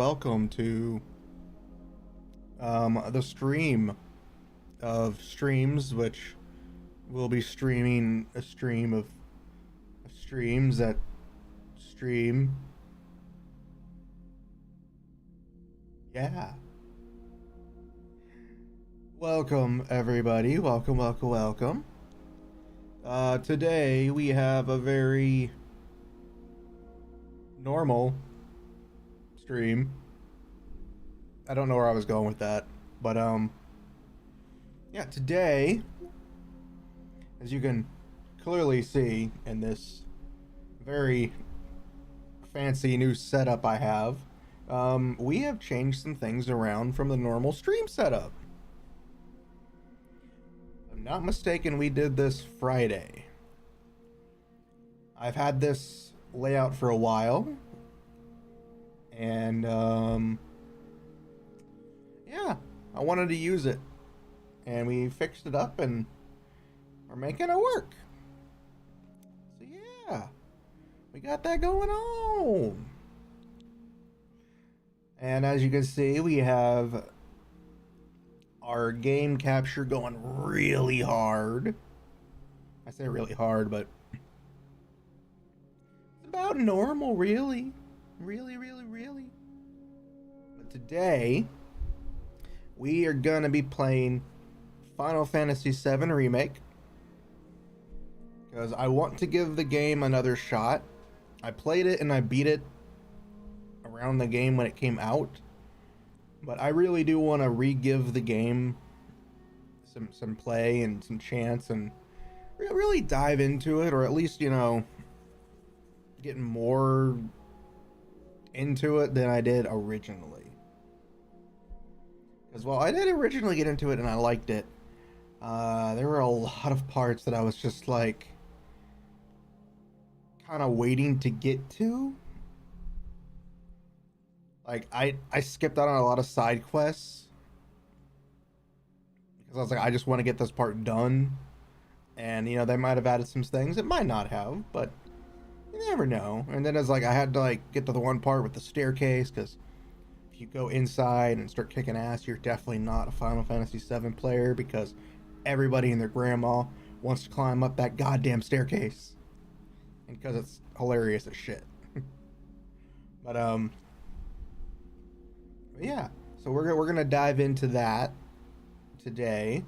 welcome to the stream of streams, which will be streaming a stream of streams that stream. Yeah. Welcome, everybody. Welcome. Today we have a very normal stream. I don't know where I was going with that, but yeah, today, as you can clearly see in this very fancy new setup I have, we have changed some things around from the normal stream setup. If I'm not mistaken, we did this Friday. I've had this layout for a while, and yeah, I wanted to use it, and we fixed it up and we're making it work. So yeah, we got that going on. And as you can see, we have our game capture going really hard. I say really hard, but it's about normal, really. Really. But today, we are gonna be playing Final Fantasy VII Remake, because I want to give the game another shot. I played it and I beat it around the game when it came out, but I really do want to re-give the game some play and some chance and really dive into it, or at least, you know, get more into it than I did originally. Because while I did originally get into it and I liked it, there were a lot of parts that I was just like kind of waiting to get to. Like I skipped out on a lot of side quests because I was like, I just want to get this part done. And you know, they might have added some things, it might not have, but you never know. And then it's like I had to like get to the one part with the staircase, because if you go inside and start kicking ass, you're definitely not a Final Fantasy VII player, because everybody and their grandma wants to climb up that goddamn staircase, and because it's hilarious as shit. But yeah, so we're gonna dive into that today,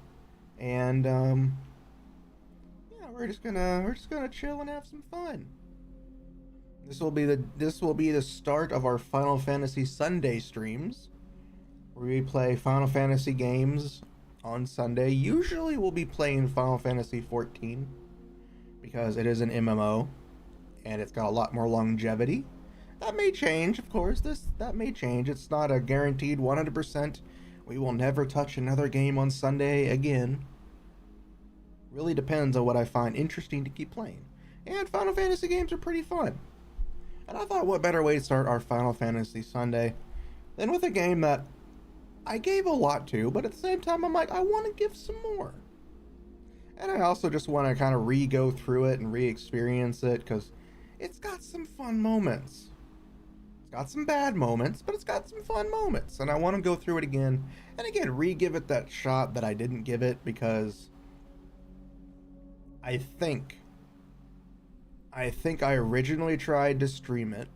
and yeah, we're just gonna chill and have some fun. This will be the start of our Final Fantasy Sunday streams, where we play Final Fantasy games on Sunday. Usually we'll be playing Final Fantasy 14 because it is an MMO and it's got a lot more longevity. That may change, of course. That may change. It's not a guaranteed 100%. We will never touch another game on Sunday again. Really depends on what I find interesting to keep playing. And Final Fantasy games are pretty fun. And I thought, what better way to start our Final Fantasy Sunday than with a game that I gave a lot to, but at the same time I'm like, I want to give some more. And I also just want to kind of re-go through it and re-experience it, because it's got some fun moments. It's got some bad moments, but it's got some fun moments. And I want to go through it again, and again, re-give it that shot that I didn't give it, because I think I originally tried to stream it.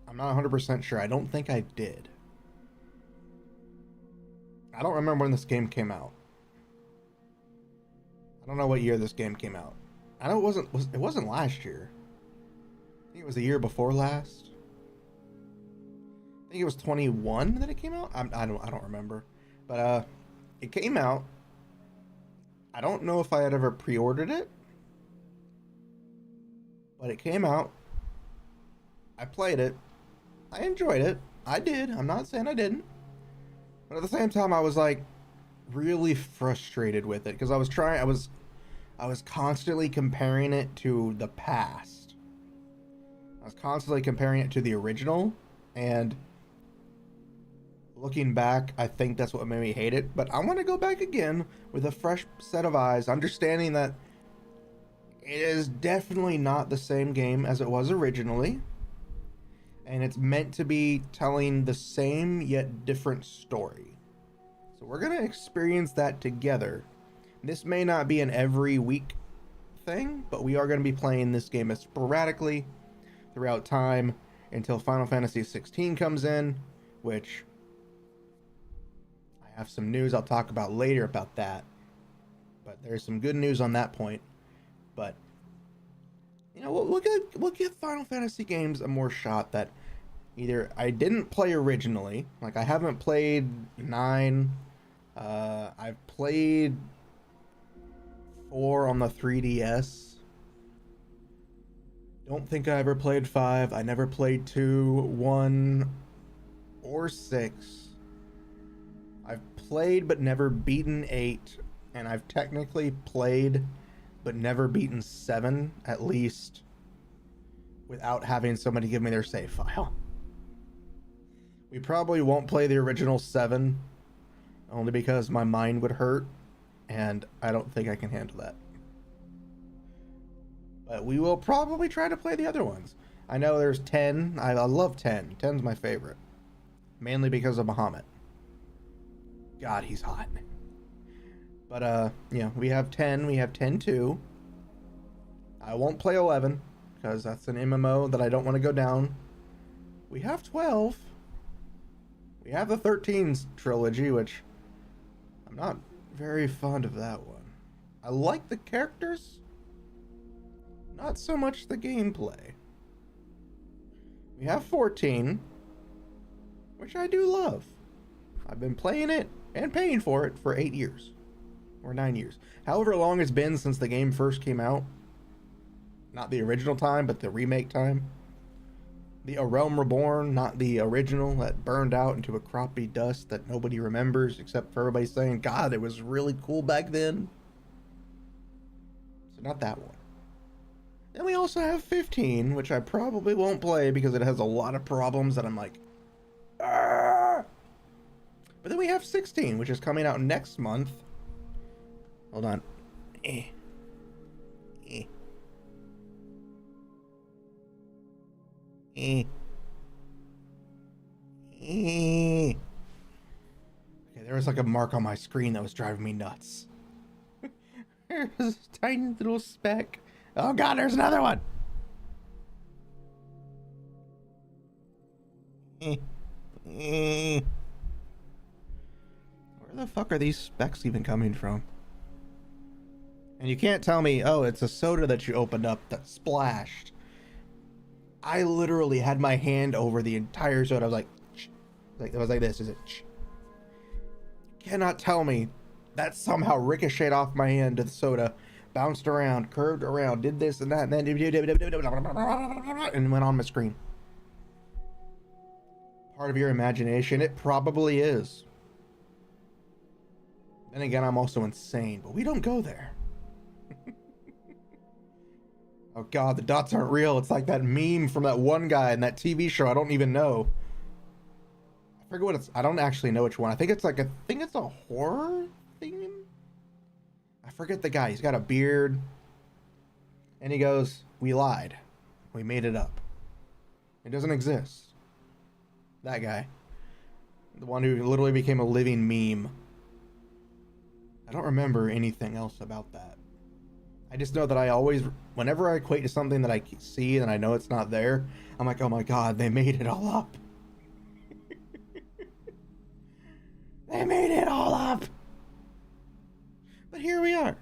I'm not 100% sure. I don't think I did. I don't remember when this game came out. I don't know what year this game came out. I know it wasn't last year. I think it was the year before last. I think it was 21 that it came out. I don't remember. But it came out. I don't know if I had ever pre-ordered it, but it came out. I played it. I enjoyed it. I did. I'm not saying I didn't. But at the same time, I was like really frustrated with it, because I was constantly comparing it to the past. I was constantly comparing it to the original, and looking back, I think that's what made me hate it. But I want to go back again with a fresh set of eyes, understanding that it is definitely not the same game as it was originally. and it's meant to be telling the same yet different story. So we're gonna experience that together. This may not be an every week thing, but we are going to be playing this game sporadically throughout time until Final Fantasy 16 comes in, which I have some news I'll talk about later about that. But there's some good news on that point. But you know, we'll give Final Fantasy games a more shot that either I didn't play originally, like I haven't played 9. I've played 4 on the 3DS. Don't think I ever played 5. I never played 2, 1, or 6. I've played but never beaten 8, and I've technically played but never beaten 7, at least, without having somebody give me their save file. We probably won't play the original 7, only because my mind would hurt, and I don't think I can handle that. But we will probably try to play the other ones. I know there's 10. I love 10. 10's my favorite. Mainly because of Bahamut. God, he's hot. But, yeah, we have 10. We have 10-2. I won't play 11, because that's an MMO that I don't want to go down. We have 12. We have the 13 trilogy, which I'm not very fond of that one. I like the characters, not so much the gameplay. We have 14, which I do love. I've been playing it and paying for it for 8 years. Or 9 years. However long it's been since the game first came out. Not the original time, but the remake time. The A Realm Reborn, not the original that burned out into a crappy dust that nobody remembers except for everybody saying, God, it was really cool back then. So not that one. Then we also have 15, which I probably won't play because it has a lot of problems that I'm like, Argh! But then we have 16, which is coming out next month. Hold on. Okay, there was like a mark on my screen that was driving me nuts. There's a tiny little speck. Oh God, there's another one. Where the fuck are these specks even coming from? And you can't tell me, oh, it's a soda that you opened up that splashed. I literally had my hand over the entire soda. I was like, it was like this. Is it? You cannot tell me that somehow ricocheted off my hand to the soda, bounced around, curved around, did this and that, and then and went on my screen. Part of your imagination? It probably is. Then again, I'm also insane, but we don't go there. Oh God, the dots aren't real. It's like that meme from that one guy in that TV show. I don't even know. I forget what it's. I don't actually know which one. I think it's like a horror theme. I forget the guy. He's got a beard, and he goes, "We lied. We made it up. It doesn't exist." That guy, the one who literally became a living meme. I don't remember anything else about that. I just know that I always, whenever I equate to something that I see and I know it's not there, I'm like, oh my God, they made it all up. They made it all up. But here we are.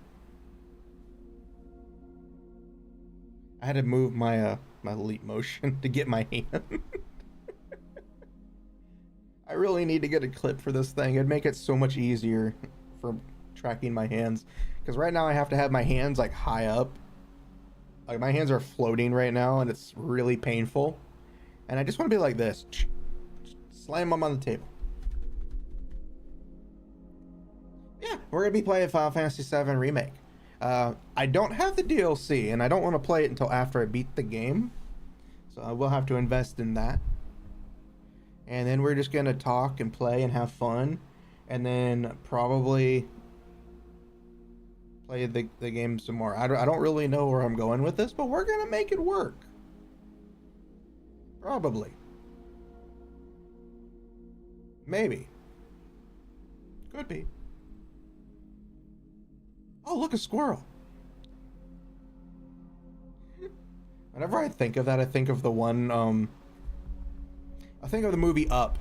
I had to move my my leap motion to get my hand. I really need to get a clip for this thing. It'd make it so much easier for tracking my hands. Because right now I have to have my hands like high up. Like my hands are floating right now and it's really painful. And I just want to be like this. Slam them on the table. Yeah, we're going to be playing Final Fantasy VII Remake. I don't have the DLC and I don't want to play it until after I beat the game. So I will have to invest in that. And then we're just going to talk and play and have fun. And then probably play the game some more. I don't really know where I'm going with this, but we're gonna make it work. Probably. Maybe. Could be. Oh, look, a squirrel. Whenever I think of that, I think of the one, I think of the movie Up.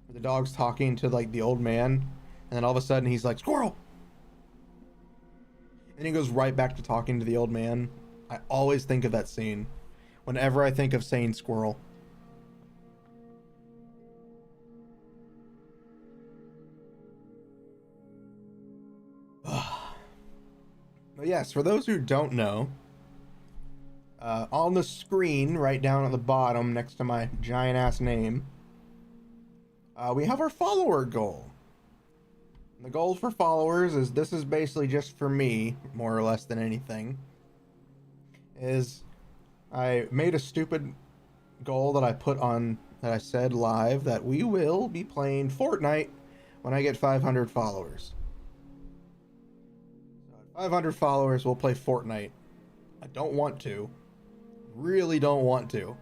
Where the dog's talking to, like, the old man, and then all of a sudden he's like, squirrel! And he goes right back to talking to the old man. I always think of that scene whenever I think of saying squirrel. But yes, for those who don't know, on the screen, right down at the bottom, next to my giant ass name, we have our follower goal. And the goal for followers is, this is basically just for me, more or less than anything, is I made a stupid goal that I put on, that I said live, that we will be playing Fortnite when I get 500 followers. 500 followers, we'll play Fortnite. I don't want to. Really don't want to.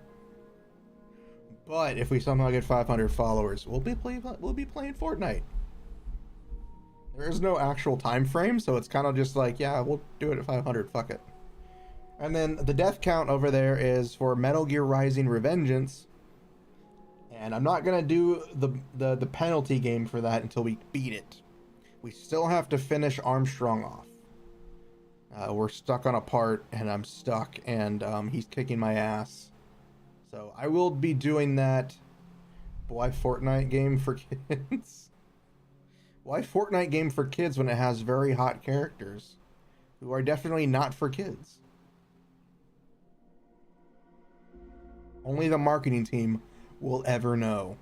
But if we somehow get 500 followers, we'll be playing Fortnite. There is no actual time frame, so it's kind of just like, yeah, we'll do it at 500, fuck it. And then the death count over there is for Metal Gear Rising Revengeance. And I'm not gonna do the penalty game for that until we beat it. We still have to finish Armstrong off. We're stuck on a part, and I'm stuck, and he's kicking my ass. So I will be doing that. Why Fortnite game for kids? Why Fortnite game for kids when it has very hot characters who are definitely not for kids? Only the marketing team will ever know.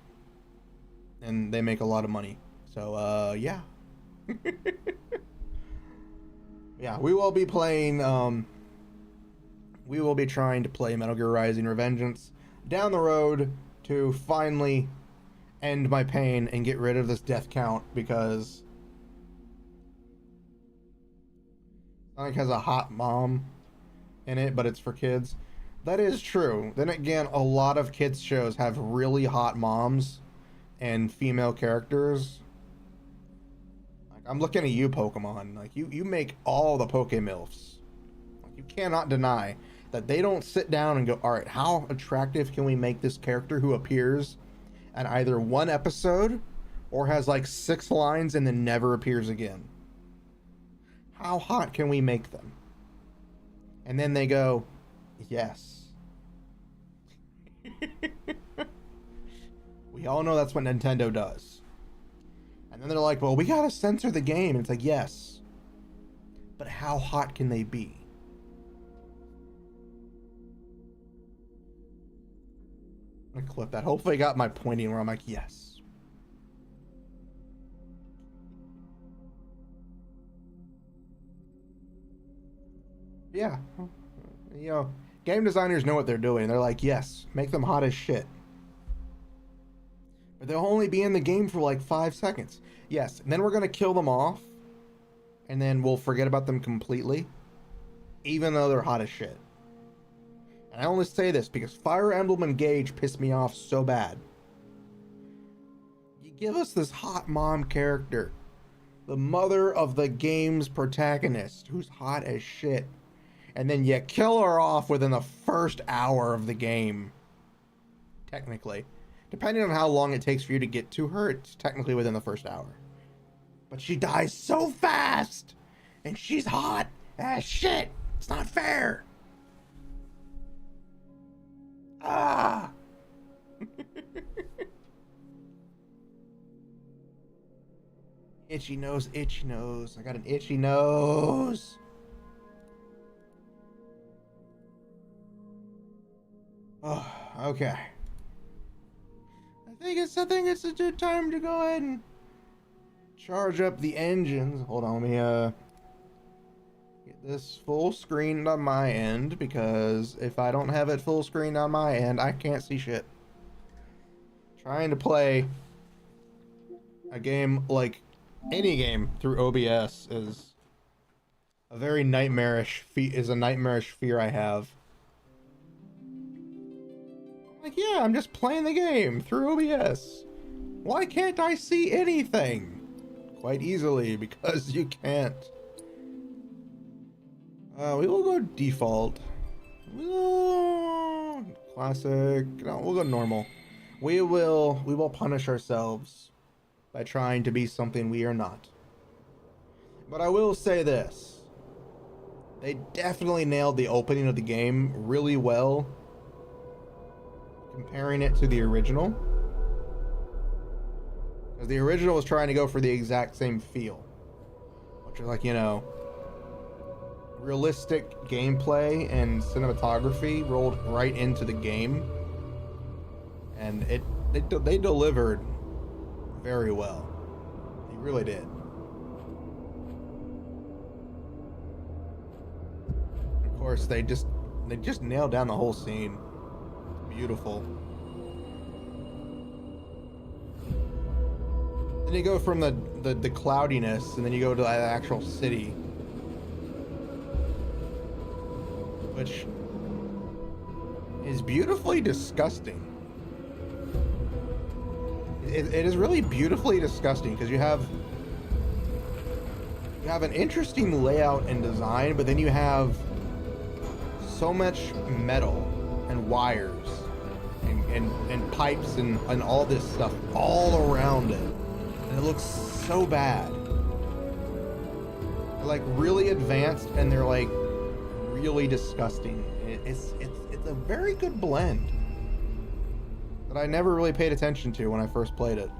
And they make a lot of money. So, yeah. Yeah, we will be playing, we will be trying to play Metal Gear Rising Revengeance down the road to finally end my pain and get rid of this death count, because Sonic has a hot mom in it, but it's for kids. That is true. Then again, a lot of kids shows have really hot moms and female characters. I'm looking at you, Pokemon. Like, you make all the Pokemilfs. Like, you cannot deny that they don't sit down and go, alright, how attractive can we make this character who appears in either one episode or has like 6 lines and then never appears again? How hot can we make them? And then they go, yes. We all know that's what Nintendo does. And then they're like, well, we gotta censor the game. And it's like, yes. But how hot can they be? I'm gonna clip that. Hopefully I got my pointing where I'm like, yes. Yeah. You know, game designers know what they're doing. They're like, yes, make them hot as shit. But they'll only be in the game for like 5 seconds. Yes, and then we're going to kill them off. And then we'll forget about them completely. Even though they're hot as shit. And I only say this because Fire Emblem Engage pissed me off so bad. You give us this hot mom character. The mother of the game's protagonist. Who's hot as shit. And then you kill her off within the first hour of the game. Technically. Depending on how long it takes for you to get to her, it's technically within the first hour. But she dies so fast! And she's hot as shit! It's not fair! Ah! Itchy nose, itchy nose. I got an itchy nose. Oh, okay. I think it's a good time to go ahead and charge up the engines. Hold on, let me get this full screened on my end, because if I don't have it full screened on my end, I can't see shit. Trying to play a game, like any game, through OBS is a very nightmarish fear I have. Like, yeah, I'm just playing the game through OBS. Why can't I see anything? Quite easily, because you can't. We will go default. Classic. No, we'll go normal. We will punish ourselves by trying to be something we are not. But I will say this. They definitely nailed the opening of the game really well, comparing it to the original. Because the original was trying to go for the exact same feel, which is like, you know, realistic gameplay and cinematography rolled right into the game, and they delivered very well. They really did. Of course, they just nailed down the whole scene. Beautiful. Then you go from the cloudiness, and then you go to the actual city, which is beautifully disgusting. It is really beautifully disgusting, because you have an interesting layout and design, but then you have so much metal and wires and pipes and all this stuff all around it, and it looks so bad. They're like really advanced, and they're like really disgusting. It's a very good blend that I never really paid attention to when I first played it.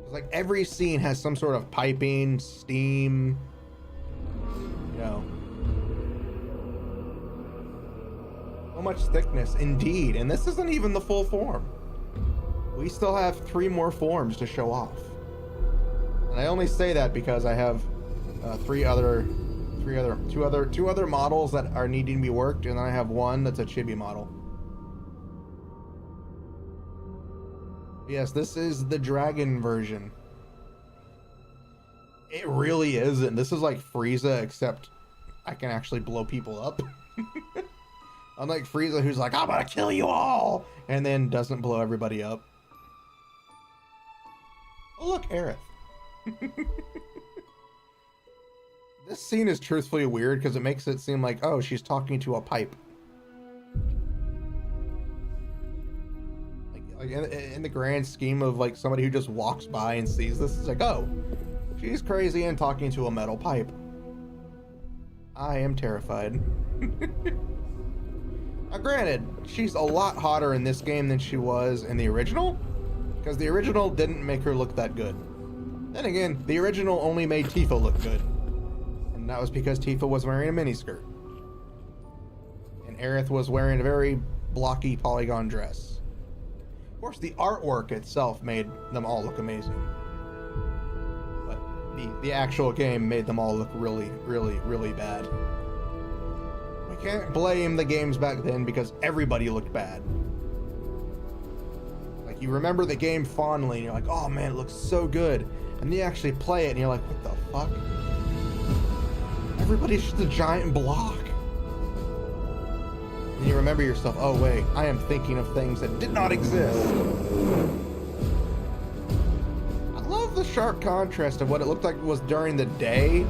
It's like every scene has some sort of piping, steam, you know. So much thickness, indeed, and this isn't even the full form. We still have 3 more forms to show off, and I only say that because I have two other models that are needing to be worked, and then I have one that's a chibi model. Yes, this is the dragon version. It really isn't. This is like Frieza, except I can actually blow people up. Unlike Frieza, who's like, I'm gonna kill you all, and then doesn't blow everybody up. Oh look, Aerith. This scene is truthfully weird because it makes it seem like, oh, she's talking to a pipe. Like in the grand scheme of like somebody who just walks by and sees this, it's like, oh, she's crazy and talking to a metal pipe. I am terrified. Now granted, she's a lot hotter in this game than she was in the original, because the original didn't make her look that good. Then again, the original only made Tifa look good. And that was because Tifa was wearing a miniskirt. And Aerith was wearing a very blocky polygon dress. Of course, the artwork itself made them all look amazing. But the actual game made them all look really, really, really bad. We can't blame the games back then because everybody looked bad. Like, you remember the game fondly and you're like, oh man, it looks so good. And then you actually play it and you're like, what the fuck? Everybody's just a giant block. And you remember yourself, oh wait, I am thinking of things that did not exist. I love the sharp contrast of what it looked like was during the day.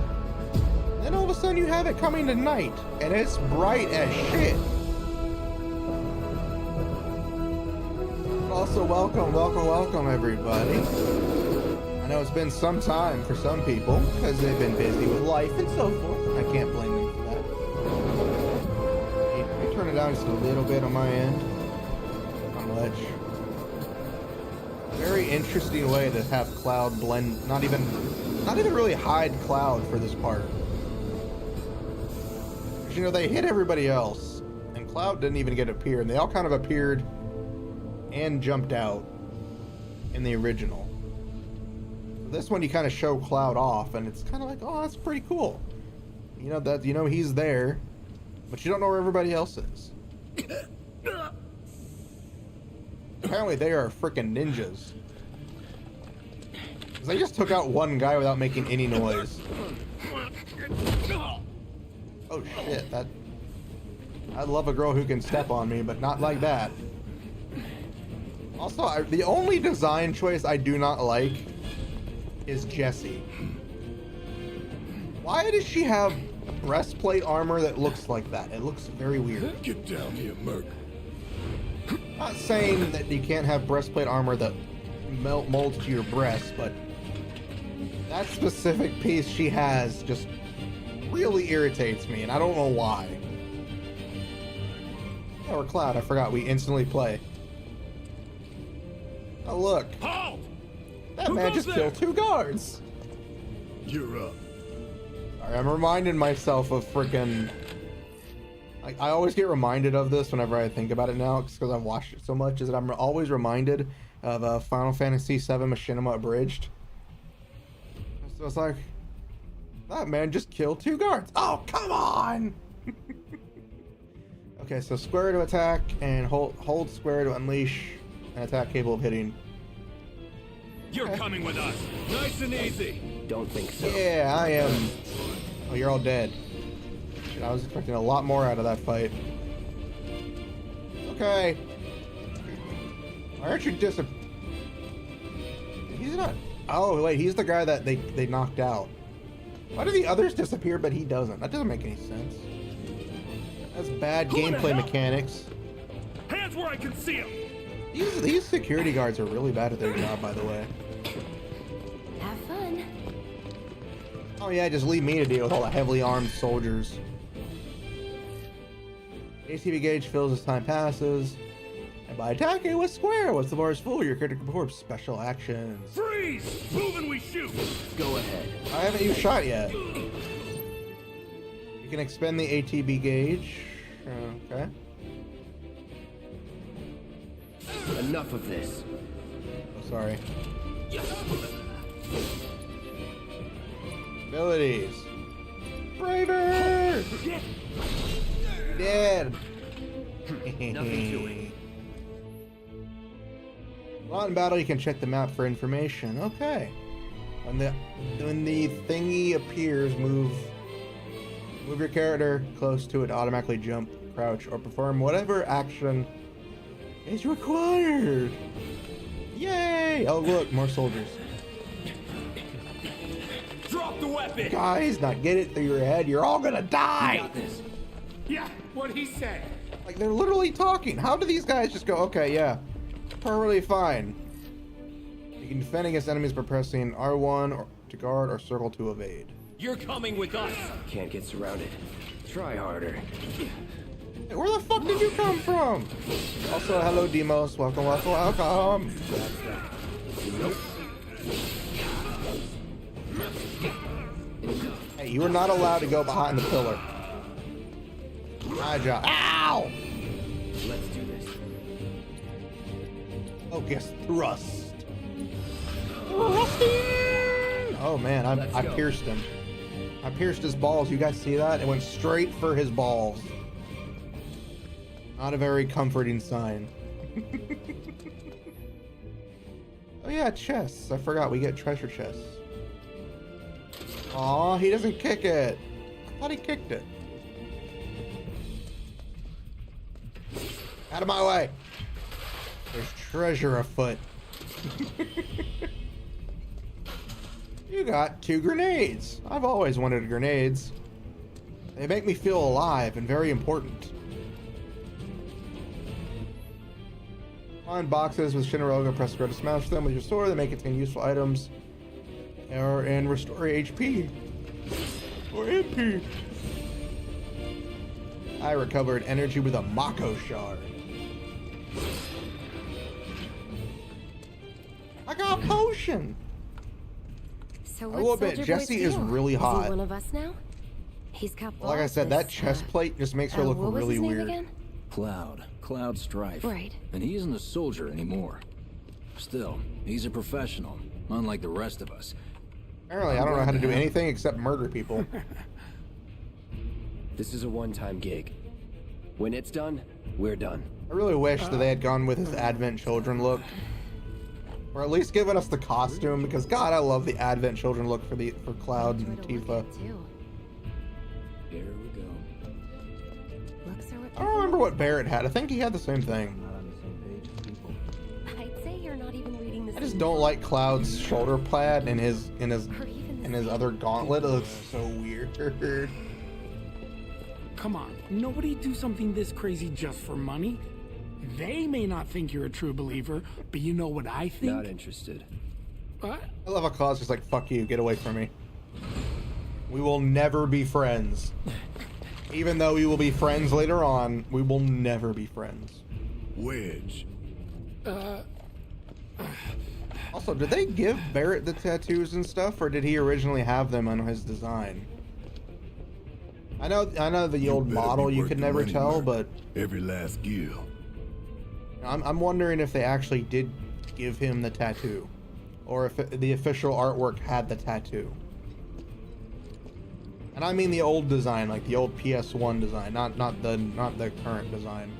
Then all of a sudden you have it coming to night, and it's bright as shit. But also welcome everybody. I know it's been some time for some people, because they've been busy with life and so forth. I can't blame them for that. Turn it down just a little bit on my end. Not much. Very interesting way to have Cloud blend, not even really hide Cloud for this part. Because, you know, they hit everybody else, and Cloud didn't even get to appear, and they all kind of appeared and jumped out in the original. So this one you kind of show Cloud off, and it's kind of like, oh, that's pretty cool. You know that, you know, he's there. But you don't know where everybody else is. Apparently they are freaking ninjas. 'Cause they just took out one guy without making any noise. Oh shit, that... I love a girl who can step on me, but not like that. Also, the only design choice I do not like is Jessie. Why does she have breastplate armor that looks like that? It looks very weird. Get down here, Merc. I'm not saying that you can't have breastplate armor that molds to your breast, but that specific piece she has just really irritates me, and I don't know why. Yeah, we're Cloud. I forgot. We instantly play. Oh, look. Halt! That man just killed 2 guards. You're up. Sorry, I'm reminding myself of freaking... I always get reminded of this whenever I think about it now, because I've watched it so much, is that I'm always reminded of Final Fantasy VII Machinima Abridged. So it's like, that man just killed 2 guards. Oh, come on! Okay, so square to attack, and hold square to unleash an attack capable of hitting. You're coming with us. Nice and easy. Don't think so. Yeah, I am. Oh, you're all dead. Shit, I was expecting a lot more out of that fight. Okay. Why aren't you He's not... Oh, wait, he's the guy that they knocked out. Why do the others disappear, but he doesn't? That doesn't make any sense. That's bad gameplay mechanics. Hands where I can see them. These security guards are really bad at their job, by the way. Have fun. Oh yeah, just leave me to deal with all the heavily armed soldiers. ATB gauge fills as time passes. And by attacking with square, once the bar is full, your character can perform special actions. Freeze! Move and we shoot. Go ahead. I haven't used shot yet. You can expend the ATB gauge. Okay. Enough of this. Oh, sorry. Abilities. Braver! Dead. Nothing to it. While in battle, you can check the map for information. Okay. When the thingy appears, move your character close to it, automatically jump, crouch, or perform whatever action is required. Yay! Oh look, more soldiers. Drop the weapon. Guys, not get it through your head. You're all gonna die. Got this. Yeah, what he said. Like they're literally talking. How do these guys just go? Okay, yeah, perfectly fine. You can defend against enemies by pressing R1 to guard or circle to evade. You're coming with us. Can't get surrounded. Try harder. Hey, where the fuck did you come from? Also, hello Demos. Welcome, welcome, welcome. Nope. Hey, you are not allowed to go behind the pillar. My job. Ow! Let's do this. Focus thrust. Thrusting! Oh man, I pierced him. I pierced his balls. You guys see that? It went straight for his balls. Not a very comforting sign. Oh yeah, chests. I forgot we get treasure chests. Aw, he doesn't kick it. I thought he kicked it. Out of my way. There's treasure afoot. You got 2 grenades. I've always wanted grenades. They make me feel alive and very important. Find boxes with Shinraga, press square to smash them with your sword. They may contain useful items and restore HP or MP. I recovered energy with a Mako shard. I got a potion. So I will admit, Jessie is really hot. Is he one of us now? He's got Like I said, that chest plate just makes her look what was really his name weird. again? Cloud Strife. Right. And he isn't a soldier anymore. Still, he's a professional, unlike the rest of us. Apparently, I don't know how to do anything except murder people. This is a one-time gig. When it's done, we're done. I really wish that they had gone with his Advent Children look. Or at least given us the costume, because God, I love the Advent Children look for Cloud and Tifa. Here we go. Looks are what I don't remember what Barrett had. I think he had the same thing. I for not even reading this. I just don't like Cloud's shoulder pad and his Or even his other gauntlet. It looks so weird. Come on, nobody do something this crazy just for money. They may not think you're a true believer, but you know what I think? Not interested. What? I love how Cloud's just like, fuck you, get away from me. We will never be friends. Even though we will be friends later on, we will never be friends. Wedge. Also, did they give Barrett the tattoos and stuff, or did he originally have them on his design? I know the old model you could never tell, but Every last gill. I'm wondering if they actually did give him the tattoo, or if the official artwork had the tattoo. And I mean the old design, like the old PS1 design, not the current design.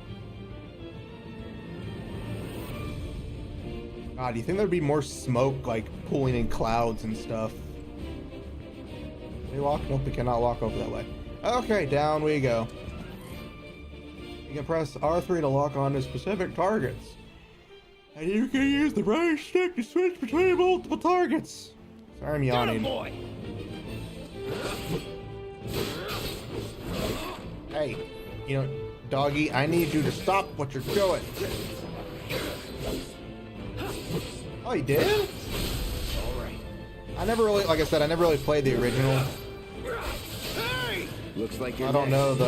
God, do you think there'd be more smoke, like pulling in clouds and stuff? Can we walk? Nope, we cannot walk over that way. Okay, down we go. You can press R3 to lock on to specific targets. And you can use the right stick to switch between multiple targets. Sorry, I'm yawning. Boy. Hey, you know, doggy, I need you to stop what you're doing. Oh, he did? Alright. I never really, like I said, I never really played the original. Looks like you're I don't know next.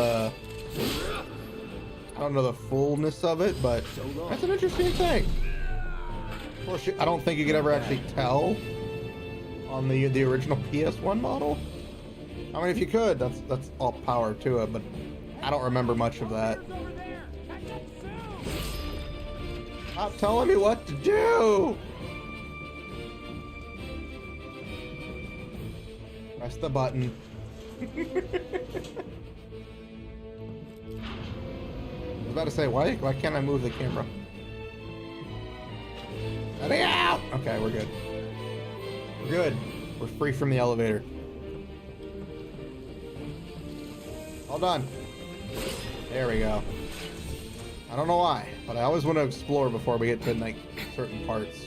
the fullness of it, but that's an interesting thing. Of course, I don't think you could ever actually tell on the original PS1 model. I mean, if you could, that's all power to it, but I don't remember much of that. Stop telling me what to do! Press the button. I was about to say, why can't I move the camera? Let me out! Okay, we're good. We're good. We're free from the elevator. All done. There we go. I don't know why, but I always want to explore before we get to like certain parts.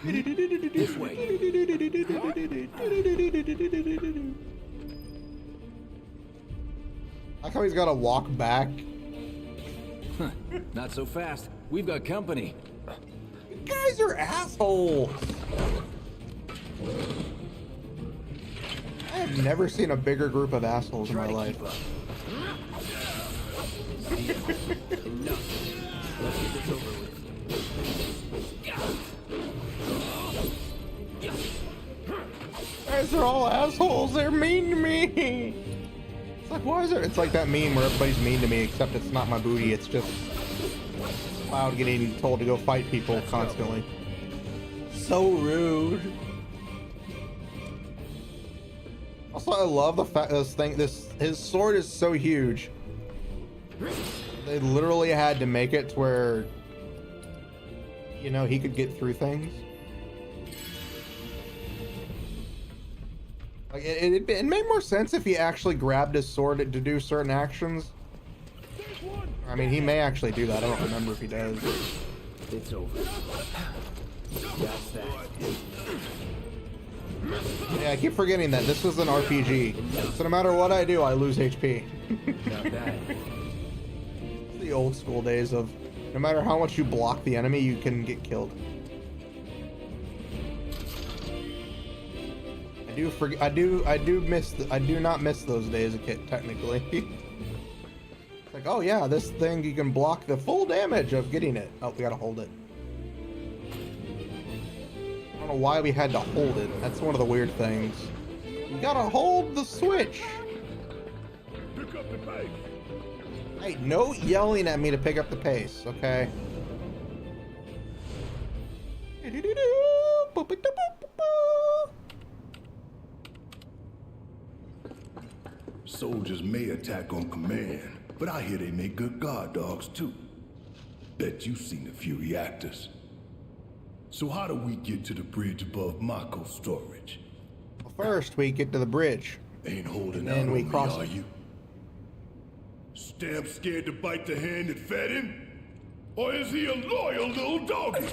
This way. I like how he's got to walk back. Not so fast. We've got company. You guys are assholes. I have never seen a bigger group of assholes in my Try to life. keep up. Enough. Let's get this over with. Guys are all assholes. They're mean to me. It's like, why is there? It's like that meme where everybody's mean to me, except it's not my booty. It's just Cloud getting told to go fight people constantly. So rude. Also, I love the fact his sword is so huge. They literally had to make it to where, you know, he could get through things. Like it made more sense if he actually grabbed his sword to do certain actions. I mean, he may actually do that. I don't remember if he does. It's over. That's that. Yeah, I keep forgetting that this was an RPG. So no matter what I do, I lose HP. Not bad. The old school days of no matter how much you block the enemy, you can get killed. I do not miss those days technically. It's like, oh yeah, this thing you can block the full damage of getting it. Oh, we gotta hold it. I don't know why we had to hold it. That's one of the weird things. You gotta hold the switch. Pick up the pace. Hey, no yelling at me to pick up the pace, okay? Soldiers may attack on command, but I hear they make good guard dogs too. Bet you've seen a few reactors. So how do we get to the bridge above Mako storage? Well, first we get to the bridge. Ain't holding And out then on we me, cross are it. you? Stamp scared to bite the hand that fed him? Or is he a loyal little doggy?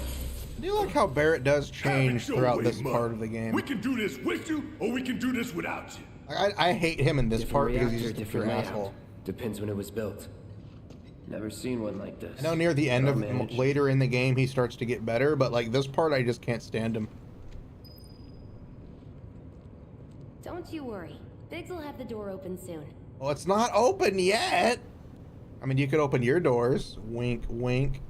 Do you like how Barrett does change Have it your throughout way, this Mud. part of the game? We can do this with you, or we can do this without you. I hate him in this part because he's just a pure layout. asshole. Depends when it was built. Never seen one like this. I know near the end But of I'll manage. later in the game he starts to get better, but like this part I just can't stand him. Don't you worry. Biggs will have the door open soon. Well, it's not open yet. I mean, you could open your doors. Wink, wink.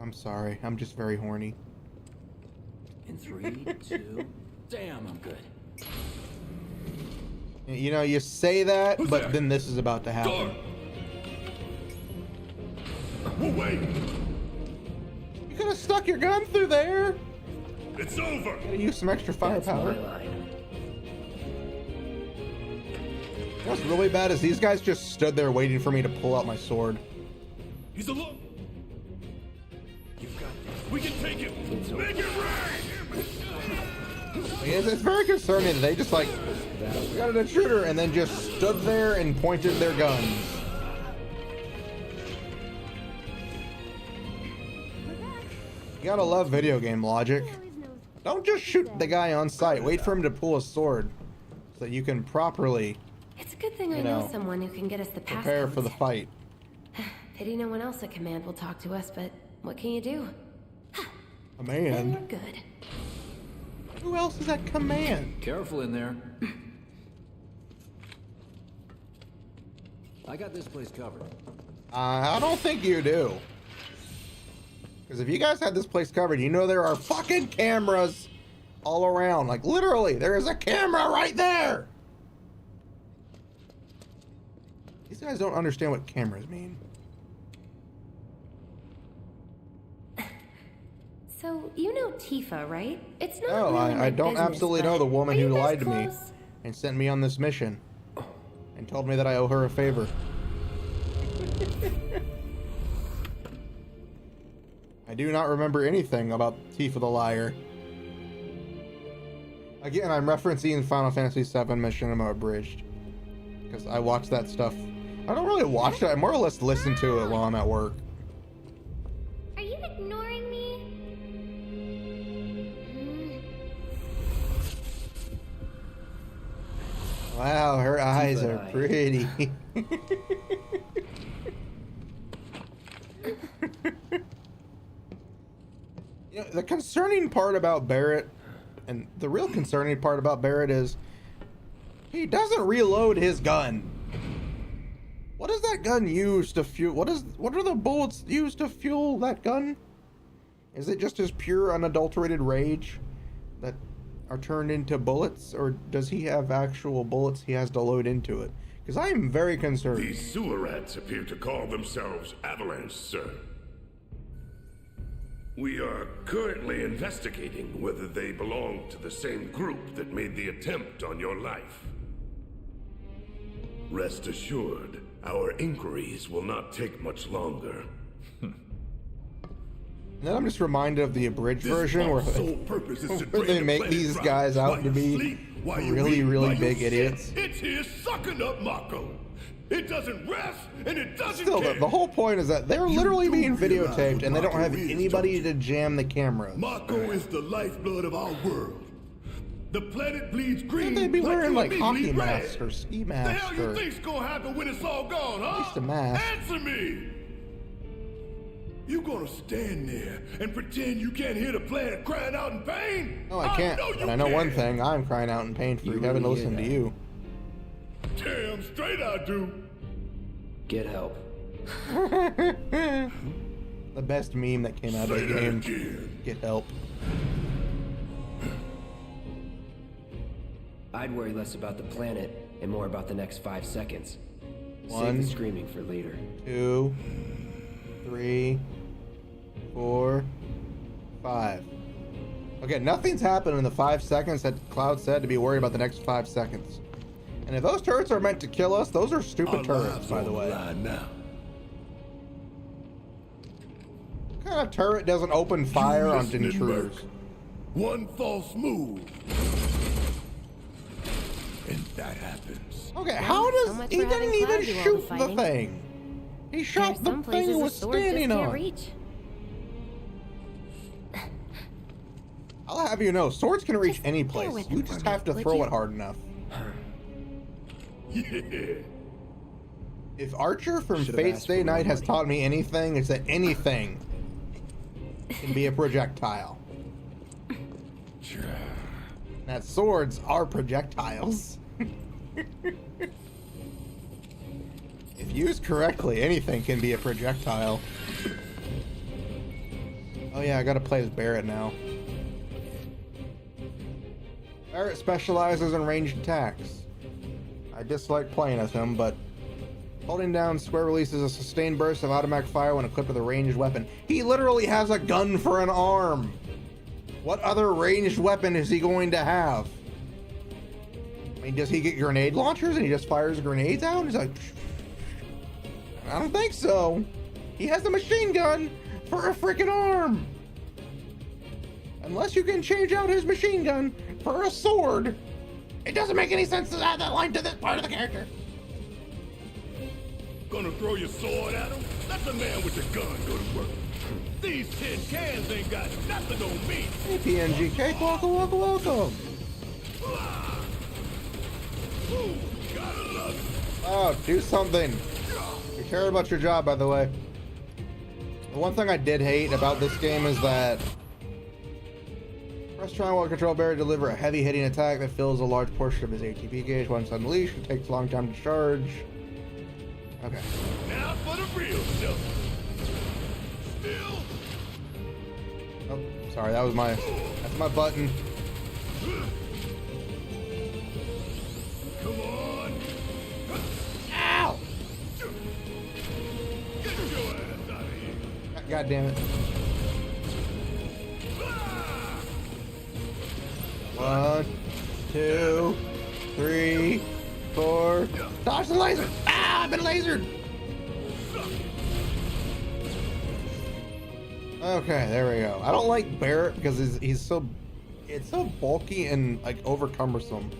I'm sorry. I'm just very horny. In 3, 2. Damn, I'm good. You know, you say that, Who's but there? then this is about to happen. Door! We'll wait. You could have stuck your gun through there. It's over. Gotta use some extra That's firepower. my line. What's really bad is these guys just stood there waiting for me to pull out my sword. He's alone. You've got this. We can take it. Make it rain. It's very concerning that they just like, we got an intruder, and then just stood there and pointed their guns. You gotta love video game logic. Don't just shoot the guy on sight. Wait for him to pull a sword so that you can properly It's a good thing I You know know, someone who can get us the passcodes. prepare for the fight. Pity no one else at command will talk to us, but what can you do? A And man. we're good. Who else is at command? Careful in there. I got this place covered. I don't think you do. Because if you guys had this place covered, you know there are fucking cameras all around. Like, literally, there is a camera right there. These guys don't understand what cameras mean. So, you know Tifa, right? It's not No, really my I don't business, absolutely but know the woman are you who guys lied to me close? and sent me on this mission and told me that I owe her a favor. I do not remember anything about Tifa the Liar. Again, I'm referencing Final Fantasy VII Mission Abridged because I watch that stuff. I don't really watch it. I more or less listen to it while I'm at work. Are you ignoring me? Wow, her eyes Tifa are and I. pretty. You know, the concerning part about Barrett, and the real concerning part about Barrett is he doesn't reload his gun. What does that gun use to fuel? What are the bullets used to fuel that gun? Is it just his pure unadulterated rage that are turned into bullets, or does he have actual bullets he has to load into it? Because I am very concerned. These sewer rats appear to call themselves Avalanche, sir. We are currently investigating whether they belong to the same group that made the attempt on your life. Rest assured, our inquiries will not take much longer. And then I'm just reminded of the abridged version where sole purpose is to where they drain the make planet these dry. guys out While to you be sleep, while you really, eat, really while you big shit, idiots. It's here sucking up Mako. It doesn't rest and it doesn't Still, care. the whole point is that they're You literally do being realize videotaped what and they don't Mako have is, anybody don't to jam the cameras. Mako is the lifeblood of our world. The planet bleeds green. Shouldn't they be wearing you like and me hockey bleed masks red. or ski The masks hell you or think's gonna happen when it's all gone, huh? least a mask. Answer me! You gonna stand there and pretend you can't hear the planet crying out in pain? No, I can't. know But you I know one can. thing: I'm crying out in pain for You having to really listen to hear you. Damn straight I do. Get help. The best meme that came out of Say the that game. again. Get help. I'd worry less about the planet and more about the next 5 seconds. Save One. the screaming for later. 2, 3, 4, 5. Okay, nothing's happened in the 5 seconds that Cloud said to be worried about the next 5 seconds. And if those turrets are meant to kill us, those are stupid Our turrets, lives by the on way. line now. What kind of turret doesn't open fire You on listening, intruders? Merc? One false move. And that happens. Okay, how so does much he for having didn't even Cloud do all shoot the the fighting. thing? He There are shot the some thing places he a was sword just standing can't on. reach. I'll have you know, swords can reach Just any bear place. with You them just for me, have to would throw you? it hard enough. Yeah. If Archer from Should've Fate's asked for Day more Night has money. taught me anything, it's that anything can be a projectile. That swords are projectiles. If used correctly, anything can be a projectile. Oh yeah, I gotta play as Barrett now. Barrett specializes in ranged attacks. I dislike playing as him, but holding down square releases a sustained burst of automatic fire when equipped with a ranged weapon. He literally has a gun for an arm! What other ranged weapon is he going to have? I mean, does he get grenade launchers and he just fires grenades out? He's like, I don't think so. He has a machine gun for a freaking arm. Unless you can change out his machine gun for a sword, it doesn't make any sense to add that line to this part of the character. Gonna throw your sword at him? Let the man with the gun go to work. These tin cans ain't got nothing on me. Hey, PNG Cake, welcome, welcome, welcome. Ooh, gotta love it. Oh, do something. You care about your job, by the way. The one thing I did hate about this game is that press triangle while control Barrett deliver a heavy hitting attack that fills a large portion of his ATP gauge once unleashed. It takes a long time to charge. Okay. Now for the real stuff. Still. Oh, sorry, that's my button. Come on. Ow! Get your ass out of here. God damn it. One, two, three, four. Dodge the laser! Ah, I've been lasered! Okay, there we go. I don't like Barrett because it's so bulky and like over cumbersome.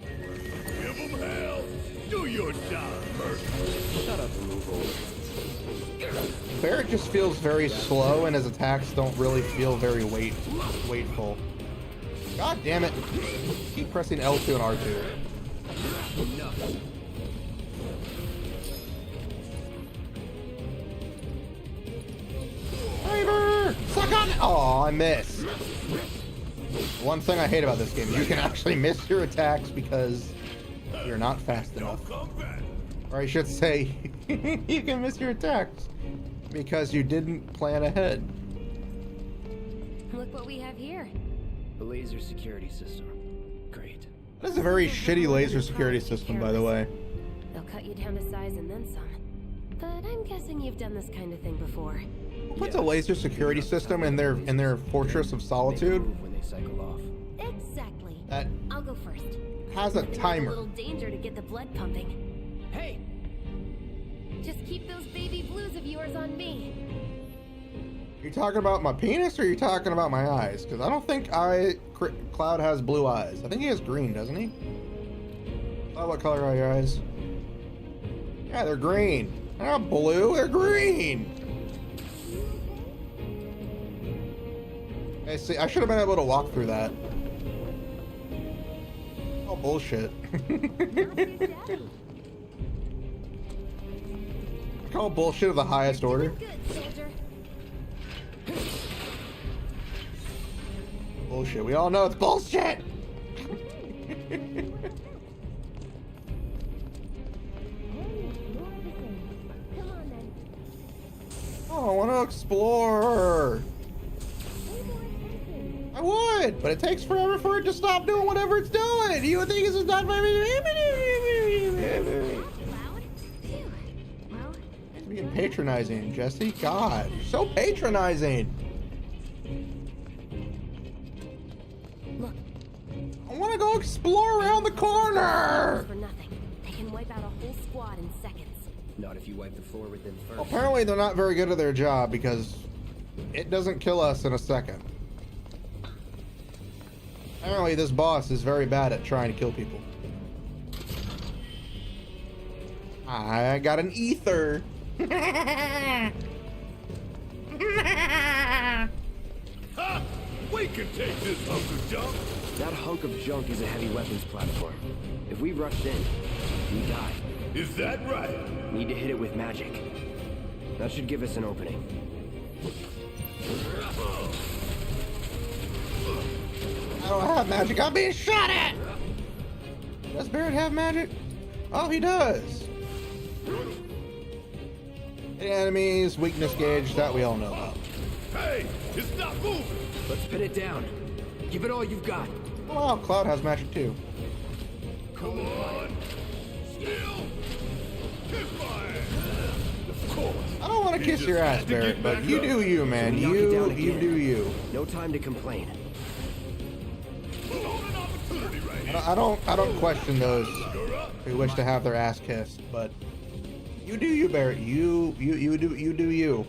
Give him hell. Do your job, Berk. Shut up and move over. Barrett just feels very slow and his attacks don't really feel very weightful. God damn it. Keep pressing L2 and R2. Fiber! Suck on it! Oh, I missed. One thing I hate about this game is you can actually miss your attacks because you're not fast enough. Come back. Or I should say, you can miss your attacks because you didn't plan ahead. Look what we have here. The laser security system. Great. That is a very shitty laser security system, by the way. They'll cut you down to size and then some. But I'm guessing you've done this kind of thing before. Who puts a laser security system in their Fortress of Make a Solitude move when they cycle off. Exactly. that I'll go first. has a It's a timer? little danger to get the blood pumping. Hey! Just keep those baby blues of yours on me. Are you talking about my penis or are you talking about my eyes? Because I don't think Cloud has blue eyes. I think he has green, doesn't he? Cloud, what color are your eyes? Yeah, they're green. They're not blue, they're green. Hey, see, I should have been able to walk through that. Oh, bullshit. I call bullshit of the highest order. Good, soldier. Bullshit. We all know it's bullshit. Come on then. Oh, I want to explore. I would, but it takes forever for it to stop doing whatever it's doing. You would think this is not very. Loud? Phew. Well, Being patronizing, Jesse. God, you're so patronizing. look. I want to go explore around the corner. For nothing. They can wipe out a whole squad in seconds. Not if you wipe the floor with them first. Apparently, they're not very good at their job because it doesn't kill us in a second. Apparently, this boss is very bad at trying to kill people. I got an ether. Ha! We can take this hunk of junk. That hunk of junk is a heavy weapons platform. If we rushed in, we die. Is that right? Need to hit it with magic. That should give us an opening. I don't have magic. I'm being shot at. Does Barret have magic? Oh, he does. Enemies, weakness gauge, that we all know about. Hey, it's not moving. Let's pin it down. Give it all you've got. Oh, Cloud has magic too. Come on. Still. Kiss my ass. Of course. I don't want to kiss your ass, Barret, but you do you, man. Knock it down You again. do you. No time to complain. We're on an opportunity right here. I don't question those who wish to have their ass kissed, but you do you, Barret. You do you.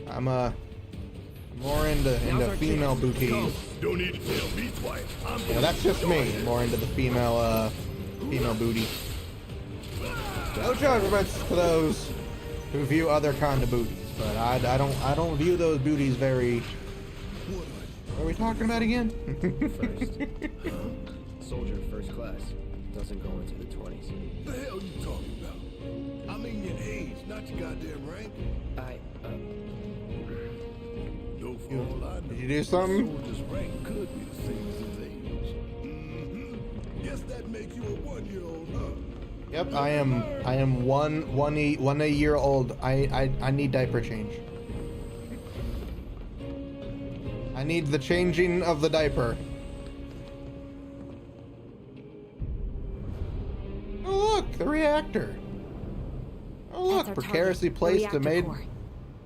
I'm more into Now's our female chance. booties. Go. Don't need to tell me twice. I'm Yeah, that's just me. More into the female booty. No judgments to those who view other kind of booties, but I don't view those booties very. What are we talking about again? Soldier first class. Doesn't go into the 20s. the hell you talking about? I mean your age, not your goddamn rank. No, for all I know, Did you do something? soldier's rank could be the same as his age. Guess that makes you a 1-year-old, huh? Yep, I am one a year old. I need diaper change. I need the changing of the diaper. Oh look, the reactor. Oh look, That's our precariously target, the placed reactor and made. core.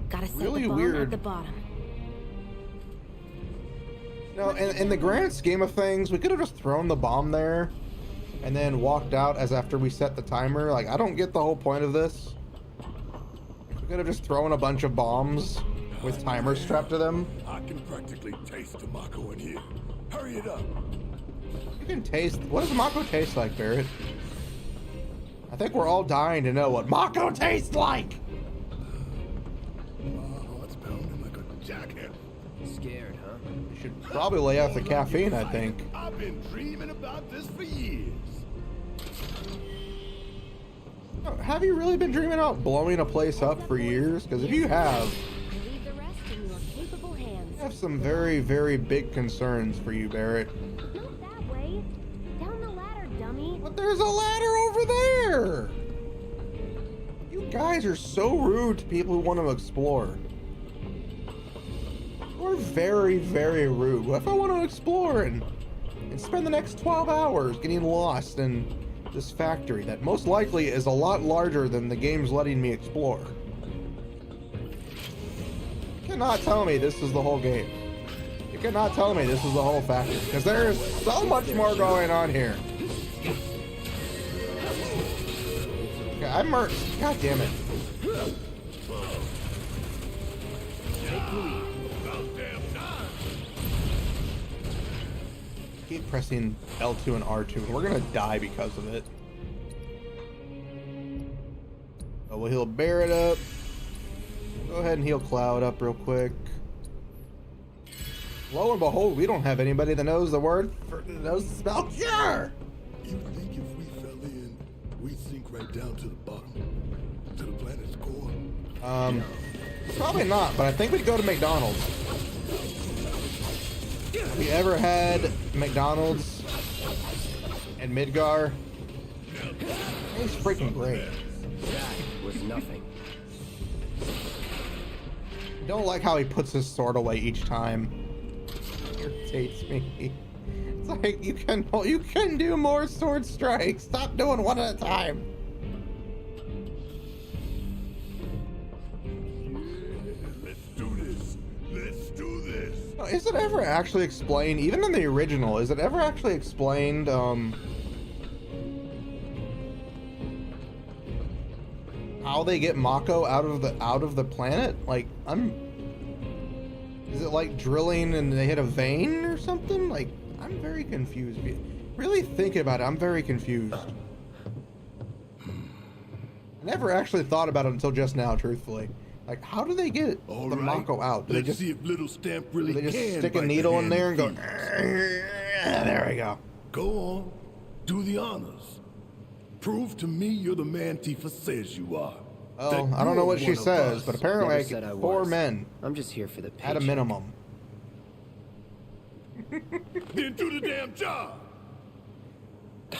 Gotta set really the bomb weird. at the bottom. No, in the grand scheme of things, we could have just thrown the bomb there and then walked out as after we set the timer. Like, I don't get the whole point of this. We could have just thrown a bunch of bombs with timers strapped to them. I can practically taste the Mako in here. Hurry it up. You can taste. What does Mako taste like, Barret? I think we're all dying to know what Mako tastes like. My heart's pounding like a jackhammer. Scared, huh? You should probably lay off the caffeine, I think. I've been dreaming about this for years. Oh, have you really been dreaming about blowing a place up for years? Because if you have, Leave the rest in your capable hands. I have some very, very big concerns for you, Barret. Not that way. Down the ladder, dummy. But there's a ladder over there! You guys are so rude to people who want to explore. You're very, very rude. What if I want to explore and spend the next 12 hours getting lost in this factory that most likely is a lot larger than the game's letting me explore? You cannot tell me this is the whole game. You cannot tell me this is the whole factory, because there is so much more going on here. Okay, I'm merged. God damn it. Keep pressing L2 and R2, and we're gonna die because of it. Oh, we'll heal Barret up. Go ahead and heal Cloud up real quick. Lo and behold, we don't have anybody that knows the word for knows the spell cure. You think if we fell in, we'd sink right down to the bottom? To the planet's core? Probably not, but I think we'd go to McDonald's. Have you ever had McDonald's in Midgar? It's freaking great. That was nothing. I don't like how he puts his sword away each time. It irritates me. It's like you can do more sword strikes. Stop doing one at a time. Let's do this. Let's do this. Is it ever actually explained, even in the original, is it ever actually explained, how they get Mako out of the planet? Like, is it like drilling and they hit a vein or something? Like, I'm very confused. If you really think about it, I'm very confused. I never actually thought about it until just now, truthfully. Like, how do they get All the right. Mako out? Do they Let's just, see if little Stamp really do they just can stick a bite needle the in there and go, hand that there we go. Go on. Do the honors. Prove to me you're the man Tifa says you are. Oh, That I don't know you're what she one of says, us. but apparently Never I said get I 4 was. men I'm just here for the paycheck. at a minimum. Then do the damn job.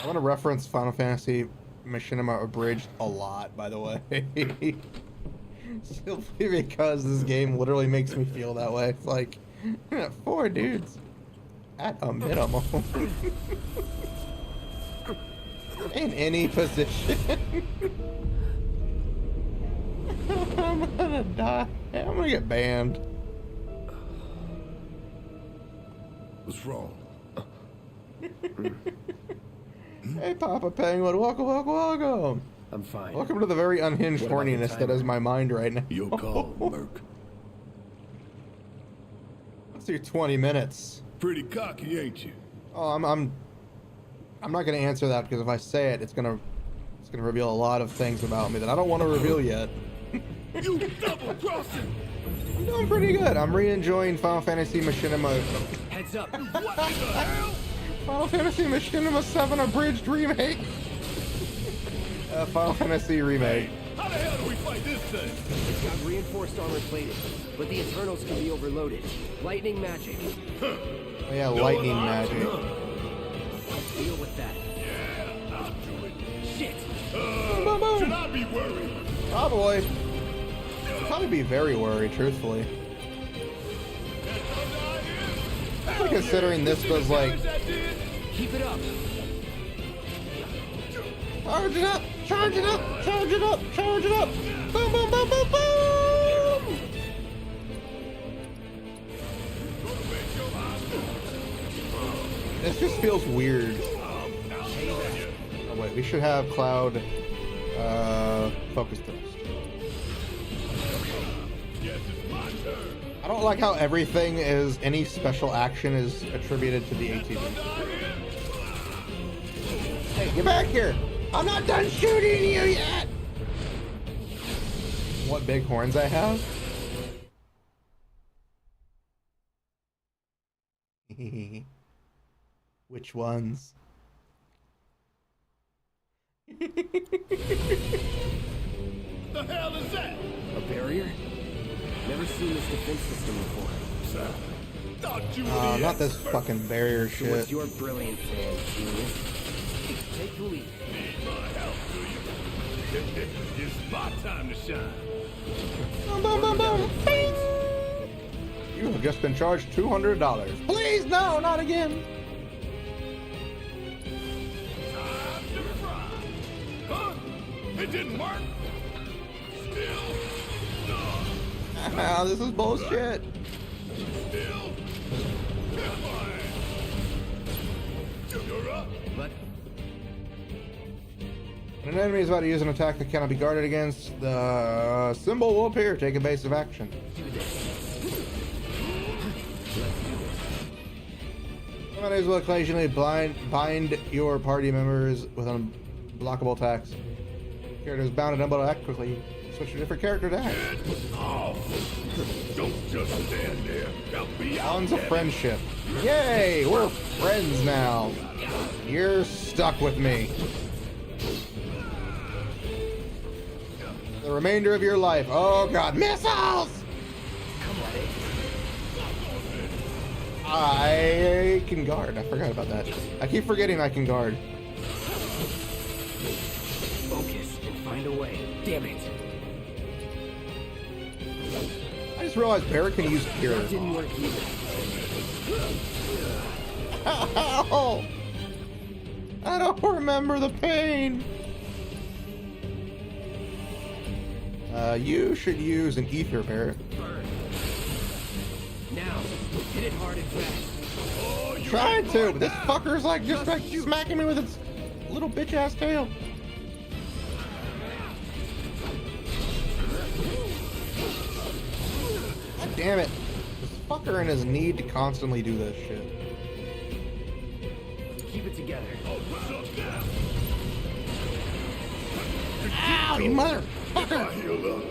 I want to reference Final Fantasy Machinima Abridged a lot, by the way. Simply because this game literally makes me feel that way. It's like, 4 dudes at a minimum. In any position. I'm gonna die. I'm gonna get banned. What's wrong? Hey, Papa Penguin, welcome, welcome, welcome. I'm fine. Welcome to the very unhinged What about the horniness that timer? is my mind right now. Your call, Merc. Let's do 20 minutes. Pretty cocky, ain't you? Oh, I'm not gonna answer that because if I say it, it's gonna reveal a lot of things about me that I don't want to reveal yet. You double crossing! I'm doing pretty good. I'm re-enjoying Final Fantasy Machinima. Heads up. What the hell? Final Fantasy Machinima 7 Abridged Remake. Final Fantasy Remake. How the hell do we fight this thing? It's got reinforced armor plated, but the Eternals can be overloaded. Lightning magic. Oh yeah, lightning magic. Deal with that. Yeah, I'll do it. Shit. Boom, boom. Should I be worried? Probably. I'd probably be very worried, truthfully. Especially considering this was like, Keep it up. charge it up, charge it up, charge it up, charge it up. Boom, boom, boom, boom, boom. This just feels weird. Oh wait, we should have Cloud focus thrust. I don't like how everything is, any special action is attributed to the ATV. Hey, get back here! I'm not done shooting you yet! What big horns I have? Which ones? The hell is that? A barrier? Never seen this defense system before. Thought you were Oh, the not this expert. fucking barrier So what's shit. your brilliant plan, genius? Take the lead. Need my help, do you? It's my time to shine. Boom, boom, boom, boom. Bing! You have just been charged $200. Please, no, not again. Time to fry. Huh? It didn't work? Still? No. Ah, this is bullshit. Still? Come on. You're up. But When an enemy is about to use an attack that cannot be guarded against, the symbol will appear. Take evasive action. do this. Enemies will occasionally bind your party members with unblockable attacks. Characters bound and unable to act quickly. Switch to a different character to act. Don't just stand there. Help me out. Bonds of friendship. Yay! We're friends now. You're stuck with me. The remainder of your life. Oh god, missiles! I can guard. I forgot about that. I keep forgetting I can guard. Focus and find a way. Damn it. I just realized Barrett can use Cure. That didn't work either. Ow! I don't remember the pain. You should use an ether, Barrett. Burn. Now, hit it hard and fast. Trying to, but this fucker's like just like smacking me with its little bitch ass tail. God damn it. This fucker and his need to constantly do this shit. Keep it together. Ow, you motherfucker! Heal up.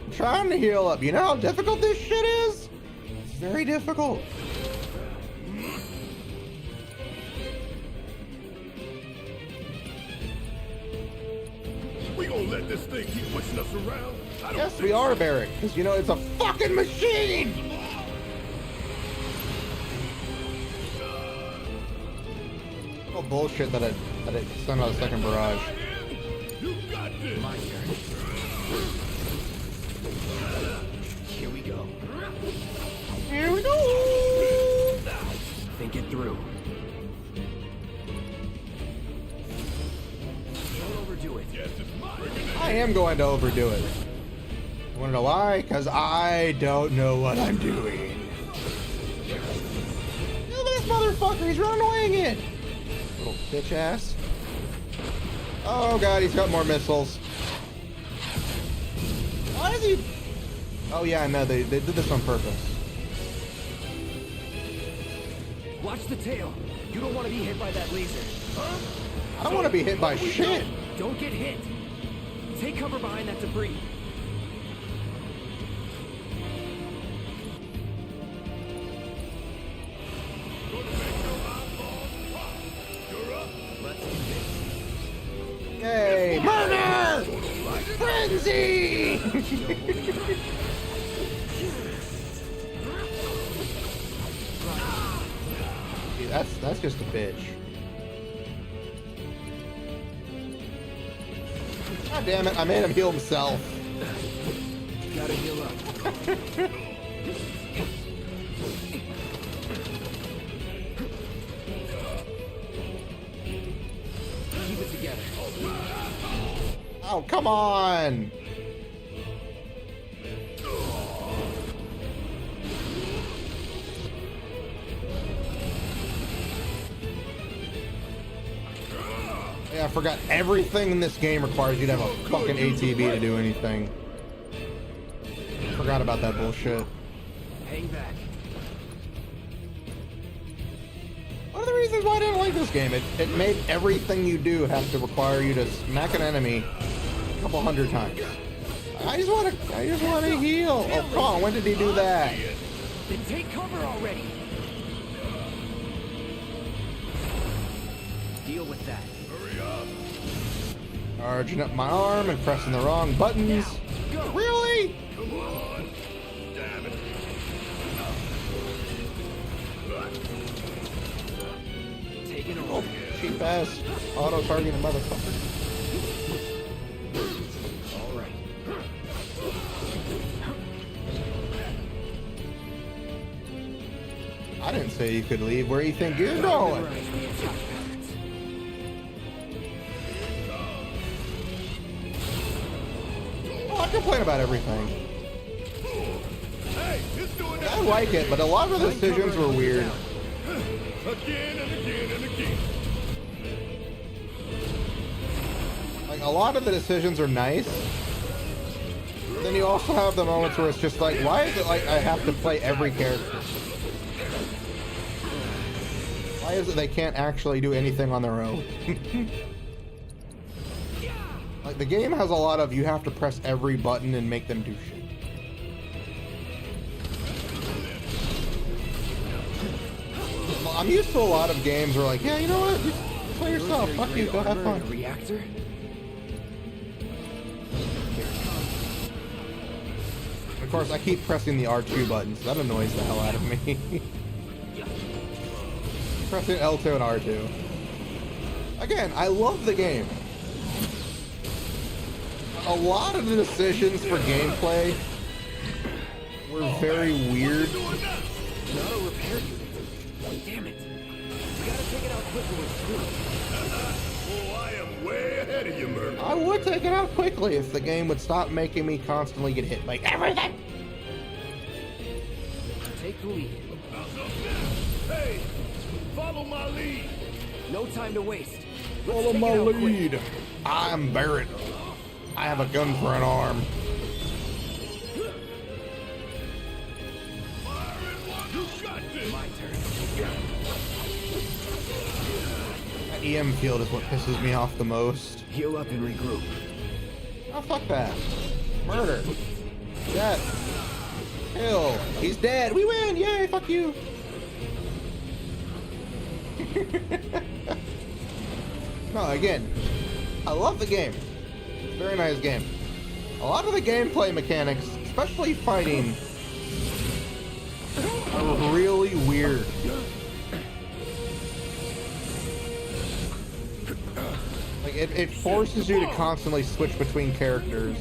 I'm trying to heal up. You know how difficult this shit is? It's very difficult. We gonna let this thing keep pushing us around? I don't Yes, think we are, Barrick, because you know it's a fucking machine! Oh, bullshit that it sent out a second barrage. you got this. My turn. Here we go. Here we go! Think it through. Don't overdo it. Yes, it's mine. I am going to overdo it. You wanna know why? Because I don't know what I'm doing. Look at this motherfucker, he's running away again! Little bitch ass. Oh god, he's got more missiles. Why is he... Oh yeah, I know, they did this on purpose. Watch the tail. You don't want to be hit by that laser. Huh? I don't want to be hit by shit. Don't get hit. Take cover behind that debris. Let's do this. Yay! Murder! Frenzy! Dude, that's just a bitch. God damn it, I made him heal himself. Gotta heal up. Keep it together. Oh, come on! Yeah, I forgot everything in this game requires you to have a fucking ATB to do anything. Forgot about that bullshit. Hang back. One of the reasons why I didn't like this game, it made everything you do have to require you to smack an enemy a couple hundred times. I just want to heal. Oh, come on, when did he do that? Then take cover already. Deal with that. Charging up my arm and pressing the wrong buttons. Go. Really? Come on. Damn it. Taking Oh, over. cheap ass auto targeting motherfucker. All right. I didn't say you could leave. Where do you think you're going? Memorize the attack patterns. Oh, I complain about everything. Hey, it's doing that I like it, but a lot of the decisions were weird. again and again and again. Like, a lot of the decisions are nice. But then you also have the moments where it's just like, why is it like I have to play every character? Why is it they can't actually do anything on their own? Like, the game has a lot of you have to press every button and make them do shit. Well, I'm used to a lot of games where like, yeah, you know what? Just play yourself. Fuck you. Go have Armor and fun. a reactor? Of course, I keep pressing the R2 button, so that annoys the hell out of me. Pressing L2 and R2. Again, I love the game. A lot of the decisions for gameplay were very weird. An auto repair unit. Damn it. We gotta take it out quickly with screw. Oh, I am way ahead of you, Murphy. I would take it out quickly if the game would stop making me constantly get hit by everything. Take the lead. Hey, follow my lead. No time to waste. Let's Follow take my it out quick. lead. I'm Barrett. I have a gun for an arm. You got this. My turn. EM field is what pisses me off the most. Heal up and regroup. Oh, fuck that. Murder. Death. Kill. He's dead. We win. Yay, fuck you. No, again, I love the game. It's a very nice game. A lot of the gameplay mechanics, especially fighting, are really weird. Like, it forces you to constantly switch between characters.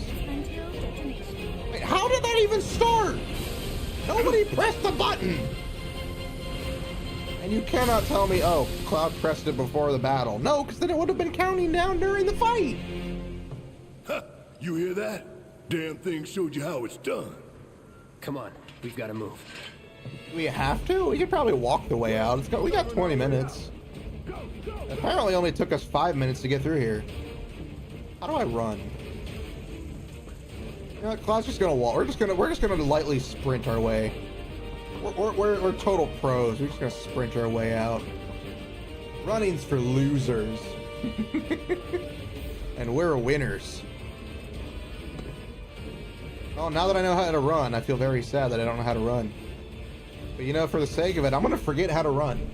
Wait, how did that even start? Nobody pressed the button! And you cannot tell me, oh, Cloud pressed it before the battle. No, because then it would have been counting down during the fight. Huh, you hear that? Damn thing showed you how it's done. Come on, we've got to move. Do we have to? We could probably walk the way out. We got 20 minutes. It apparently only took us 5 minutes to get through here. How do I run? You know what, Cloud's just gonna walk. We're just gonna lightly sprint our way. We're total pros. We're just gonna sprint our way out. Running's for losers. And we're winners. Oh, now that I know how to run, I feel very sad that I don't know how to run. But you know, for the sake of it, I'm gonna forget how to run.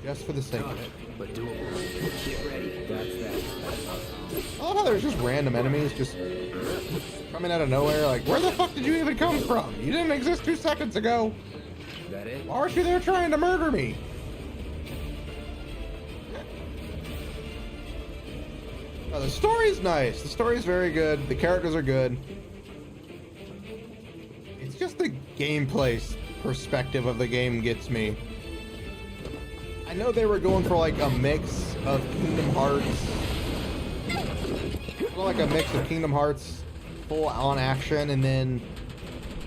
Just for the sake of it. But doable. Get ready. That's that. I love how there's just random enemies just coming out of nowhere. Like, where the fuck did you even come from? You didn't exist 2 seconds ago. That it? Why aren't you there trying to murder me? Oh, the story's nice. The story's very good. The characters are good. It's just the gameplay perspective of the game gets me. I know they were going for like a mix of Kingdom Hearts. Like a mix of Kingdom Hearts full on action and then,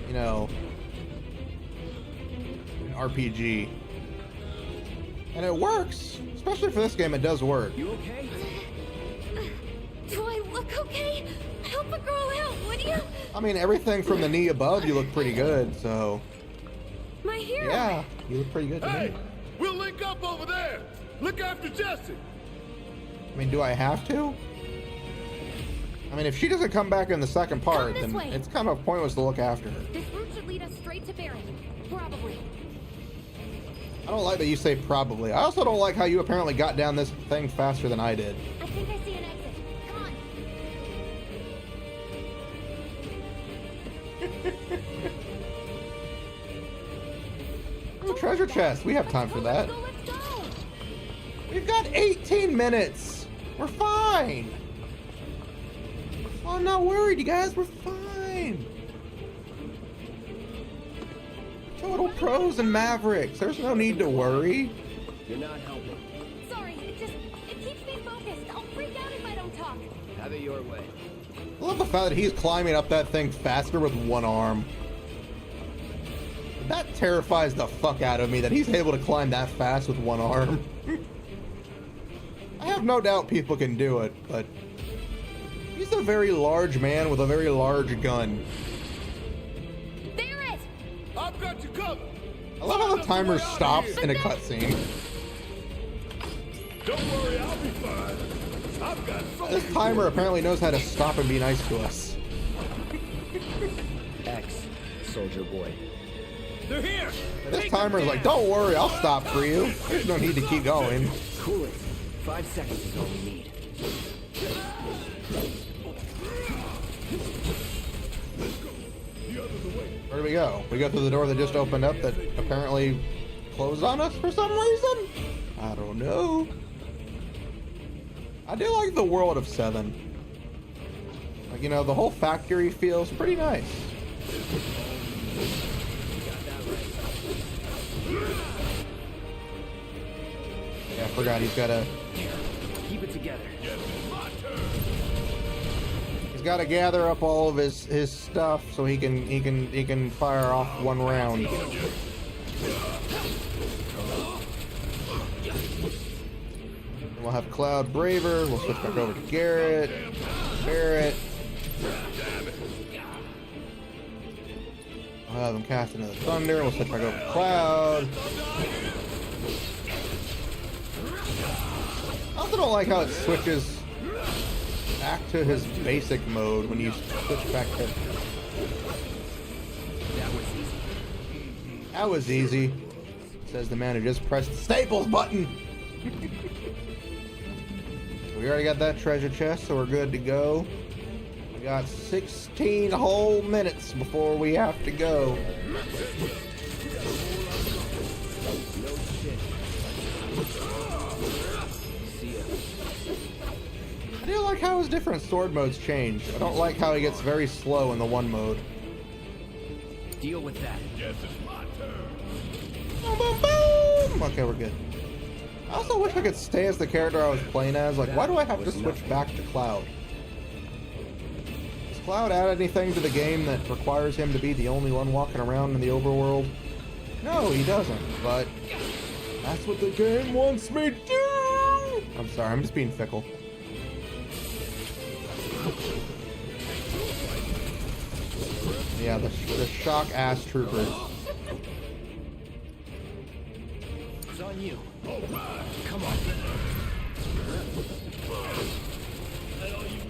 you know, an RPG. And it works. Especially for this game, it does work. You okay? Do I look okay? Help a girl out, would you? I mean, everything from the knee above, you look pretty good, so... My hero. Yeah, you look pretty good to Hey, me. we'll link up over there. Look after Jesse. I mean, do I have to? I mean, if she doesn't come back in the second part, this then way. it's kind of pointless to look after her. This route should lead us straight to Baron. Probably. I don't like that you say probably. I also don't like how you apparently got down this thing faster than I did. I think I see an exit. Come on. Oh, treasure chest. We have time for that. Let's go. We've got 18 minutes. We're fine. I'm not worried, you guys. We're fine. Total pros and Mavericks. There's no need to worry. You're not helping. Sorry, it keeps me focused. I'll freak out if I don't talk. Have it your way. I love the fact that he's climbing up that thing faster with one arm. That terrifies the fuck out of me that he's able to climb that fast with one arm. I have no doubt people can do it, but he's a very large man with a very large gun. There it! I've got you covered. I love how the timer stops in a cutscene. Don't worry, I'll be fine. I've got This timer apparently knows how to stop and be nice to us. X, soldier boy. They're here. This timer's like, don't worry, I'll stop for you. There's no need to keep going. Cool it. 5 seconds is all we need. Where do we go? We go through the door that just opened up that apparently closed on us for some reason? I don't know. I do like the world of 7. Like, you know, the whole factory feels pretty nice. Yeah, I forgot he's got to... Keep it together. He's got to gather up all of his stuff so he can fire off one round. We'll have Cloud Braver. We'll switch back over to Garrett, Barrett. I'll have him cast another Thunder. We'll switch back over to Cloud. also don't like how it switches back to his basic mode when you switch back to... That was easy. Says the man who just pressed the Staples button. We already got that treasure chest, so we're good to go. We got 16 whole minutes before we have to go. I do like how his different sword modes change. I don't like how he gets very slow in the one mode. Deal with that. Boom, boom, boom! Okay, we're good. I also wish I could stay as the character I was playing as. Like, why do I have to switch back to Cloud? Does Cloud add anything to the game that requires him to be the only one walking around in the overworld? No, he doesn't, but that's what the game wants me to do! I'm sorry, I'm just being fickle. Yeah, the shock ass troopers. It's on you. Come on.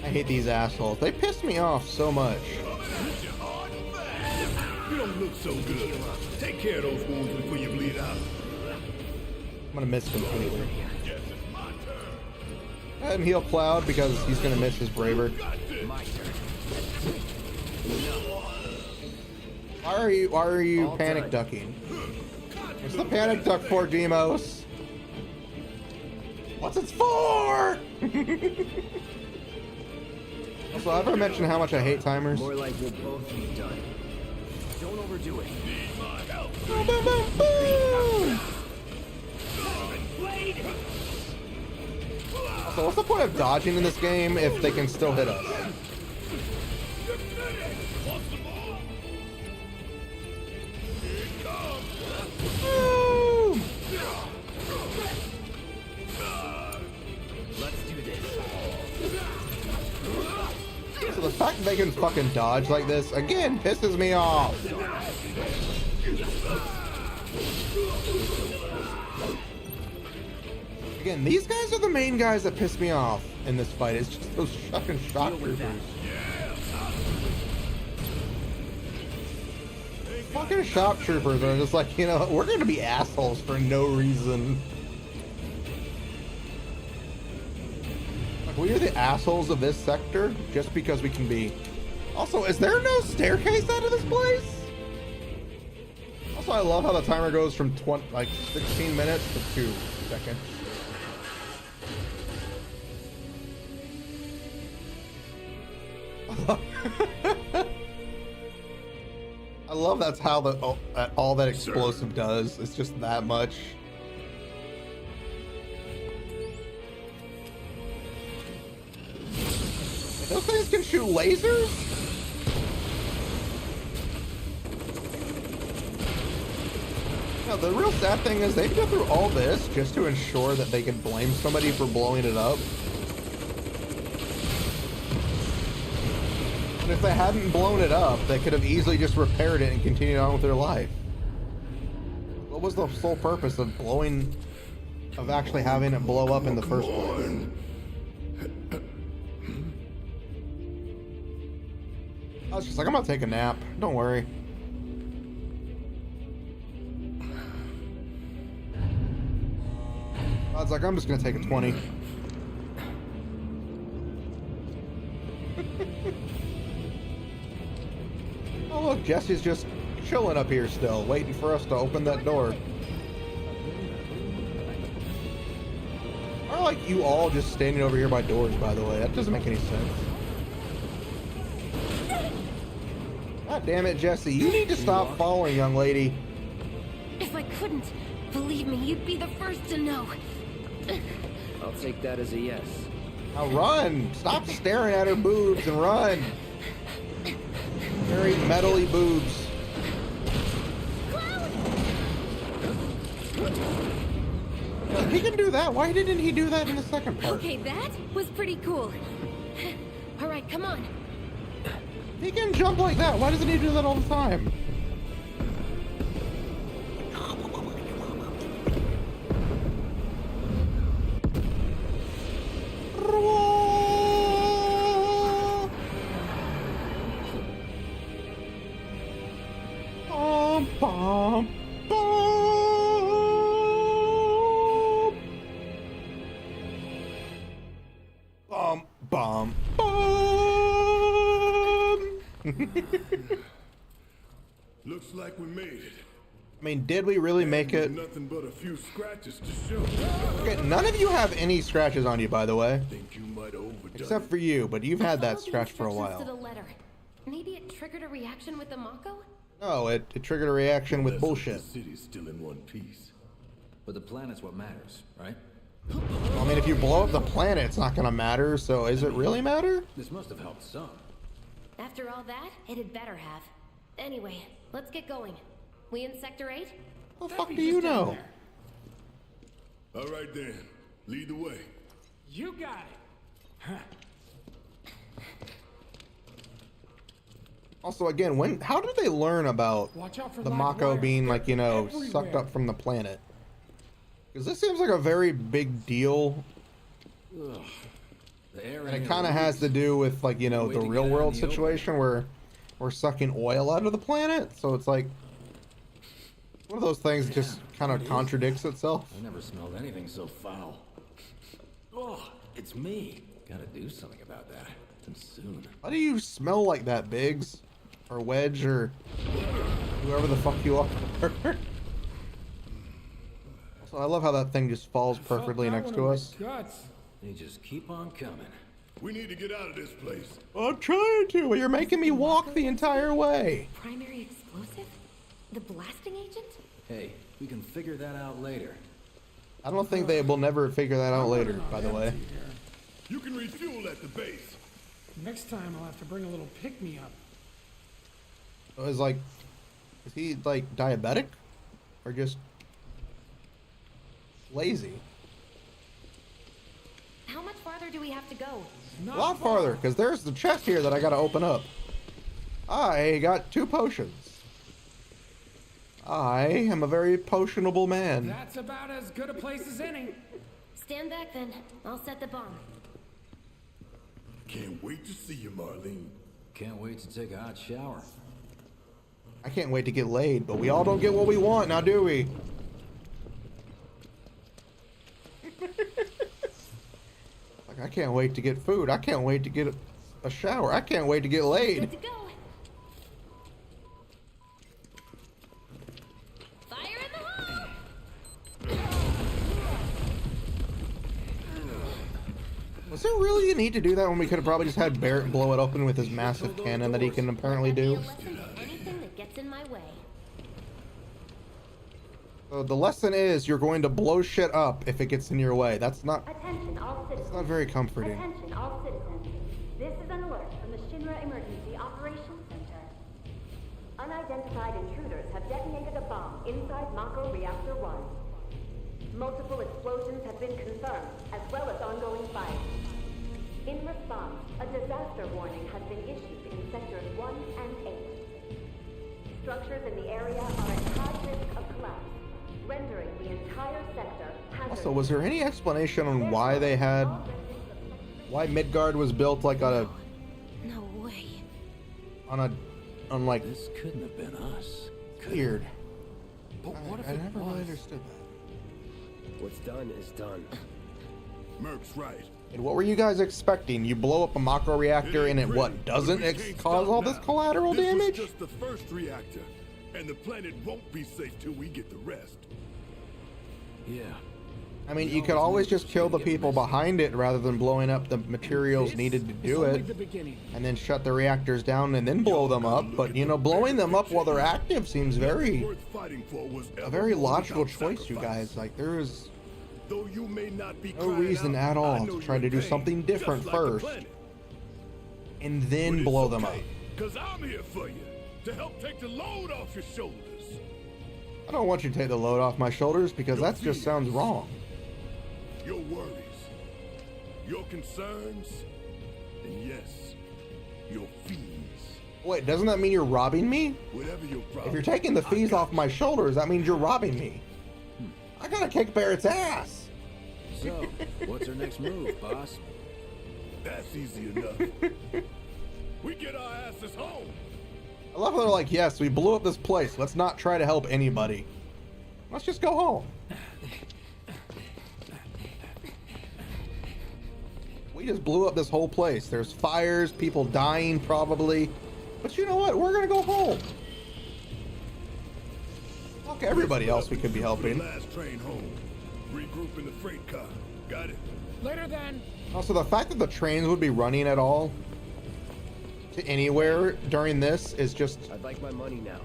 I hate these assholes. They piss me off so much. You don't look so good. Take care of those wounds before you bleed out. I'm gonna miss completely. Let him heal Cloud because he's gonna miss his Braver. My turn. Why are you All panic done. ducking? What's the panic duck for, Demos? What's it for? Also, I ever mentioned how much I hate timers? More like we'll both be done. Don't overdo it. Boom, boom, boom, boom! Also, what's the point of dodging in this game if they can still hit us? Boom! Let's do this. So the fact that they can fucking dodge like this, again, pisses me off. Again, these guys are the main guys that piss me off in this fight. It's just those fucking shock troopers. Fucking shock troopers are just like, you know, we're gonna be assholes for no reason. Like, we are the assholes of this sector just because we can be. Also, is there no staircase out of this place? Also, I love how the timer goes from 16 minutes to 2 seconds. I love that's how all that explosive does. It's just that much. Those things can shoot lasers? No, the real sad thing is they go through all this just to ensure that they can blame somebody for blowing it up. And if they hadn't blown it up, they could have easily just repaired it and continued on with their life. What was the sole purpose of actually having it blow up in the first place? I was just like, I'm gonna take a nap. Don't worry. I was like, I'm just gonna take a 20. Oh look, Jesse's just chilling up here still, waiting for us to open that door. I like you all just standing over here by doors, by the way. That doesn't make any sense. God damn it, Jesse. You need to stop following, young lady. If I couldn't, believe me, you'd be the first to know. I'll take that as a yes. Now run! Stop staring at her boobs and run! Very metally boobs. If he can do that, why didn't he do that in the second part? Okay, that was pretty cool. All right, come on. He can jump like that. Why doesn't he do that all the time? bum, bum, bum. Bum, bum, bum. Looks like we made it. I mean, did we really make it? Nothing but a few scratches to show. Okay, none of you have any scratches on you, by the way. Think you might have overdone Except it. for you, but you've had that Followed the scratch for a instructions while. To the letter. Maybe it triggered a reaction with the Mako? No, it triggered a reaction with Let's hope bullshit. The city's still in one piece. But the planet's what matters, right? I mean, if you blow up the planet, it's not gonna matter, so is it really matter? This must have helped some. After all that, it had better have. Anyway, let's get going. We in Sector 8? What the fuck do you know? All right then, lead the way. You got it. Also, again, how did they learn about Watch out for the live Mako wires. being, like, you know, Everywhere. sucked up from the planet? Because this seems like a very big deal, Ugh. The air and it kind of has to do with, like, you know, the real world situation where we're sucking oil out of the planet. So it's like one of those things that just kind of contradicts itself. I never smelled anything so foul. Oh, it's me. Gotta do something about that. And soon. Why do you smell like that, Biggs? Or Wedge, or whoever the fuck you are? So I love how that thing just falls perfectly next to us. Guts. They just keep on coming. We need to get out of this place. I'm trying to, but you're making me walk the entire way. Primary explosive? The blasting agent? Hey, we can figure that out later. I don't think they will never figure that out later, by the way. You can refuel at the base. Next time I'll have to bring a little pick-me-up. It was like, is he like diabetic? Or just lazy? How much farther do we have to go? A lot farther, because there's the chest here that I gotta open up. I got 2 potions. I am a very potionable man. That's about as good a place as any. Stand back then. I'll set the bomb. Can't wait to see you, Marlene. Can't wait to take a hot shower. I can't wait to get laid, but we all don't get what we want, now do we? Like, I can't wait to get food. I can't wait to get a shower. I can't wait to get laid. Good to go. Fire in the hole! Was there really a need to do that when we could have probably just had Barrett blow it open with his massive cannon that he can apparently do? Lesson to anything that gets in my way. So the lesson is you're going to blow shit up if it gets in your way. That's not Attention all citizens. not very comforting. Attention all citizens. This is an alert from the Shinra Emergency Operations Center. Unidentified intruders have detonated a bomb inside Mako Reactor 1. Multiple explosions have been confirmed, as well as ongoing fire. In response, a disaster warning has been issued in Sectors 1 and 8. Structures in the area are at high risk of collapse, rendering the entire sector hazardous. Also, was there any explanation on why Midgard was built like No way. on like This couldn't have been us. weird? But what if I it never was? really understood that. What's done is done. Merc's right. And what were you guys expecting? You blow up a Mako reactor and it what doesn't cause all this collateral damage? This was just the first reactor, and the planet won't be safe till we get the rest. Yeah. I mean, you could always just kill the people behind it rather than blowing up the materials needed to do It's only it, the beginning. and then shut the reactors down and then blow them up. But you know, blowing them up while they're active seems very Worth fighting for was a ever very won logical without choice, you sacrifice. guys. Like there is Though you may not be no crying reason out, at I all know to try you're to do in pain, something different just like the first planet. and But then it's blow them up. okay, 'cause I'm here for you to help take the load off your shoulders. I don't want you to take the load off my shoulders because that just sounds wrong. Your worries, your concerns, and yes, your fees. Wait, doesn't that mean you're robbing me? Whatever your problem. If you're taking the I fees got off my shoulders, that means you're robbing me. I gotta kick Barrett's ass. So, what's our next move, boss? you. That's easy enough. We get our asses home. I love how they're like, yes, we blew up this place. Let's not try to help anybody. Let's just go home. We just blew up this whole place. There's fires, people dying probably. But you know what? We're gonna go home. Fuck everybody else we could be helping. Last train home. Regroup in the freight car. Got it. Later then. Also, the fact that the trains would be running at all to anywhere during this is just I'd like my money now.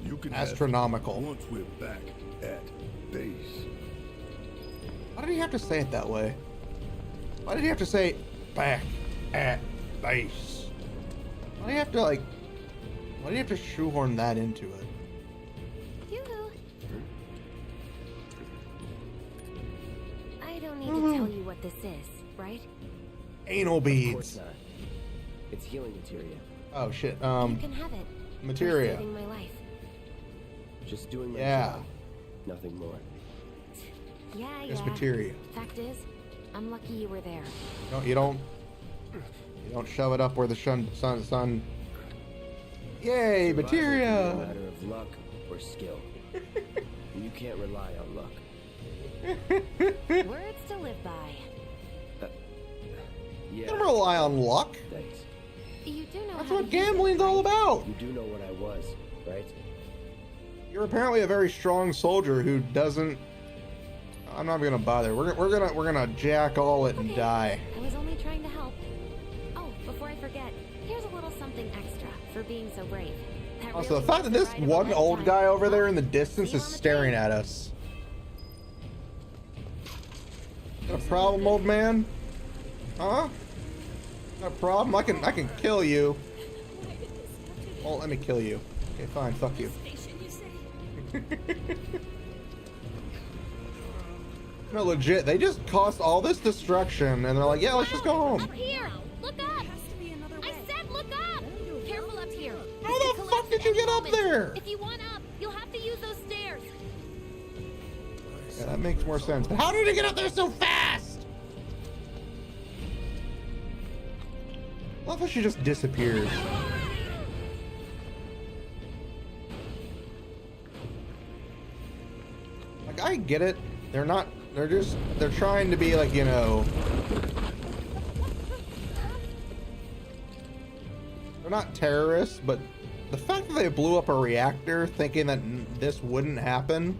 You can astronomical. have it once we're back at base. Why did he have to say it that way? Why did he have to say back at base? Why do you have to like? Why do you have to shoehorn that into it? Yoo-hoo. I don't need to tell you what this is, right? Anal Of course beads. not. It's healing materia. Oh shit. You can have it. For Materia. saving my life. Just doing my Yeah. job. Nothing more. Yeah, Just yeah. materia. Fact is, I'm lucky you were there. No, you don't shove it up where the sun. Yay, Survival can be a materia. matter of luck or skill. And you can't rely on luck. Words to live by. You Yeah. don't rely on luck. Thanks. You do know That's how what to use it, gambling's all right? about. You do know what I was, right? You're apparently a very strong soldier who doesn't. I'm not gonna bother. We're gonna jack all it and Okay. die. I was only trying to help. Oh, before I forget, here's a little something extra for being so brave. That Also, really the fact that makes this the ride of a one old lifetime. guy over there in the Well, distance see you is on the staring train. at us. Got a problem, old man? Huh? Got a problem? I can kill you. Well, let me kill you. Okay, fine. Fuck you. No, legit. They just caused all this destruction, and they're like, yeah, let's just go home. Up here! Look up! I said look up! Careful up here. How This the could fuck collapse did at you any get up moment. there? If you want up, you'll have to use those stairs. Yeah, that makes more sense. But how did he get up there so fast? Love how she just disappears. Like, I get it. They're trying to be like, you know, they're not terrorists, but the fact that they blew up a reactor thinking that this wouldn't happen,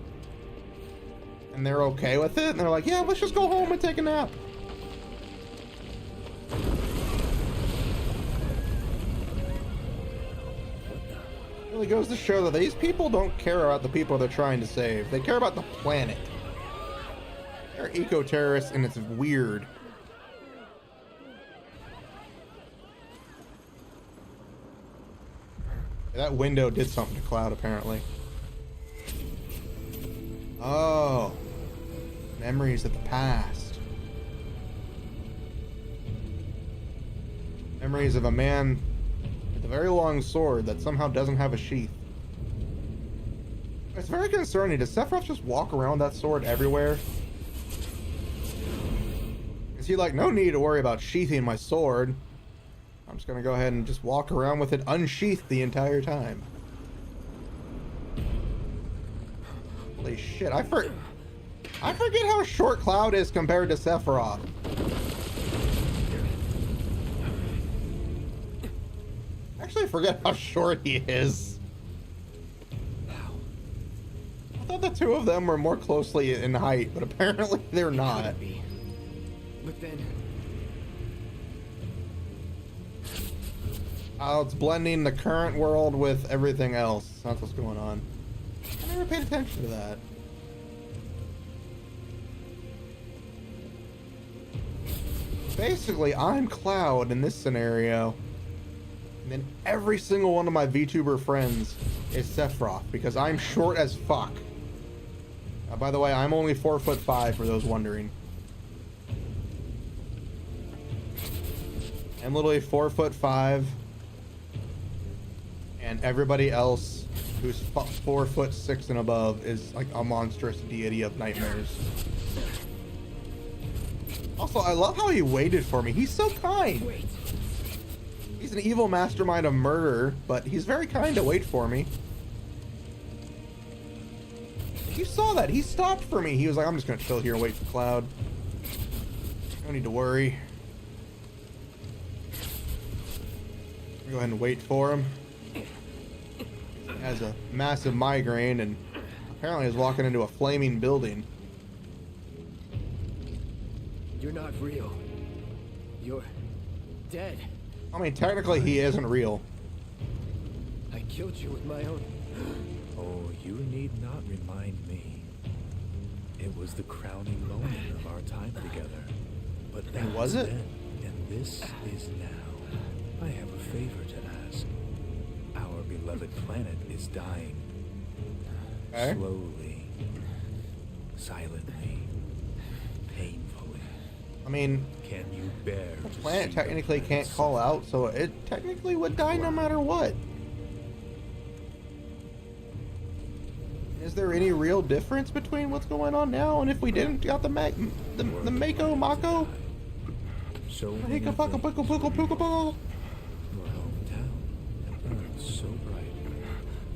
and they're okay with it, and they're like, yeah, let's just go home and take a nap. It really goes to show that these people don't care about the people they're trying to save. They care about the planet. They're eco-terrorists, and it's weird. That window did something to Cloud, apparently. Oh. Memories of the past. Memories of a man with a very long sword that somehow doesn't have a sheath. It's very concerning. Does Sephiroth just walk around that sword everywhere? Is he like, no need to worry about sheathing my sword. I'm just gonna go ahead and just walk around with it unsheathed the entire time. Holy shit, I forget how short Cloud is compared to Sephiroth. I actually forget how short he is. I thought the two of them were more closely in height, but apparently they're not. But then, Oh, it's blending the current world with everything else. That's what's going on. I never paid attention to that. Basically, I'm Cloud in this scenario. And then every single one of my VTuber friends is Sephiroth, because I'm short as fuck. By the way, I'm only 4'5" for those wondering. I'm literally 4'5". And everybody else who's 4'6" and above is like a monstrous deity of nightmares. Also, I love how he waited for me. He's so kind. Wait. He's an evil mastermind of murder, but he's very kind to wait for me. You saw that. He stopped for me. He was like, I'm just going to chill here and wait for Cloud. No need to worry. Go ahead and wait for him. He has a massive migraine and apparently is walking into a flaming building. You're not real. You're dead. I mean, technically he isn't real. I killed you with my own... Oh, you need not remind me. It was the crowning moment of our time together. But that was it? then, and this is now. I have a favor to ask. Our beloved planet is dying. Okay. Slowly. Silently. Painfully. I mean, Can you bear the to planet see technically the can't call out, so it technically would die no matter what. Is there any real difference between what's going on now and if we didn't got the Mako Mako? So Your hometown that burns so bright.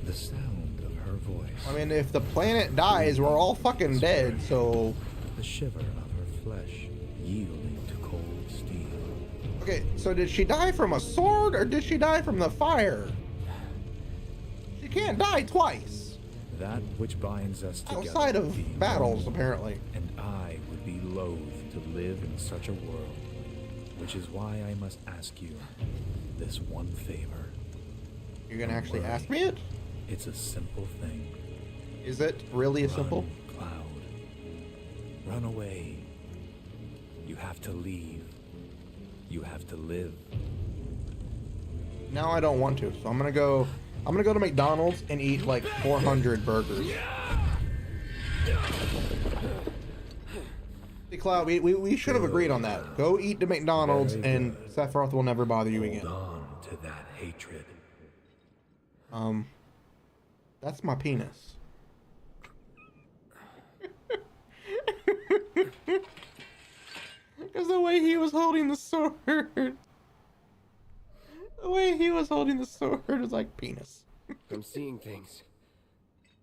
The sound of her voice. I mean, if the planet dies, we're all fucking dead, so... The shiver of her flesh yielding to cold steel. Okay, so did she die from a sword or did she die from the fire? She can't die twice. That which binds us together. Outside of being battles, one, apparently. And I would be loath to live in such a world. Which is why I must ask you this one favor. You're gonna actually worry. ask me it? It's a simple thing. Is it really simple? Run, Cloud. Run away. You have to leave. You have to live. Now I don't want to, so I'm gonna go to McDonald's and eat like 400 burgers. Hey, Cloud, we should have agreed on that. Go eat the McDonald's and Sephiroth will never bother you again. Hold on to that hatred. That's my penis. Because the way he was holding the sword. The way he was holding the sword was like penis. I'm seeing things.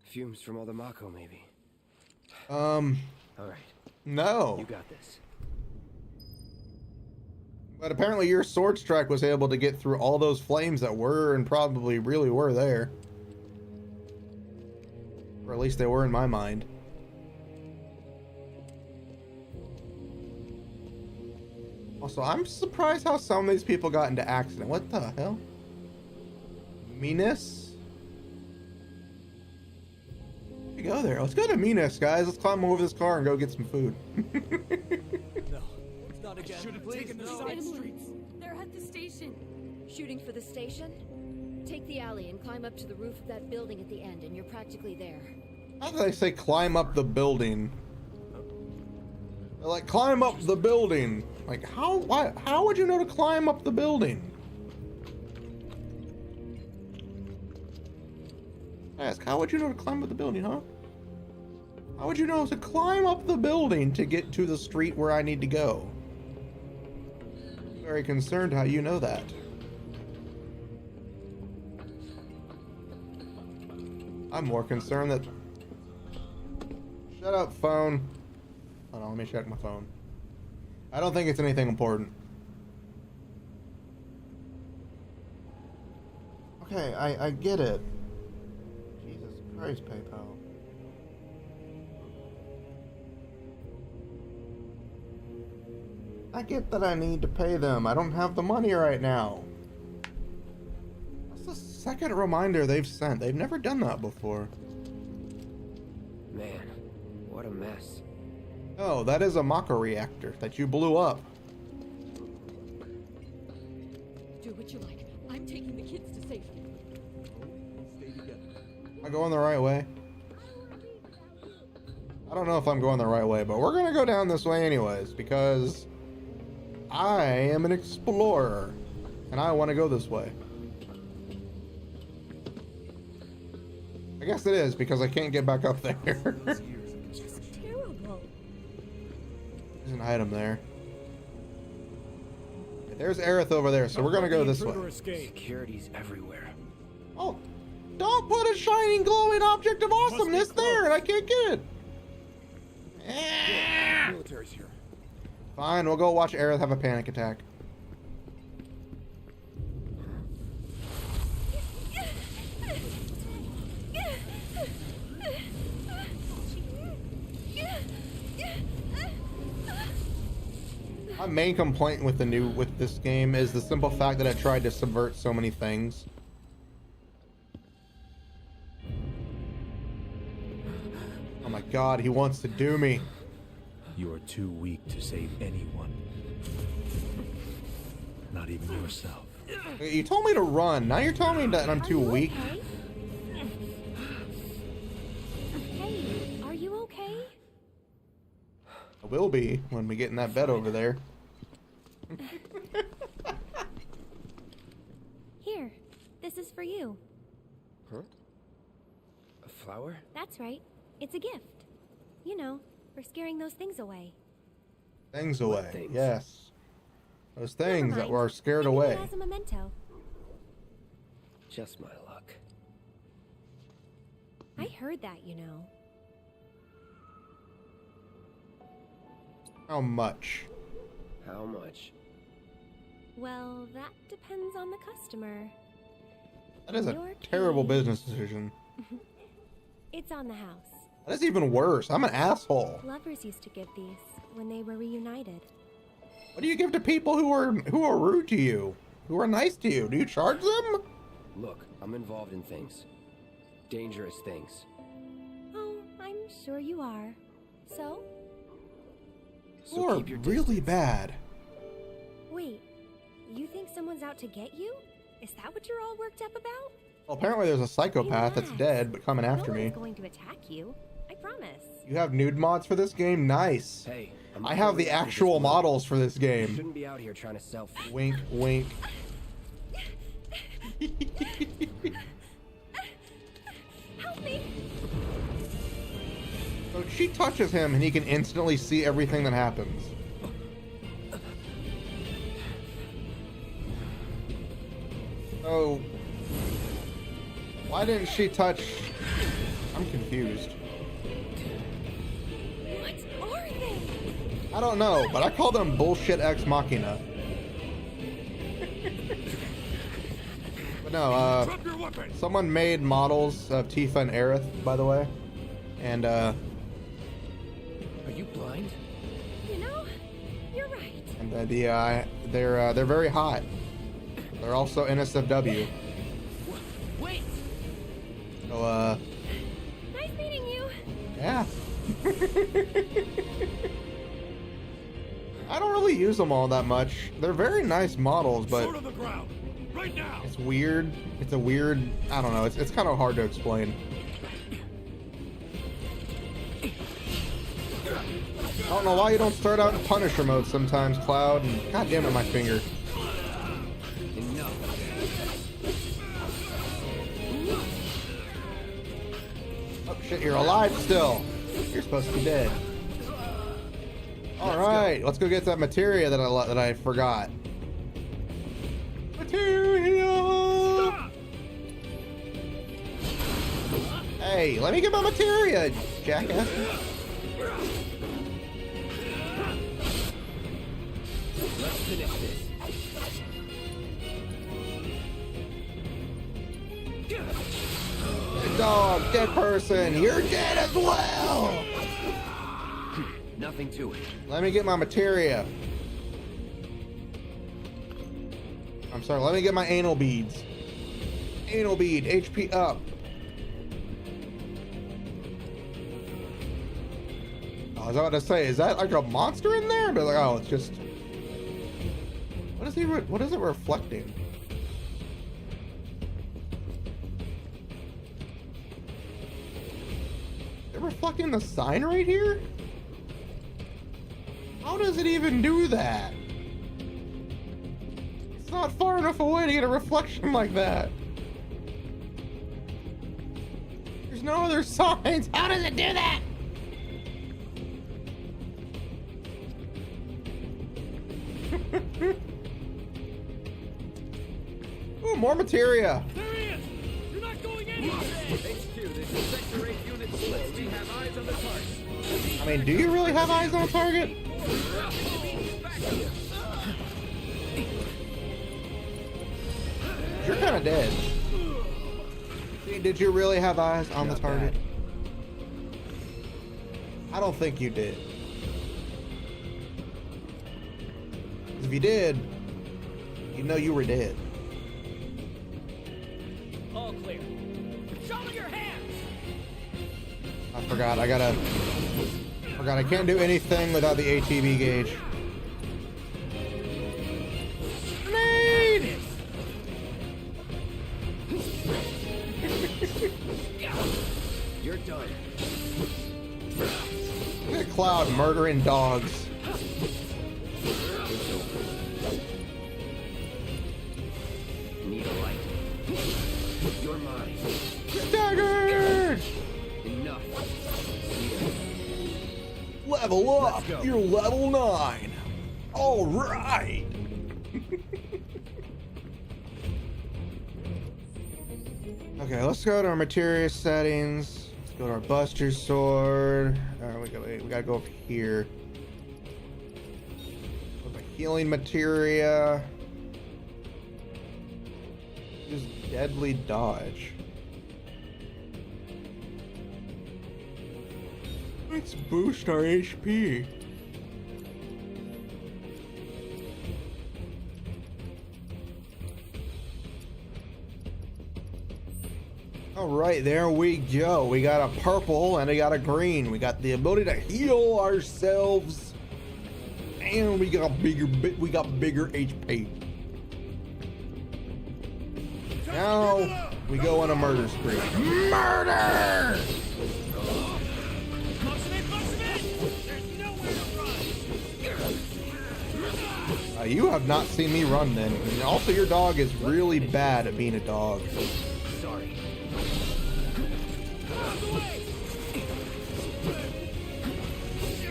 Fumes from all the Mako, maybe. All right, no. you got this. But apparently your sword strike was able to get through all those flames that were and probably really were there. Or at least they were in my mind. Also, I'm surprised how some of these people got into accident. What the hell? Minas? We go there. Let's go to Minas, guys. Let's climb over this car and go get some food. They're at the station. Shooting for the station? Take the alley and climb up to the roof of that building at the end, and you're practically there. How do they say climb up the building? They're like, climb up the building. Like, how would you know to climb up the building? I ask, how would you know to climb up the building, huh? How would you know to climb up the building to get to the street where I need to go? Very concerned how you know that. I'm more concerned that... Shut up, phone. Hold on, let me check my phone. I don't think it's anything important. Okay, I get it. Jesus Christ, PayPal. I get that I need to pay them. I don't have the money right now. That's the second reminder they've sent. They've never done that before. Man, what a mess. Oh, that is a Mako reactor that you blew up. Do what you like. I'm taking the kids to safety. Am I going the right way? I don't know if I'm going the right way, but we're gonna go down this way anyways, because I am an explorer, and I want to go this way. I guess it is, because I can't get back up there. Just terrible. There's an item there. There's Aerith over there, so we're gonna go this way. Security's everywhere. Oh, don't put a shining, glowing object of awesomeness there, and I can't get it. Military's here. Fine, we'll go watch Aerith have a panic attack. My main complaint with this game is the simple fact that it tried to subvert so many things. Oh my god, he wants to do me. You are too weak to save anyone. Not even yourself. You told me to run. Now you're telling me that I'm too weak. Okay? Hey, are you okay? I will be when we get in that bed over there. Here, this is for you. Huh? A flower? That's right. It's a gift. You know, for scaring those things away. Things away. things? Yes. Those things that mind. were scared Maybe away. it as a memento. Just my luck. I heard that, you know. How much? How much? Well, that depends on the customer. That is a Your terrible case. business decision. It's on the house. That is even worse. I'm an asshole. Lovers used to give these when they were reunited. What do you give to people who are rude to you? Who are nice to you? Do you charge them? Look, I'm involved in things. Dangerous things. Oh, I'm sure you are. So? You are keep your really distance. bad. Wait, you think someone's out to get you? Is that what you're all worked up about? Well, apparently there's a psychopath that's Relax. dead but coming after No me. one's going to attack you. I promise. You have nude mods for this game? Nice. Hey, I have the actual models for this game. Shouldn't be out here trying to sell. Wink, wink. Help me! So she touches him and he can instantly see everything that happens. So why didn't she touch? I'm confused. What are they? I don't know, but I call them bullshit ex machina. But no, Drop your weapon! someone made models of Tifa and Aerith, by the way, and Are you blind? You know, you're right. they're very hot. They're also NSFW. Wait! So Nice meeting you. yeah. I don't really use them all that much. They're very nice models, but Sword on the ground! Right now! it's weird. It's a weird. I don't know. It's kind of hard to explain. I don't know why you don't start out in Punisher mode sometimes, Cloud. And God damn it, my finger. Enough. Oh shit, you're alive still. You're supposed to be dead. All right, let's go get that materia that I forgot. Materia. Hey, let me get my materia, jackass. Let's finish this. Dead dog, dead person, you're dead as well. Nothing to it. Let me get my materia. I'm sorry, let me get my anal beads. Anal bead, HP up. I was about to say, is that like a monster in there? But like, oh, it's just. What is it reflecting? They're reflecting the sign right here? How does it even do that? It's not far enough away to get a reflection like that. There's no other signs. How does it do that? more materia. There he is! You're not going anywhere! HQ, this is Sector 8 Unit 4. We have eyes on the target. I mean, do you really have eyes on a target? You're kind of dead. Did you really have eyes on the target? I don't think you did. If you did, you know you were dead. All clear. Show me your hands! I forgot. I can't do anything without the ATV gauge. Grenade! You're done. Look at Cloud murdering dogs. Need a light. You're mine. Staggered! Enough. Level up! You're level 9! Alright! Okay, let's go to our materia settings. Let's go to our Buster Sword. Alright, we gotta go over here. With the healing materia. Use deadly dodge. Let's boost our HP. Alright, there we go. We got a purple and we got a green. We got the ability to heal ourselves. And we got bigger HP. Now we go on a murder spree. Murder! You have not seen me run then. And also, your dog is really bad at being a dog. Sorry.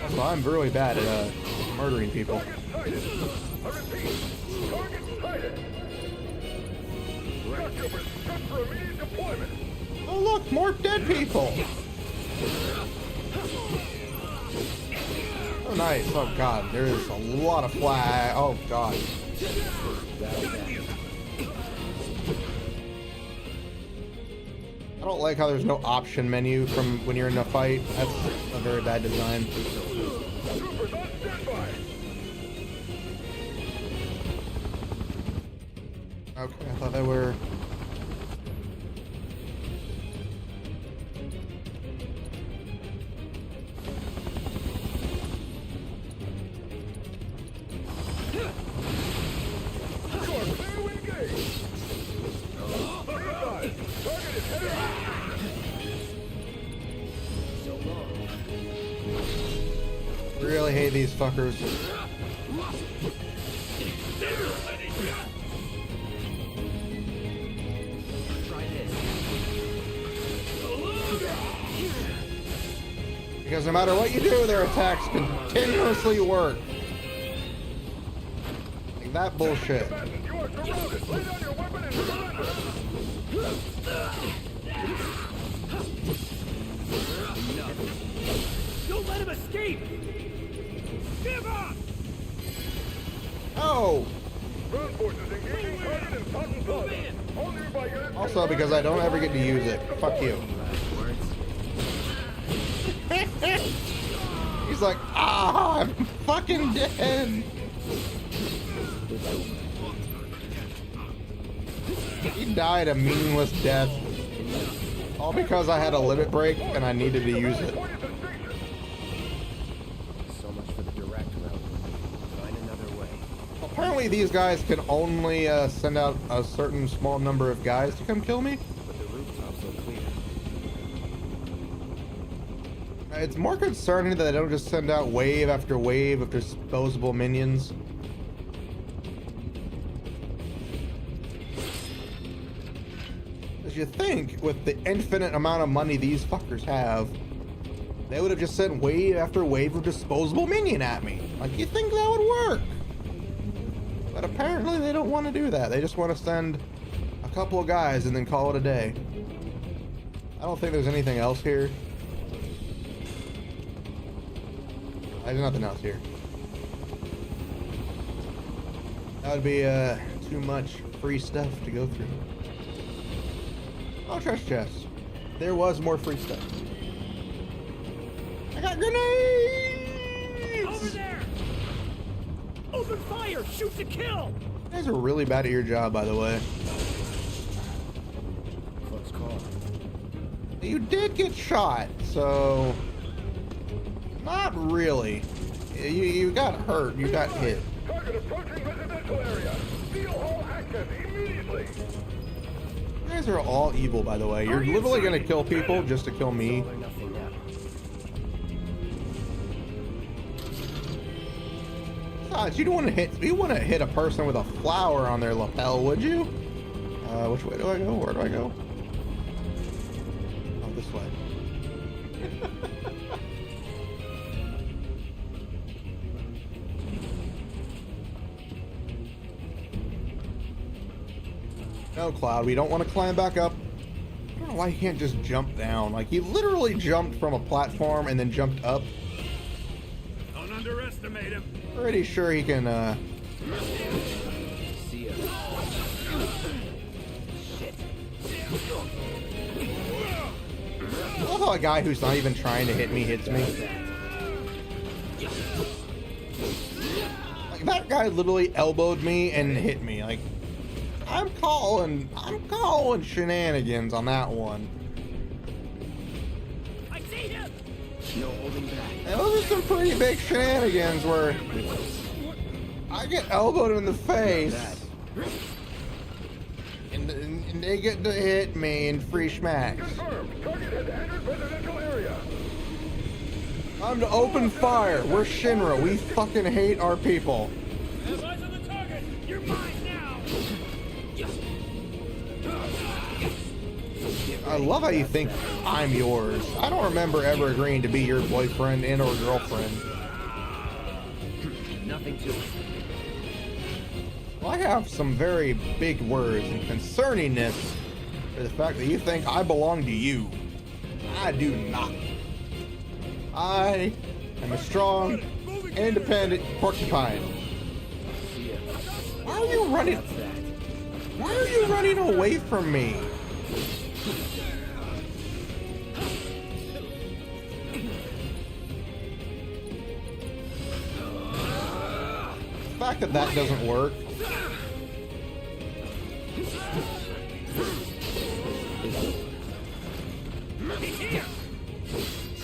Also, I'm really bad at murdering people. Oh look, more dead people. Oh nice. Oh god, there is a lot of flag. Oh god. I don't like how there's no option menu from when you're in a fight. That's a very bad design. Okay, I thought they were... Really hate these fuckers. Because no matter what you do, their attacks continuously work. Like that bullshit. Don't let him escape! Give up! Oh! Also, because I don't ever get to use it. Fuck you. He's like, ah, I'm fucking dead. He died a meaningless death. All because I had a limit break and I needed to use it. So much for the direct route. Find another way. Apparently these guys can only send out a certain small number of guys to come kill me. But the rooftops are clear. It's more concerning that they don't just send out wave after wave of disposable minions. As you think, with the infinite amount of money these fuckers have, they would have just sent wave after wave of disposable minion at me. Like, you think that would work? But apparently they don't want to do that. They just want to send a a couple of guys and then call it a day. I don't think there's anything else here. There's nothing else here. That would be too much free stuff to go through. Oh, trash chest. There was more free stuff. I got grenades! Over there! Open fire! Shoot to kill! You guys are really bad at your job, by the way. Close call. You did get shot, so... Not really. You got hurt. You got hit. Target approaching residential area. Steel hall active immediately. You guys are all evil, by the way. You're literally gonna kill people just to kill me. All or nothing now. Besides, you don't want to hit. You want to hit a person with a flower on their lapel, would you? Which way do I go? Where do I go? Oh, this way. No, Cloud, we don't want to climb back up. I don't know why he can't just jump down. Like, he literally jumped from a platform and then jumped up. Don't underestimate him. Pretty sure he can, See ya. Shit. I love how a guy who's not even trying to hit me hits me. Like, that guy literally elbowed me and hit me. Like, I'm calling shenanigans on that one. I see him! No holding back. And those are some pretty big shenanigans where I get elbowed in the face and they get to hit me in free smacks. Confirmed. Target has entered residential area. Time to open fire. We're Shinra. We fucking hate our people. Eyes on the target! You're mine now! I love how you think I'm yours. I don't remember ever agreeing to be your boyfriend and or girlfriend. Nothing to it. Well, I have some very big words and concerningness for the fact that you think I belong to you. I do not. I am a strong, independent porcupine. See ya. Why are you running? That's that. Why are you running away from me? The fact that that doesn't work.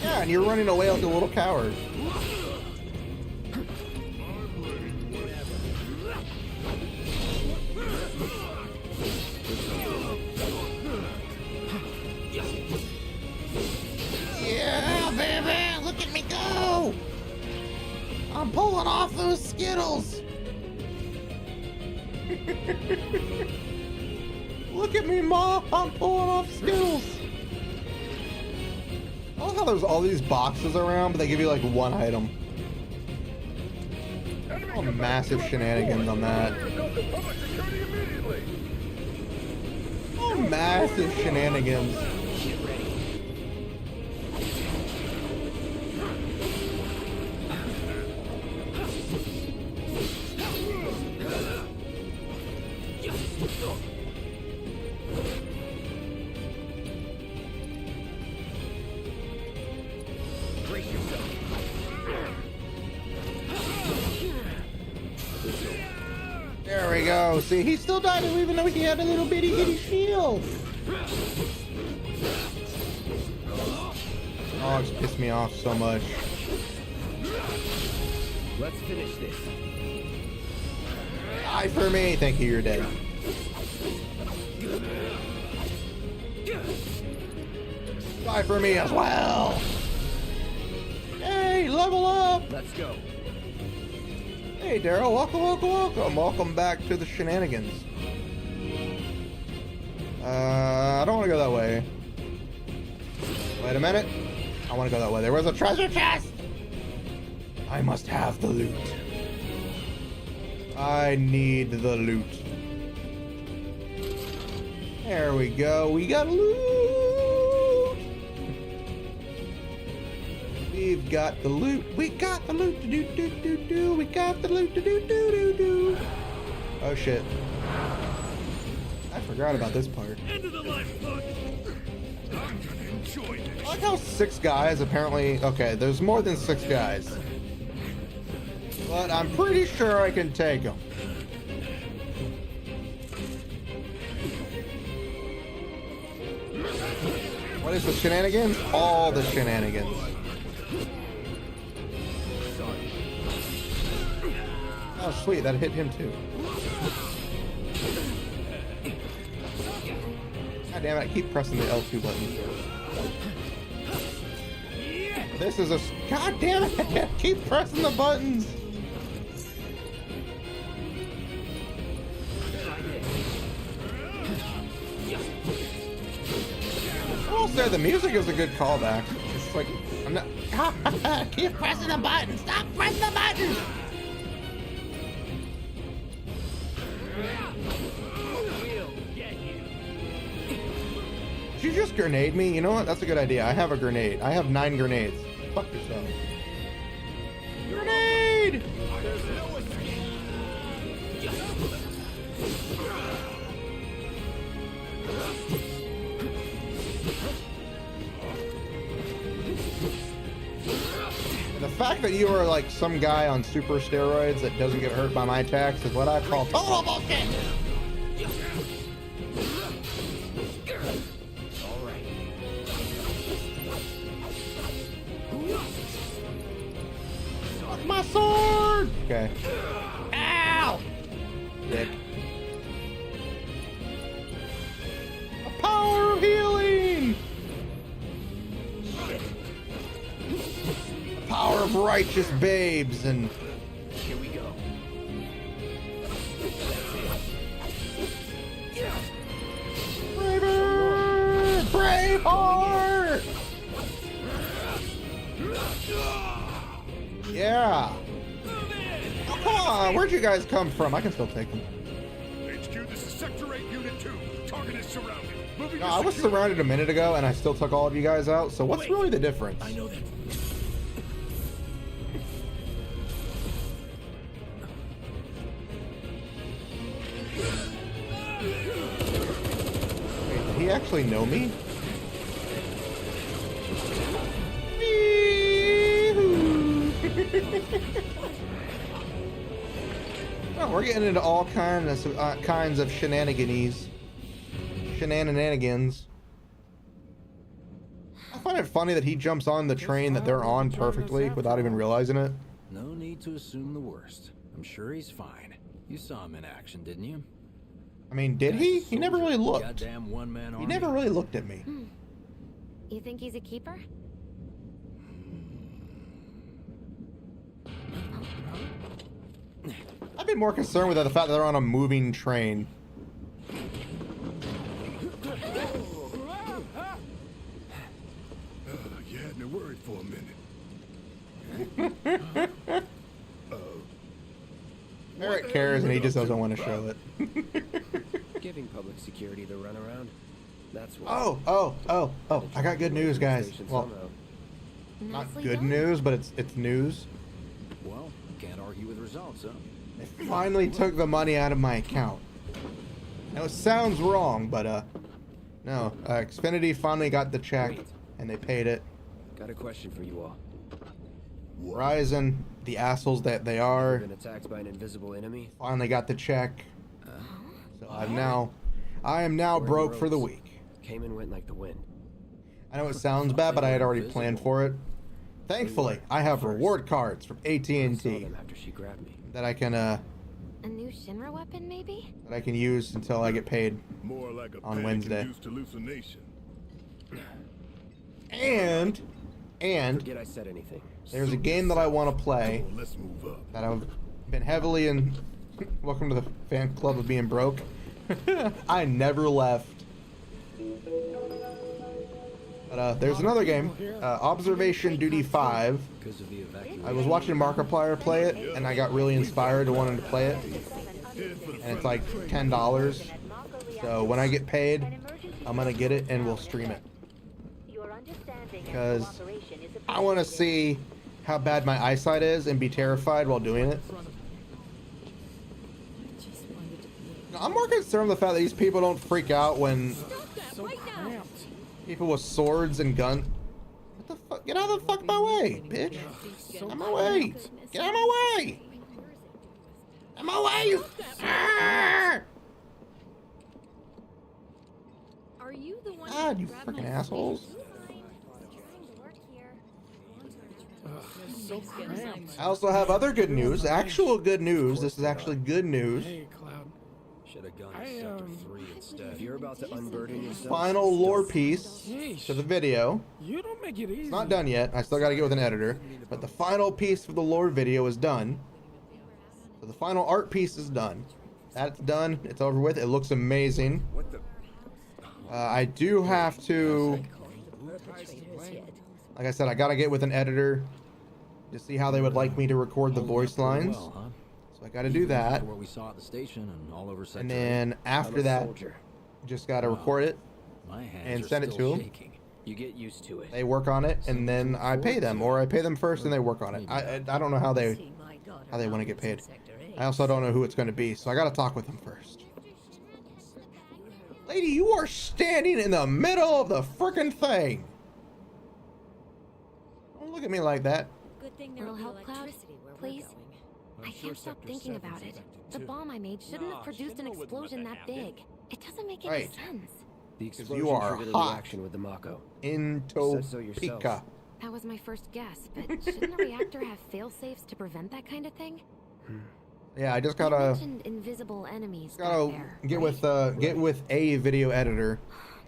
Yeah, and you're running away like a little coward. Yeah, baby, look at me go! I'm pulling off those Skittles. Look at me, Mom! I'm pulling off Skittles. I love how there's all these boxes around, but they give you like one item. Oh, massive shenanigans on that. Oh, massive shenanigans. Get ready. Brace yourself. There we go. See, he still died even though he had a little bitty shield. Oh, it's pissed me off so much. Let's finish this. Die for me. Thank you, you're dead. Die for me as well. Hey, level up. Let's go. Hey, Daryl. Welcome, welcome, welcome. Welcome back to the shenanigans. I don't want to go that way. Wait a minute. I want to go that way. There was a treasure chest. I must have the loot. I need the loot. There we go. We got loot. We've got the loot. We got the loot to do do do do. We got the loot to do do do do. Oh shit. I forgot about this part. End of the lifeblood. I'm gonna enjoy this. I like how 6 guys apparently. Okay, there's more than 6 guys. But I'm pretty sure I can take them. What is the shenanigans? All the shenanigans. Oh, sweet. That hit him too. God damn it. I keep pressing the L2 button. This is a... God damn it. I keep pressing the buttons. I will say the music is a good callback. It's like... I'm not... Keep pressing the button. Stop pressing the button. Did you just grenade me? You know what? That's a good idea. I have a grenade. I have 9 grenades. Fuck yourself. Grenade! The fact that you are like some guy on super steroids that doesn't get hurt by my attacks is what I call total bullshit. Fuck my sword! Okay. Ow! Dick. The power of healing! The power of righteous babes and... Here we go. Braver! Braveheart! Yeah! Oh, come on! Where'd you guys come from? I can still take them. HQ, this is Sector 8, Unit 2. Target is surrounded. Moving No, to I was secure- surrounded a minute ago and I still took all of you guys out, so what's really the difference? I know that. Wait, did he actually know me? Oh, we're getting into all kinds of shenanigans. Shenanigans. I find it funny that he jumps on the train that they're on perfectly without even realizing it. No need to assume the worst. I'm sure he's fine. You saw him in action, didn't you? I mean, did he? He never really looked. Goddamn one-man He army. never really looked at me. You think he's a keeper? I'd be more concerned with the fact that they're on a moving train. You had me worried for a minute. Eric cares and he just doesn't want to show it. Giving public security the runaround. That's what. Oh, I got good news, guys. Well, not Nicely good done. news, but it's news. Well, can't argue with results, huh? They finally took the money out of my account. Now it sounds wrong, but no. Xfinity finally got the check and they paid it. Got a question for you all. Verizon, the assholes that they are, Been attacked by an invisible enemy? finally got the check. So I am now We're in broke for the ropes. week. Came and went like the wind. I know it sounds bad, but I had already planned for it. Thankfully, I have reward cards from I saw AT&T them after she grabbed me. that I can A new Shinra weapon, maybe? use until I get paid. More like a On Wednesday. panic-induced hallucination. And Forget I said anything. there's a game that I want to play Come on, let's move up. that I've been heavily in. Welcome to the fan club of being broke. I never left. But there's another game, Observation Duty 5. Because of the evacuation. I was watching Markiplier play it, and I got really inspired to wanting to play it. And it's like $10. So when I get paid, I'm gonna get it and we'll stream it. Because I want to see how bad my eyesight is and be terrified while doing it. I'm more concerned with the fact that these people don't freak out when people with swords and guns. What the fuck? Get out of the fuck my way, bitch! Get out of my way! Get out of my way! Out of my way! You... Are you the one? God, you freaking assholes! So cramped. I also have other good news. Actual good news. This is actually good news. Hey, Cloud. Should have gone to Sector 3 instead. If you're about to unburden yourself, Final lore piece to the video. You don't make it easy. It's not done yet. I still got to get with an editor. But the final piece for the lore video is done. So the final art piece is done. That's done. It's over with. It looks amazing. I do have to... Like I said, I got to get with an editor to see how they would like me to record the voice lines. So I got to do that. What we saw at the station and all over Sector And then after that, just got to record it my hands and are send it still to them. shaking. you get used to it. They work on it, and then I pay them, or I pay them first and they work on it. I don't know how they want to get paid. I also don't know who it's going to be, so I got to talk with them first. Lady, you are standing in the middle of the frickin' thing. Don't look at me like that. Good thing Little help, Cloud? Please? I can't stop thinking about it. The bomb I made shouldn't have produced an explosion that big. It doesn't make any Right. sense. The You explosion are triggered a hot. reaction with the Mako. Into Said so yourself. Pika. That was my first guess, but shouldn't the reactor have fail-safes to prevent that kind of thing? Yeah, I just You gotta mentioned invisible enemies back there, get right? with a video editor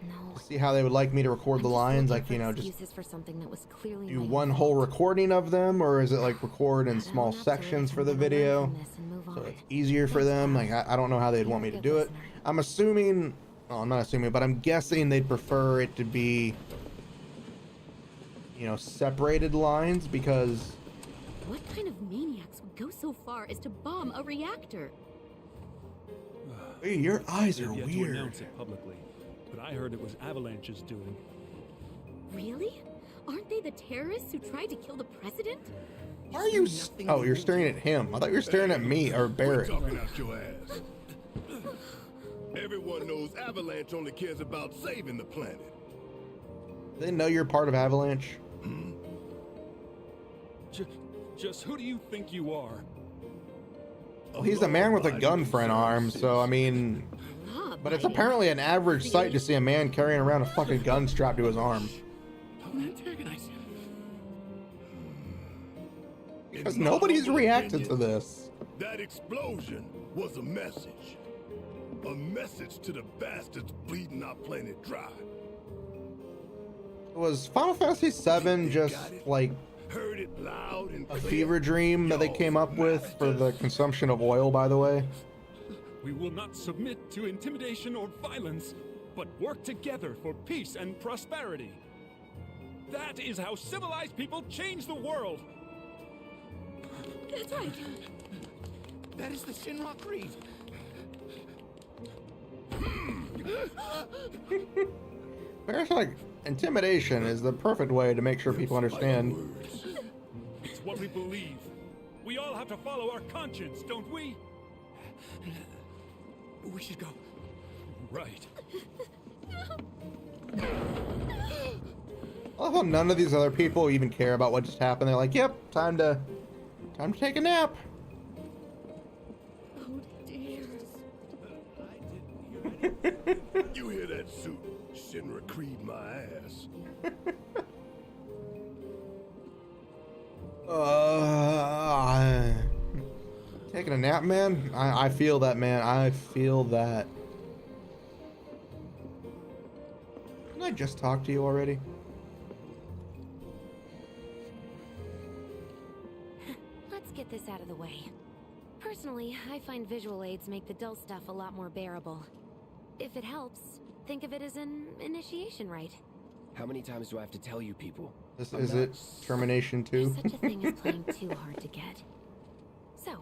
No. to see how they would like me to record the lines. Like, you know, just excuses for something that was clearly do my one own whole fault. recording of them, or is it like record in I'll small have to sections for the learn to video learn from this and move so on. it's easier for Thanks, them? Cloud. Like, I don't know how they'd You're want a me to good do it. listener. I'm assuming, well, I'm not assuming, but I'm guessing they'd prefer it to be, you know, separated lines, because What kind of maniacs would go so far as to bomb a reactor? hey, your eyes are They've yet to weird. announce it publicly, but I heard it was Avalanche's doing. Really? Aren't they the terrorists who tried to kill the president? Why are you? Oh, you're staring at him. I thought you were staring at me or Barrett. Talking out your ass. Everyone knows Avalanche only cares about saving the planet. They know you're part of Avalanche. Just who do you think you are? Well, he's a man with a gun for an arm, so I mean, but it's apparently an average sight to see a man carrying around a fucking gun strapped to his arm. Don't antagonize him. Because nobody's reacted to this. That explosion was a message. A message to the bastards bleeding our planet dry. Was Final Fantasy VII just like Heard it loud and a clear. fever dream that they came up with for the consumption of oil, by the way? We will not submit to intimidation or violence, but work together for peace and prosperity. That is how civilized people change the world. That's right. That is the Shinra Creed. There's like intimidation is the perfect way to make sure people understand. It's what we believe. We all have to follow our conscience, don't we? We should go. Right. I love how none of these other people even care about what just happened. They're like, "Yep, time to take a nap." Oh dear. You hear that suit? Shinra Creed my ass. Taking a nap, man? I feel that, man. I feel that. Didn't I just talk to you already? Let's get this out of the way. Personally, I find visual aids make the dull stuff a lot more bearable. If it helps, think of it as an initiation rite. How many times do I have to tell you people? Is it Termination 2? There's such a thing as playing too hard to get. So,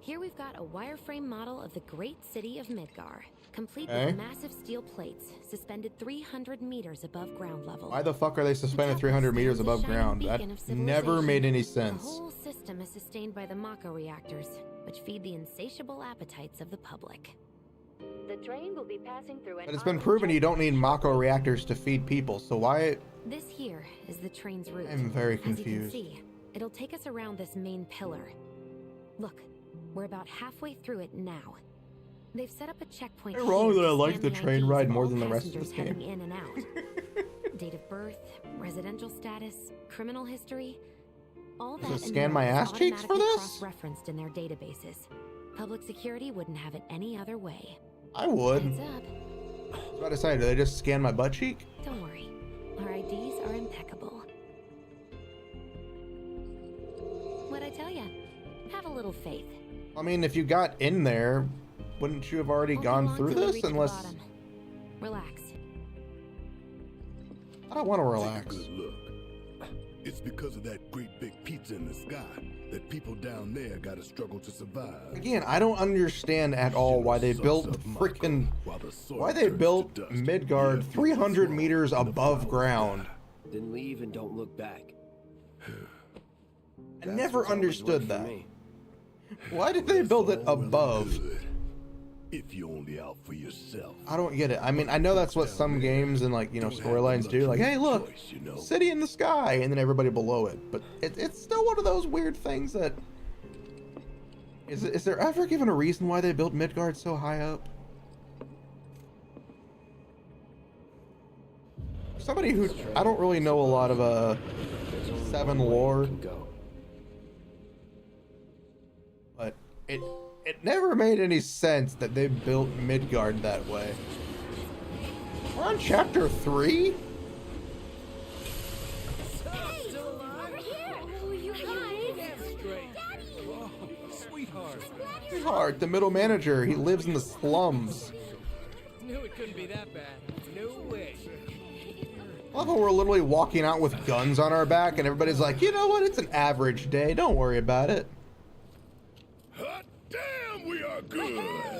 Here we've got a wireframe model of the great city of Midgar, complete Okay. with massive steel plates suspended 300 meters above ground level. Why the fuck are they suspended 300 meters above ground? That never made any sense. The whole system is sustained by the Mako reactors, which feed the insatiable appetites of the public. The train will be passing through an But it's been proven you don't need Mako reactors to feed people, so why? This here is the train's route. I'm very As you can confused. see, it'll take us around this main pillar. Look, we're about halfway through it now. They've set up a checkpoint. Am I wrong here that I to like scan the train IDs ride of more all than the rest of this passengers game? heading in and out. Date of birth, residential status, criminal history. All Does that it and scan more my is ass cheeks for automatically this? cross-referenced in their databases. Public security wouldn't have it any other way. I would. Heads up. I was about to say, do they just scan my butt cheek? Don't worry. Our IDs are impeccable. What'd I tell ya? Have a little faith. I mean, if you got in there, wouldn't you have already Won't be gone long through till we this? reach the Unless bottom. Relax. I don't want to Take a relax. good look. It's because of that great big pizza in the sky that people down there gotta struggle to survive. Again, I don't understand at all why they built freaking Midgard 300 meters above ground. Then leave and don't look back. I never understood that. Why did they build it above? If you're only out for yourself. I don't get it. I mean, I know that's what some games and like, you know, storylines do. Like, hey, look, city in the sky, and then everybody below it. But it's still one of those weird things that... Is there ever given a reason why they built Midgard so high up? Somebody who... I don't really know a lot of 7 lore. But it never made any sense that they built Midgard that way. We're on chapter 3? Sweetheart, the middle manager, he lives in the slums. Knew it couldn't be that bad. No way. I love how we're literally walking out with guns on our back and everybody's like, you know what, it's an average day, don't worry about it. Hot damn, we are good!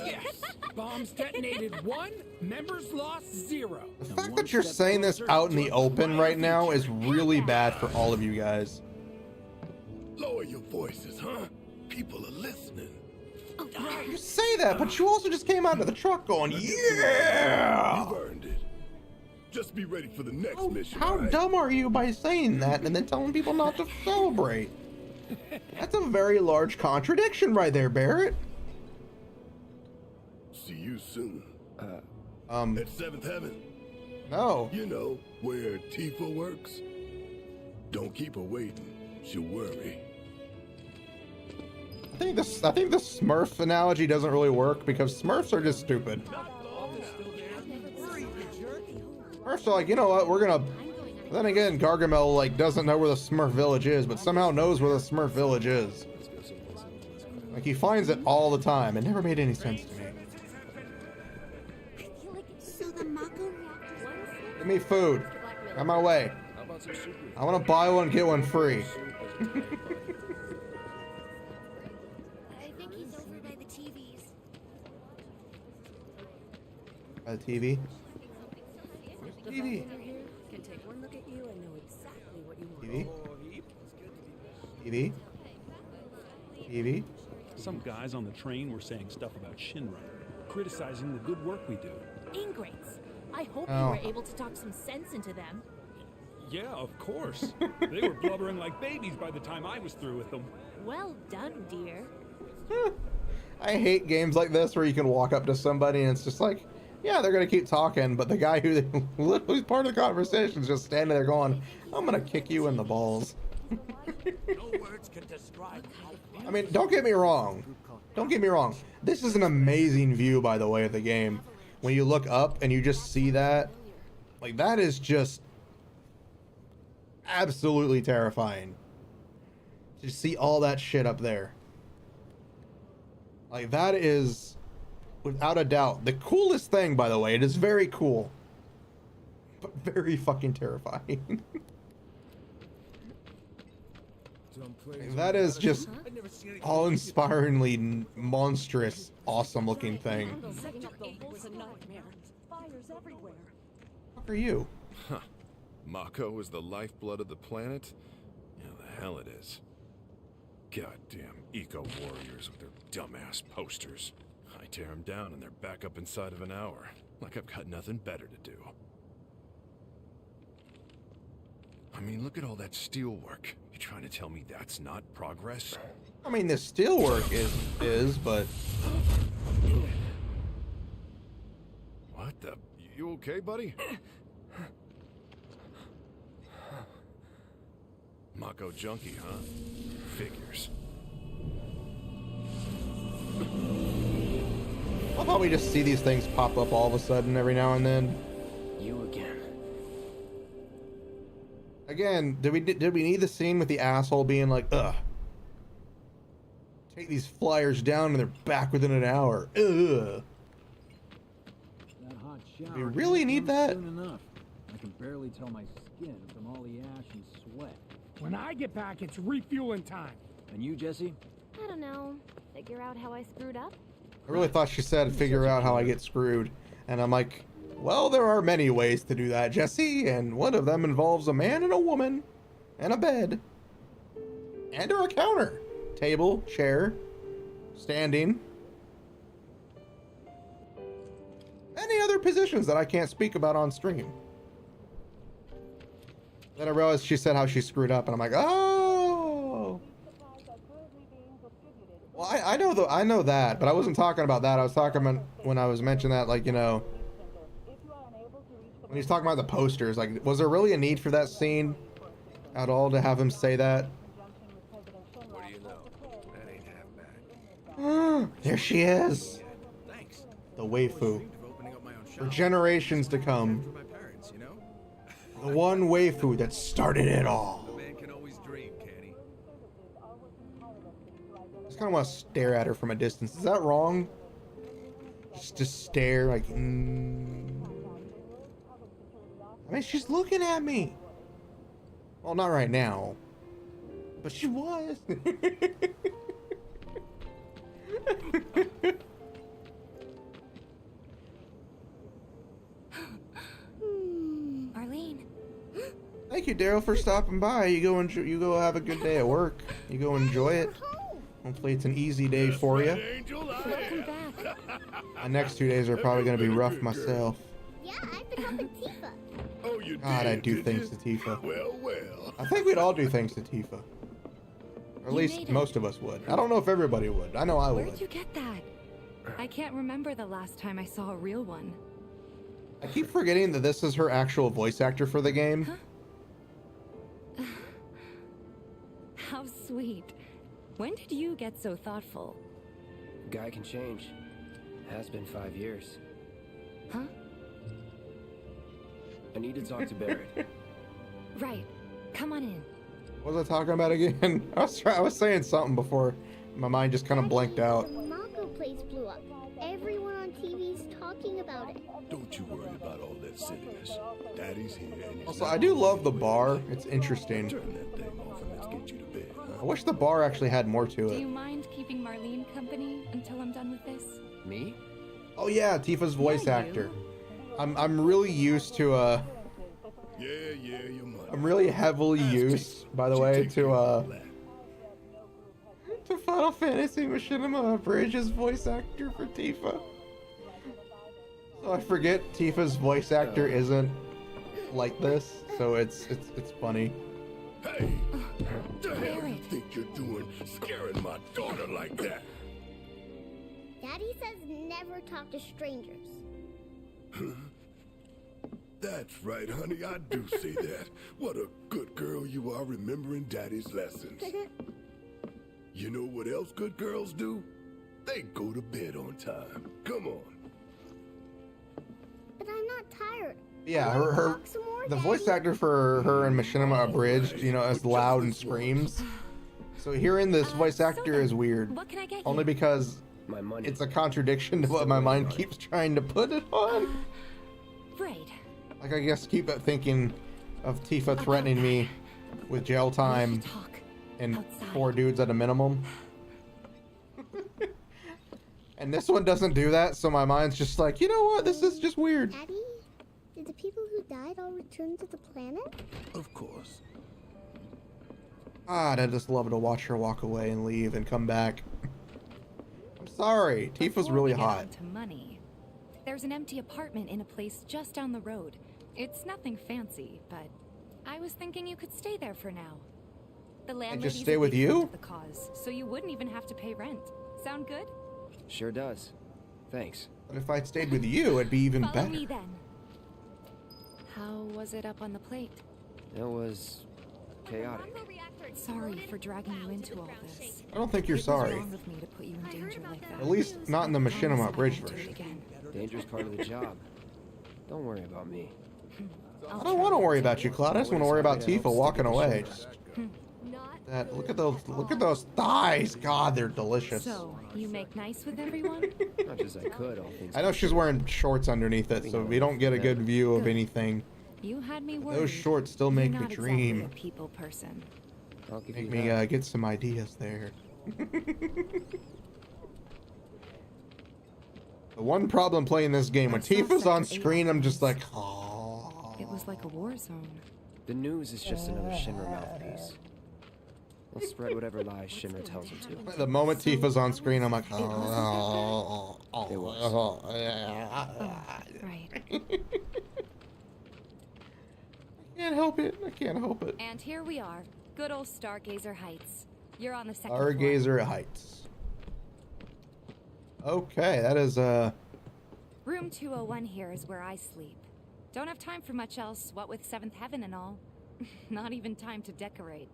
Yes! Bombs detonated 1, members lost 0. The fact that you're saying this out in the open right now is really bad for all of you guys. Lower your voices, huh? People are listening. You say that, but you also just came out of the truck going, yeah! You've earned it. Just be ready for the next mission. How alright? dumb are you by saying that and then telling people not to celebrate? That's a very large contradiction right there, Barrett. See you soon. At 7th Heaven. No. You know, where Tifa works. Don't keep her waiting. She'll worry. I think the Smurf analogy doesn't really work because Smurfs are just stupid. Smurfs are like, you know what, we're gonna... Then again, Gargamel like doesn't know where the Smurf village is, but somehow knows where the Smurf village is. Like he finds it all the time. It never made any sense to me. Give me food. On my way. I want to buy one, get one free. I think he's over by the TVs. By the TV? TV. Can take one look at you and know exactly what you want. TV? TV? TV? Some guys on the train were saying stuff about Shinra, criticizing the good work we do. Ingrates. I hope Oh. you were able to talk some sense into them. Yeah, of course. They were blubbering like babies by the time I was through with them. Well done, dear. I hate games like this where you can walk up to somebody and it's just like, yeah, they're gonna keep talking, but the guy who literally part of the conversation is just standing there going, I'm gonna kick you in the balls. I mean, don't get me wrong. Don't get me wrong. This is an amazing view, by the way, of the game. When you look up and you just see that, like, that is just absolutely terrifying. To see all that shit up there. Like, that is, without a doubt, the coolest thing, by the way. It is very cool. But very fucking terrifying. Like, that is just awe-inspiringly monstrous, awesome-looking thing. What are you? Huh. Mako is the lifeblood of the planet? Yeah, the hell it is. Goddamn eco-warriors with their dumbass posters. I tear them down and they're back up inside of an hour. Like I've got nothing better to do. I mean, look at all that steel work. You trying to tell me that's not progress? I mean, the steel work is, but... What the... You okay, buddy? Mako junkie, huh? Figures. I'll probably just see these things pop up all of a sudden every now and then. You again. Again, did we need the scene with the asshole being like, ugh. Take these flyers down and they're back within an hour. Ugh. That hot shower. Do we really need that? Soon enough. I can barely tell my skin from all the ash and sweat. When I get back, it's refueling time. And you, Jesse? I don't know. Figure out how I screwed up? I really thought she said figure out how I get screwed. And I'm like, well, there are many ways to do that, Jesse. And one of them involves a man and a woman. And a bed. And or a counter. Table, chair, standing. Many other positions that I can't speak about on stream. Then I realized she said how she screwed up, and I'm like, oh. Well, I know that, but I wasn't talking about that. I was talking about when I was mentioning that, like, you know, when he's talking about the posters, like, was there really a need for that scene at all to have him say that? What do you know? That ain't half bad. There she is. Thanks. The waifu. Opening up my own For shop. generations to come. For my parents, you know? The one waifu that started it all. A man can always dream, can't he? I just kind of want to stare at her from a distance. Is that wrong? Just stare, like, I mean, she's looking at me. Well, not right now. But she was. Arlene. Thank you, Daryl, for stopping by. You go have a good day at work. You go enjoy it. Hopefully it's an easy day for you. Welcome back. The next 2 days are probably going to be rough myself. Yeah, I've been helping Tifa. Oh, you God, did, I do did things you? to Tifa. Well, well. I think we'd all do things to Tifa. Or at You least made it. most of us would. I don't know if everybody would. I know I Where'd would. you get that? I can't remember the last time I saw a real one. I keep forgetting that this is her actual voice actor for the game. Huh? How sweet. When did you get so thoughtful? Guy can change. Has been 5 years. Huh? I need to talk to Barrett. Right. Come on in. What was I talking about again? I was saying something before my mind just kind of blanked out. The Mako place blew up. Everyone on TV's talking about it. Don't you worry about all that silliness. Daddy's here and he's Also, not I do gonna love leave the you bar. alone. It's interesting. Turn that thing off and let's get you to bed. I wish the bar actually had more to Do you it. mind keeping Marlene company until I'm done with this? Me? Oh yeah, Tifa's voice Yeah, you. actor. I'm really used to Yeah, your mother. I'm really heavily used, by the She way, takes care to of all that. to Final Fantasy Machinima Bridge's voice actor for Tifa. So I forget Tifa's voice actor isn't like this, so it's funny. Hey, what the hell you think you're doing scaring my daughter like that? Daddy says never talk to strangers. That's right, honey, I do say that. What a good girl you are remembering Daddy's lessons. You know what else good girls do? They go to bed on time. Come on. But I'm not tired. Yeah, Can we her talk some more, the Daddy? voice actor for her in Machinima Abridged, you know, as loud and screams. So hearing this voice actor is weird. What can I get you? Only because My money. it's a contradiction to what my mind keeps trying to put it on. Right. Like, I guess keep thinking of Tifa threatening me with jail time Talk. and Outside. 4 dudes at a minimum. And this one doesn't do that, so my mind's just like, you know what? This is just weird. Daddy, did the people who died all return to the planet? Of course. God, I just love to watch her walk away and leave and come back. I'm sorry. Tifa's really hot. To money. There's an empty apartment in a place just down the road. It's nothing fancy, but I was thinking you could stay there for now. The landlady's just stay a with big you? friend of the cause, so you wouldn't even have to pay rent. Sound good? Sure does. Thanks. But if I'd stayed with you, it'd be even Follow better. me then. How was it up on the plate? It was chaotic. Sorry for dragging you into all this. I don't think you're It was sorry. wrong of me to put you in danger like that. At least not in the Machinima Bridge Do it version. again. Danger's part of the job. Don't worry about me. I don't want to worry about you, Cloud. I just want to worry about Tifa walking away. Just that. Look at those thighs. God, they're delicious. So, you make nice with everyone? Much as I could, all things. I know she's wearing shorts underneath it, so we don't get a good view of anything. You had me worried. Those shorts still You're make me not dream. Exactly a people person. I'll give Make you me that. get some ideas there. The one problem playing this game, when Tifa's on screen, I'm just like, oh. It was like a war zone. The news is just another Shinra mouthpiece. They'll spread whatever lies Shinra tells them to. The moment Tifa's on screen, I'm like, oh. It was. Right. I can't help it. I can't help it. And here we are. Good old Stargazer Heights. You're on the second floor. Stargazer Heights. Okay, that is Room 201 here is where I sleep. Don't have time for much else, what with Seventh Heaven and all. Not even time to decorate.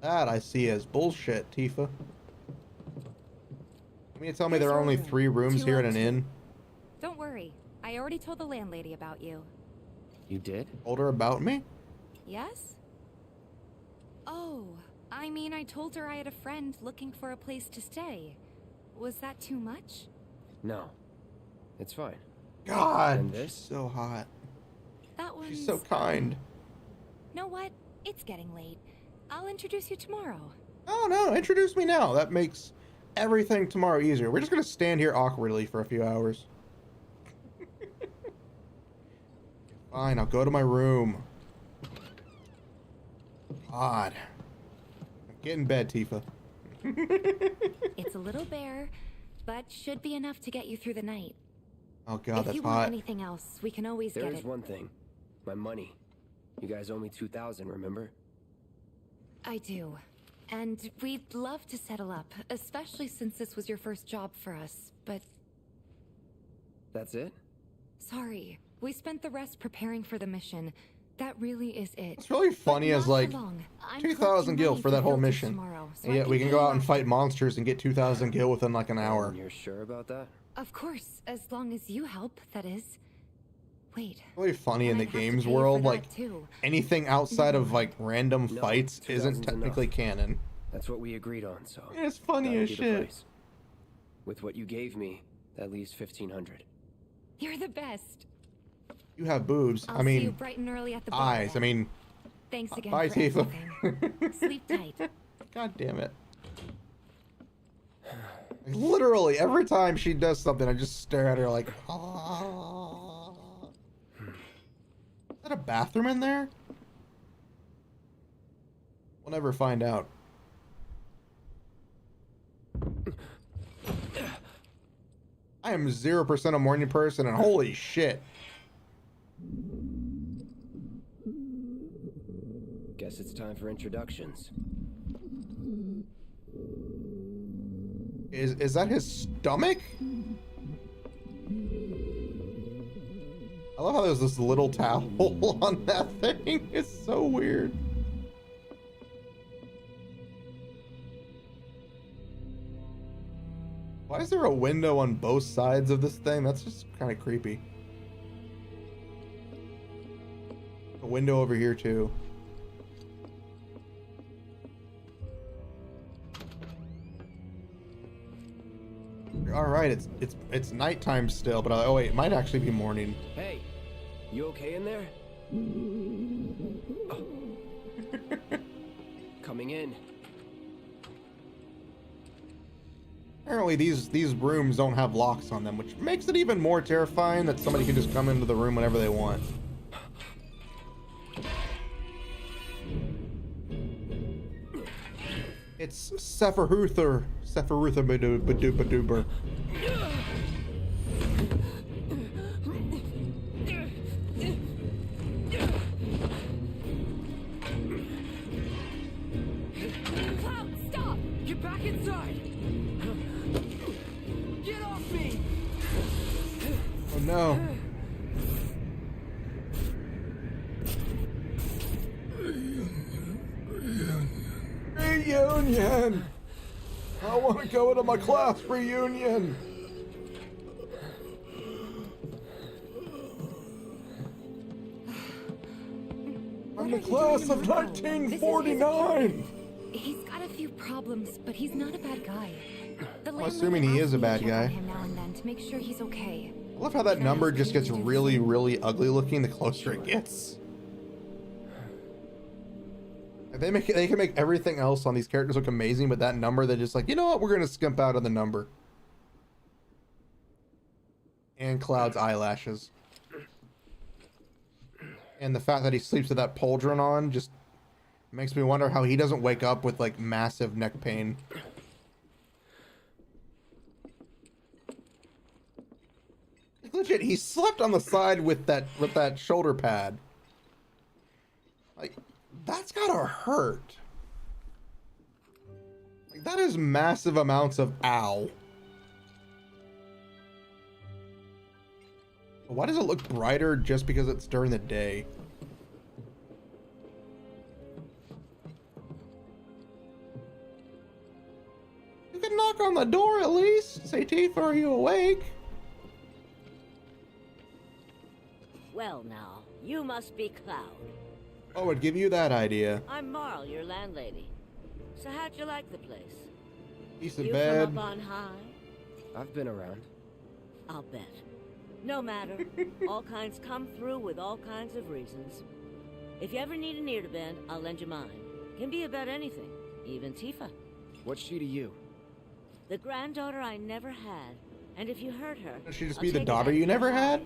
that I see as bullshit, Tifa. You mean to tell me Here's there are your only room, 3 rooms here at an 202. inn? Don't worry. I already told the landlady about you. You did? Told her about me? Yes? Oh, I mean, I told her I had a friend looking for a place to stay. Was that too much? No. It's fine. God, And she's this? so hot. That one's... She's so kind. Know what? It's getting late. I'll introduce you tomorrow. Oh no, introduce me now. That makes everything tomorrow easier. We're just gonna stand here awkwardly for a few hours. Fine, I'll go to my room. God. Get in bed, Tifa. It's a little bare, but should be enough to get you through the night. Oh god, if that's you want hot. anything else, we can always There get is it. one thing. My money. You guys owe me 2,000, remember? I do. And we'd love to settle up, especially since this was your first job for us, but That's it? sorry. We spent the rest preparing for the mission. That really is it. It's really funny as like Not for long. I'm 2,000 collecting gil money for that whole filters mission. tomorrow, so And I yet can we can pay go you out and off. fight monsters and get 2,000 gil within like an hour. And you're sure about that? Of course, as long as you help, that is. Wait. Really funny in and the I'd have to games pay for world, that, like too. anything outside of like random No, fights 2,000's isn't enough. technically canon. That's what we agreed on, so... It's funny that'll as be the shit. price. With what you gave me, that leaves 1,500. You're the best. You have boobs. I'll I see you mean, bright and early at the bar eyes. I then. mean, Thanks again bye, for Tifa. everything. Sleep tight. God damn it. Like, literally, every time she does something, I just stare at her like, ah. Is that a bathroom in there? We'll never find out. I am 0% a morning person, and holy shit. Guess it's time for introductions. Is that his stomach? I love how there's this little towel on that thing. It's so weird. Why is there a window on both sides of this thing? That's just kind of creepy. A window over here too. All right, it's nighttime still, but oh wait, it might actually be morning. Hey, you okay in there? Oh. Coming in. Apparently these rooms don't have locks on them, which makes it even more terrifying that somebody can just come into the room whenever they want. It's Sephiroth Badoober. Cloud, stop! Get back inside! Get off me! Oh no. Reunion! I want to go to my class reunion! I'm the class of 1949! He's got a few problems, but he's not a bad guy. I'm assuming he is a bad guy. Him now and then to make sure he's okay. I love how that number just gets really, really ugly looking the closer it gets. They can make everything else on these characters look amazing, but that number, they're just like, you know what, we're gonna skimp out on the number. And Cloud's eyelashes. And the fact that he sleeps with that pauldron on just makes me wonder how he doesn't wake up with like massive neck pain. Legit, he slept on the side with that shoulder pad. Like, that's gotta hurt. Like, that is massive amounts of ow. Why does it look brighter just because it's during the day? You can knock on the door at least. Say, Tifa, are you awake? Well now, you must be Cloud. Oh, it'd give you that idea. I'm Marl, your landlady. So how'd you like the place? Decent you bed. from up on high? I've been around. I'll bet. No matter. All kinds come through with all kinds of reasons. If you ever need an ear to bend, I'll lend you mine. Can be about anything, even Tifa. What's she to you? The granddaughter I never had. And if you hurt her, Does she just I'll be the take her daughter back you to never high. had?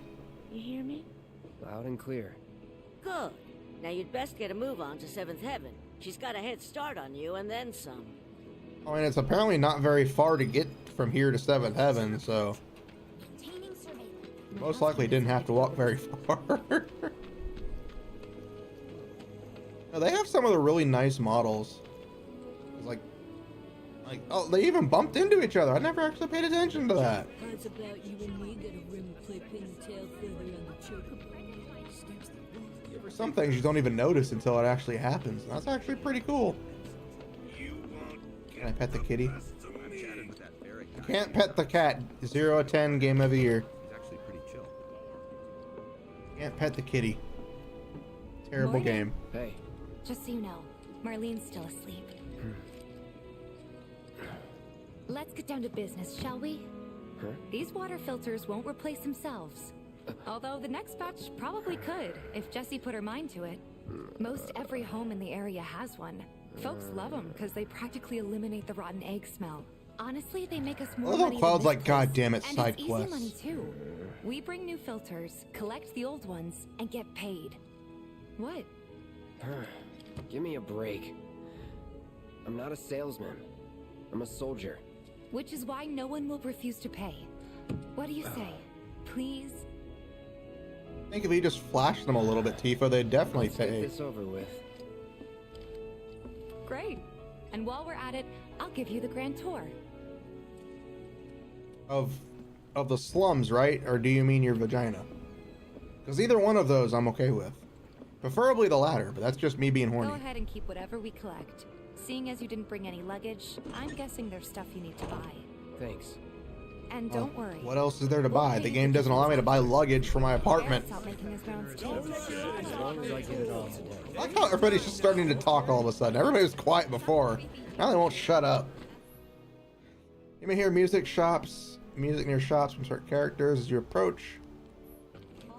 You hear me? Loud and clear. Good. Now you'd best get a move on to 7th Heaven. She's got a head start on you and then some. I mean, it's apparently not very far to get from here to 7th Heaven, so... Most likely didn't have to walk very far. No, they have some of the really nice models. It's like, oh, they even bumped into each other. I never actually paid attention to that. How's about you and me get a rim play pin and tail further on the choker? For some things you don't even notice until it actually happens. And that's actually pretty cool. Can I pet the kitty? I can't pet the cat. 0 of 10 game of the year. Can't pet the kitty. Terrible Morning. game. Hey. Just so you know, Marlene's still asleep. Let's get down to business, shall we? Huh? These water filters won't replace themselves. Although the next batch probably could, if Jessie put her mind to it. Most every home in the area has one. Folks love them because they practically eliminate the rotten egg smell. Honestly, they make us more Little money Cloud's than like, this God place. damn it, And side it's quests. easy money too. We bring new filters, collect the old ones, and get paid. What? Give me a break. I'm not a salesman. I'm a soldier. Which is why no one will refuse to pay. What do you say? Please? I think if you just flash them a little bit, Tifa, they'd definitely Let's get pay. this over with. Great. And while we're at it, I'll give you the grand tour. Of the slums, right? Or do you mean your vagina? Because either one of those I'm okay with. Preferably the latter, but that's just me being horny. Go ahead and keep whatever we collect. Seeing as you didn't bring any luggage, I'm guessing there's stuff you need to buy. Thanks. And don't worry. What else is there to buy? The game doesn't allow me to buy luggage for my apartment. Eric's out making his rounds too. As long as I get it all today. I like how everybody's just starting to talk all of a sudden. Everybody was quiet before. Now they won't shut up. You may hear music near shops from certain characters as you approach.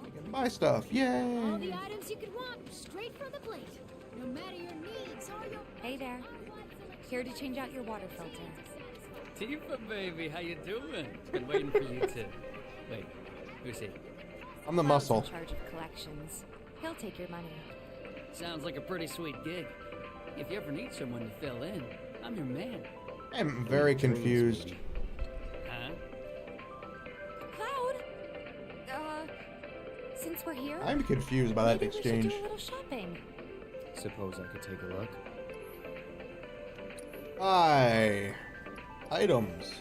You can buy stuff. All Yay! the items you could want, straight from the plate. No matter your needs or your... Hey there. Here to change out your water filter. Tifa, baby, how you doing? Been waiting for you to... Wait, who's he? I'm the Cloud's muscle. in charge of collections. He'll take your money. Sounds like a pretty sweet gig. If you ever need someone to fill in, I'm your man. I'm very confused. Huh? Cloud! Since we're here... I'm confused by that maybe exchange. we should do a little shopping. Suppose I could take a look. Buy items.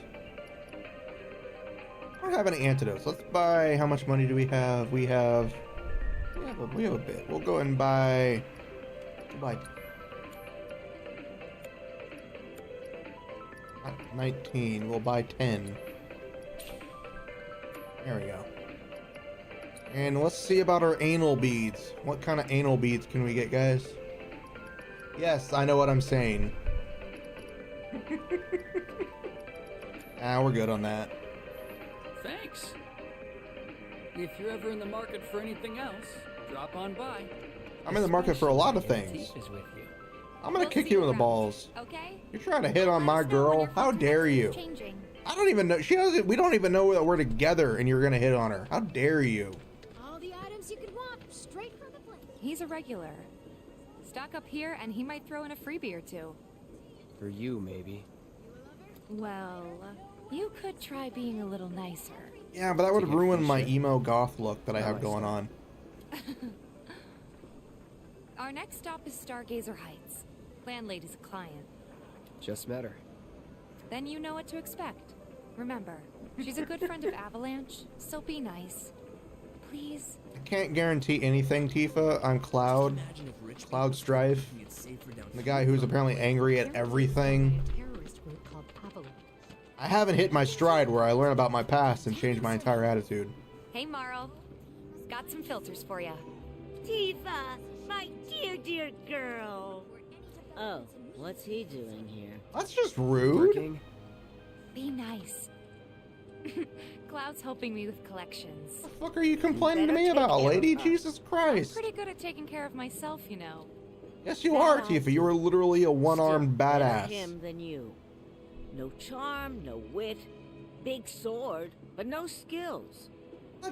I don't have any antidotes. Let's buy. How much money do we have? We have a bit. We'll go and buy. Like 19. We'll buy 10. There we go. And let's see about our anal beads. What kind of anal beads can we get, guys? Yes, I know what I'm saying. We're good on that. Thanks. If you're ever in the market for anything else, drop on by. I'm in the market for a lot of things. Tifa's with you. I'm gonna kick you in the balls. Okay? You're trying to hit on my girl? How dare you? I don't even know. She doesn't. We don't even know that we're together, and you're gonna hit on her. How dare you? All the items you could want, straight from the place. He's a regular. Stock up here, and he might throw in a freebie or two. For you, maybe. Well, you could try being a little nicer. Yeah, but that would ruin my emo goth look that I have going on. Our next stop is Stargazer Heights. Landlady's a client. Just met her. Then you know what to expect. Remember, she's a good friend of Avalanche, so be nice. Please. I can't guarantee anything, Tifa. I'm Cloud Strife, the guy who's apparently angry at everything. I haven't hit my stride where I learn about my past and change my entire attitude. Hey, Marl. Got some filters for you. Tifa, my dear girl. Oh, what's he doing here? That's just rude. Working? Be nice. Cloud's helping me with collections. What the fuck are you complaining to me about, lady? Jesus Christ. I'm pretty good at taking care of myself, you know. Yes, you are, Tifa. You are literally a one-armed Better badass. him than you. No charm, no wit, big sword, but no skills.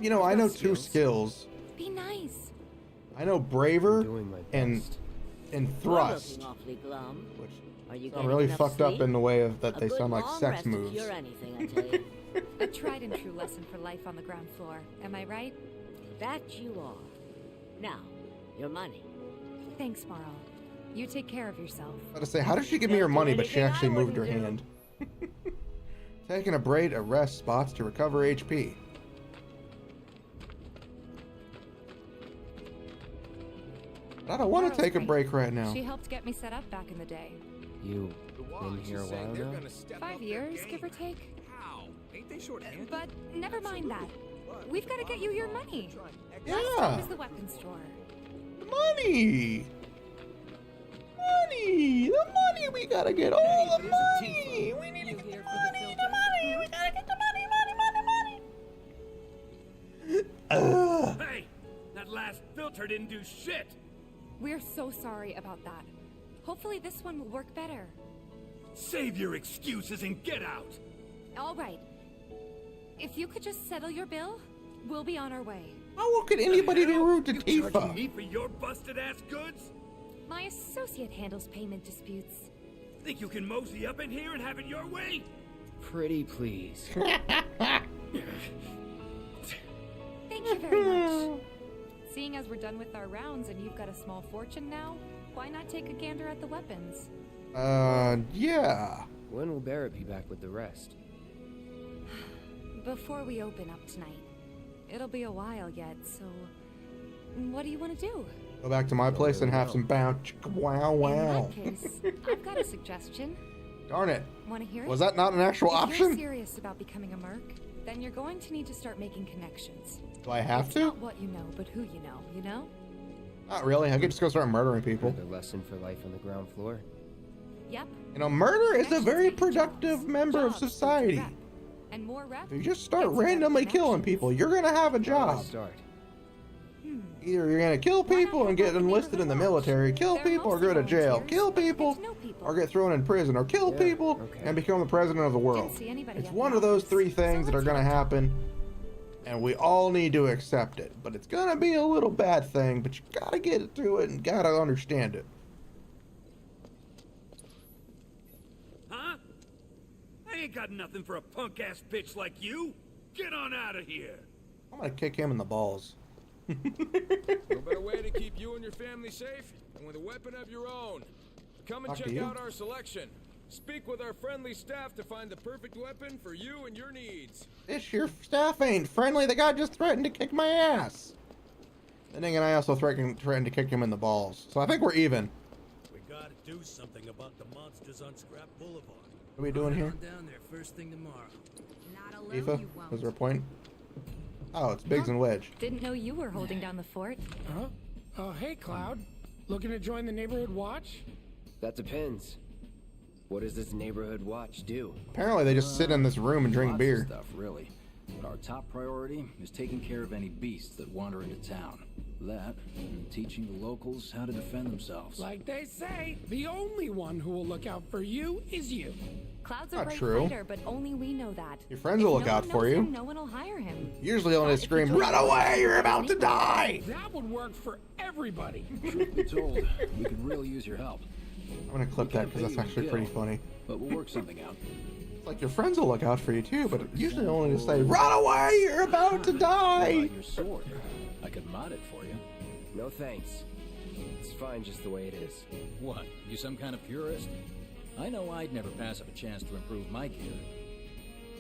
You know, I know two skills. Be nice. I know braver and You're thrust, looking awfully glum. which Are you sound getting really enough fucked up sleep? in the way of that A they good sound like long sex rest will moves. cure anything, I tell you. A tried and true lesson for life on the ground floor. Am I right? That you are. Now, your money. Thanks, Marl. You take care of yourself. I was about to say, how did she give me her money, but she actually moved her hand? Taking a break at rest spots to recover HP. I don't want to take a break right now. She helped get me set up back in the day. You been here a while now? 5 years, give or take. Ain't they short-handed? But never mind that. We've got to get you your money. Yeah. Next stop is the weapons store. Money! Money! The money! We gotta get all the money! We need to get the money! The money! We gotta get the money! Hey! That last filter didn't do shit! We're so sorry about that. Hopefully this one will work better. Save your excuses and get out! All right. If you could just settle your bill, we'll be on our way. How could anybody be rude to Charging Tifa? me for your busted-ass goods? My associate handles payment disputes. Think you can mosey up in here and have it your way? Pretty please. Thank you very much. Seeing as we're done with our rounds and you've got a small fortune now, why not take a gander at the weapons? Yeah. When will Barrett be back with the rest? Before we open up tonight. It'll be a while yet, so... What do you want to do? Go back to my place and have some bounce. Wow, In wow. that case, I've got a suggestion. Darn it. Want to hear it? Was that not an actual If you're option? serious about becoming a merc, then you're going to need to start making connections. Do I have It's to? not what you know, but who you know, you know? Not really. I could just go start murdering people. Another lesson for life on the ground floor. Yep. You know, murder is a very productive member of Jobs lead to society. rep. And more rep If you just start gets better randomly killing connections. people, you're gonna have a How do I job. start? Either you're gonna kill people and get enlisted in the military, kill people or go to jail, kill people or get thrown in prison, or kill people and become the president of the world. It's one of those three things that are gonna happen, and we all need to accept it. But it's gonna be a little bad thing, but you gotta get through it and gotta understand it. Huh? I ain't got nothing for a punk-ass bitch like you. Get on out of here. I'm gonna kick him in the balls. No better way to keep you and your family safe than with a weapon of your own. Come and check out our selection. Speak with our friendly staff to find the perfect weapon for you and your needs. This your staff ain't friendly. The guy just threatened to kick my ass. Then again, I also threatened to kick him in the balls. So I think we're even. We gotta do something about the monsters on Scrap Boulevard. What are we doing here? Down there first thing tomorrow. Not alone, Aoife, you won't. was there a point? Oh, it's Biggs and Wedge. Didn't know you were holding down the fort. Huh? Oh, hey, Cloud. Looking to join the neighborhood watch? That depends. What does this neighborhood watch do? Apparently they just sit in this room and drink Lots beer. of stuff, really. But our top priority is taking care of any beasts that wander into town. That, and teaching the locals how to defend themselves. Like they say, the only one who will look out for you is you. Cloud's a Not great true. fighter, but only we know that. Your friends will look out for you. No one will hire him. Usually only scream, "Run away! You're about to die!" That would work for everybody. Truth be told, we could really use your help. I'm gonna clip that because that's actually pretty funny. But we'll work something out. It's like your friends will look out for you too, but usually only to say, "Run away! You're about to die!" Your sword. I could mod it for you. No thanks. It's fine just the way it is. What? You some kind of purist? I know I'd never pass up a chance to improve my gear.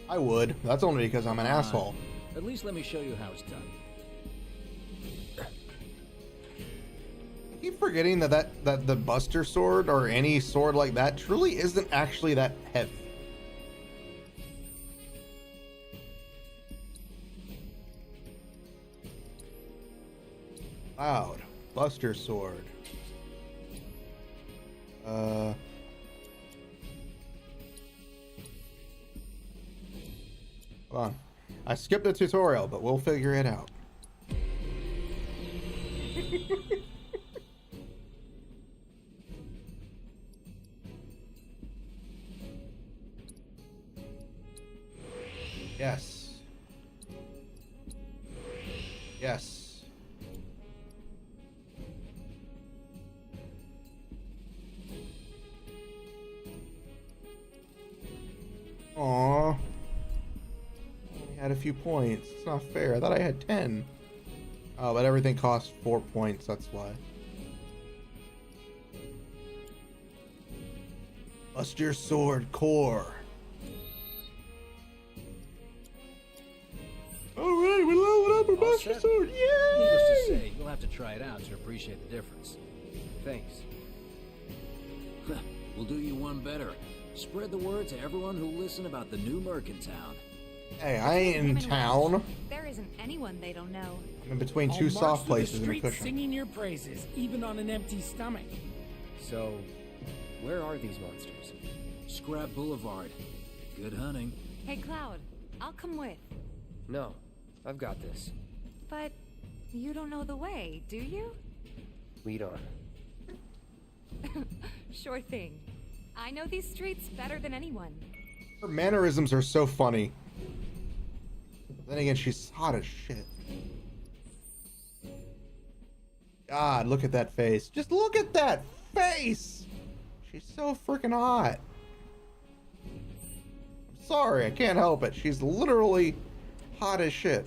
I would. That's only because I'm an asshole. At least let me show you how it's done. I keep forgetting that the Buster Sword or any sword like that truly isn't actually that heavy. Loud. Buster Sword. Hold on. I skipped the tutorial, but we'll figure it out. Yes. Yes. Aww. I had a few points. It's not fair. I thought I had 10. Oh, but everything costs 4 points. That's why. Buster Sword Core. Alright, we leveled up a Buster Sword. Yay! Needless to say, you'll have to try it out to appreciate the difference. Thanks. We'll do you one better. Spread the word to everyone who'll listen about the new Merc in town. Hey, I ain't in town. There isn't anyone they don't know. I'm in between two I'll soft march through the places and a streets cushion. singing your praises, even on an empty stomach. So, where are these monsters? Scrap Boulevard. Good hunting. Hey, Cloud, I'll come with. No, I've got this. But you don't know the way, do you? Lead on. Sure thing. I know these streets better than anyone. Her mannerisms are so funny. Then again, she's hot as shit. God, look at that face. Just look at that face! She's so freaking hot. I'm sorry, I can't help it. She's literally hot as shit.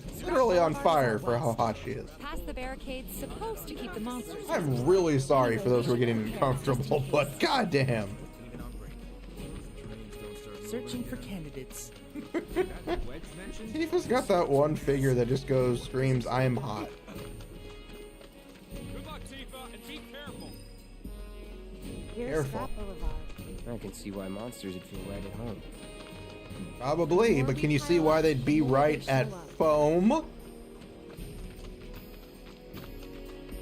She's literally on fire for how hot she is. Past the barricade's supposed to keep the monsters. I'm really sorry for those who are getting uncomfortable, but goddamn. Searching for candidates. Tifa's got that one figure that just goes, screams, "I am hot." Good luck, Tifa, and be careful. Here's Careful. Scrap Boulevard. I can see why monsters would feel right at home. Probably, but can you see why they'd be right at foam?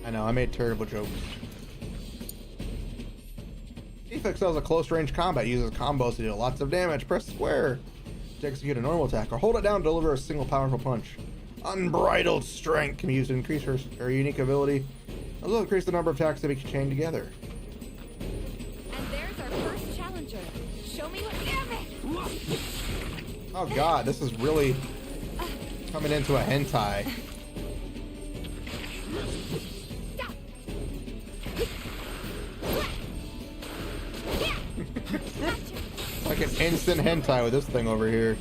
I know, I made terrible jokes. Tifa excels at close range combat, uses combos to deal lots of damage. Press square to execute a normal attack, or hold it down to deliver a single powerful punch. Unbridled strength can be used to increase her unique ability. Also increase the number of attacks that we can chain together. And there's our first challenger. Show me what. Damn it! Oh god, this is really coming into a hentai. Like an instant hentai with this thing over here.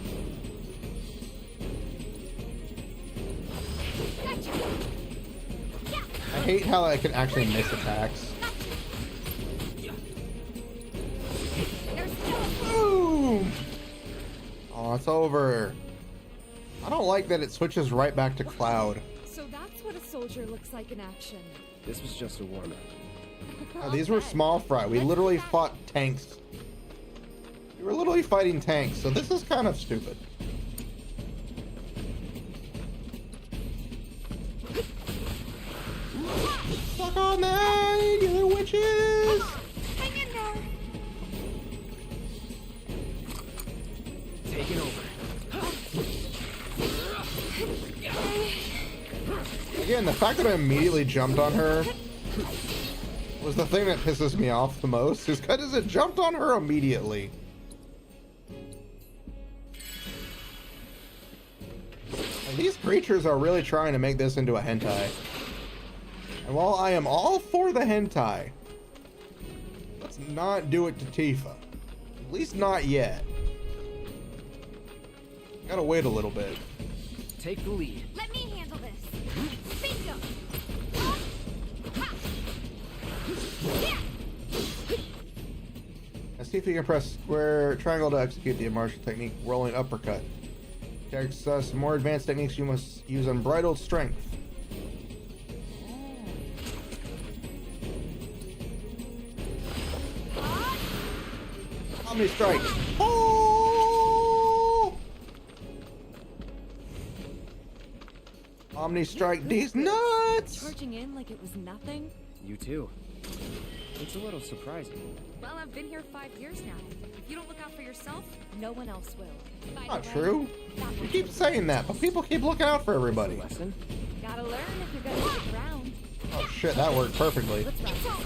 I hate how I can actually miss attacks. Boom! Oh, it's over. I don't like that it switches right back to Cloud. So that's what a soldier looks like in action. This was just a warm-up. Oh, these were small fry. We literally fought tanks. We were literally fighting tanks, so this is kind of stupid. Suck on that, you little witches! Hang in there. Take it over. Again, the fact that I immediately jumped on her was the thing that pisses me off the most, is because it jumped on her immediately. And these creatures are really trying to make this into a hentai. And while I am all for the hentai, let's not do it to Tifa. At least not yet. Gotta wait a little bit. Take the lead. Let me handle this. Bingo. Now see if you can press square triangle to execute the martial technique, rolling uppercut. To access more advanced techniques, you must use unbridled strength. Omni strike. Oh! Omni strike these nuts. Charging in like it was nothing. You too. It's a little surprising. Well, I've been here 5 years now. If you don't look out for yourself, no one else will. By Not the way, true. You keep saying that, but people keep looking out for everybody. Lesson? Gotta learn if you're gonna stick around. Oh shit, that worked perfectly. Let's wrap this up.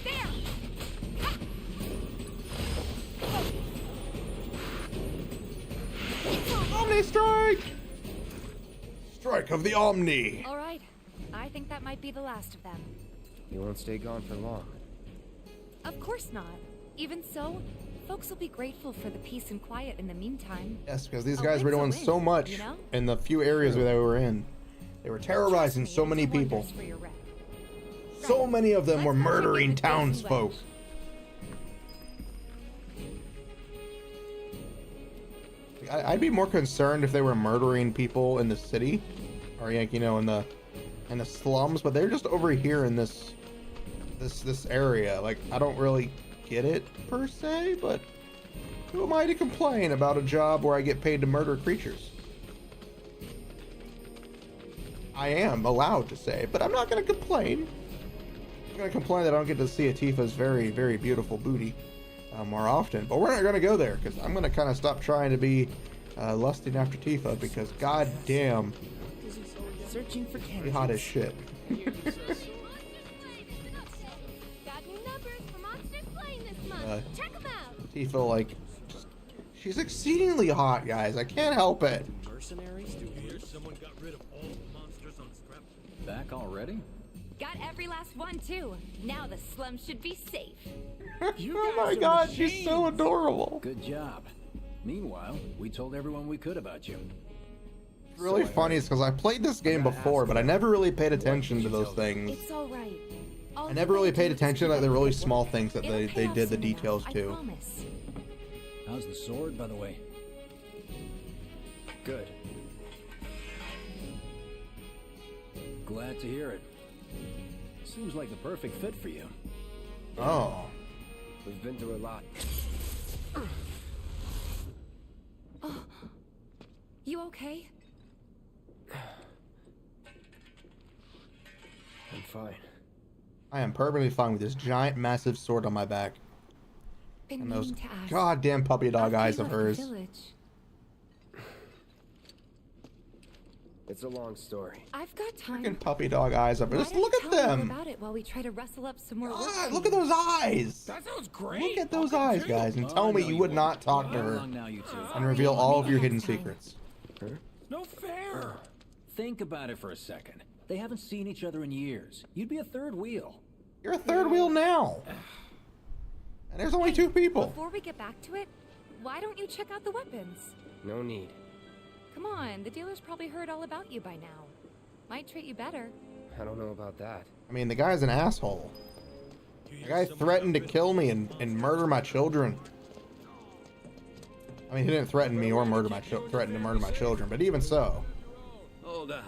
There! Omni strike! Strike of the Omni. All right. I think that might be the last of them. You won't stay gone for long. Of course not. Even so, folks will be grateful for the peace and quiet in the meantime. Yes, because these A guys were win's a doing win, so much you know? in the few areas that we were in. They were terrorizing so many people. For your rep. So many of them were murdering townsfolk. I'd be more concerned if they were murdering people in the city, or you know, in the slums. But they're just over here in this area. Like, I don't really get it per se, but who am I to complain about a job where I get paid to murder creatures? I am allowed to say, but I'm not going to complain. I'm going to complain that I don't get to see Atifa's very, very beautiful booty more often. But we're not going to go there, because I'm going to kind of stop trying to be lusting after Tifa, because god damn, Searching for she's hot as shit. Got new numbers for Monsters Playing this month. Check them out. Tifa, like, she's exceedingly hot, guys. I can't help it. Mercenaries? Do you hear someone got rid of all the monsters on scrap? Back already? Got every last one, too. Now the slums should be safe. Oh my god, she's so adorable. Good job. Meanwhile, we told everyone we could about you. It's really funny is because I played this game before, but I never really paid attention to those things. It's all right. I never really paid attention to like, the really small things that they did the details to. How's the sword, by the way? Good. Glad to hear it. Seems like the perfect fit for you. Oh. We've been through a lot. You okay? I'm fine. I am perfectly fine with this giant, massive sword on my back. Been And those meaning to ask. goddamn puppy dog After eyes you of left the hers. village, It's a long story. I've got time. Freaking puppy dog eyes up. Just look at Tell me all them. about it while we try to rustle up some more. God, look at those eyes. That sounds great. Look at those eyes, guys, and tell me you would not talk to her and reveal all of your hidden secrets. No fair. Think about it for a second. They haven't seen each other in years. You'd be a third wheel. You're a third wheel now. And there's only 2 people. Before we get back to it, why don't you check out the weapons? No need. Come on, the dealer's probably heard all about you by now. Might treat you better. I don't know about that. I mean, the guy's an asshole. The guy threatened to kill me and murder my children. I mean, he didn't threaten me or murder my threatened to murder my children, but even so. Hold up.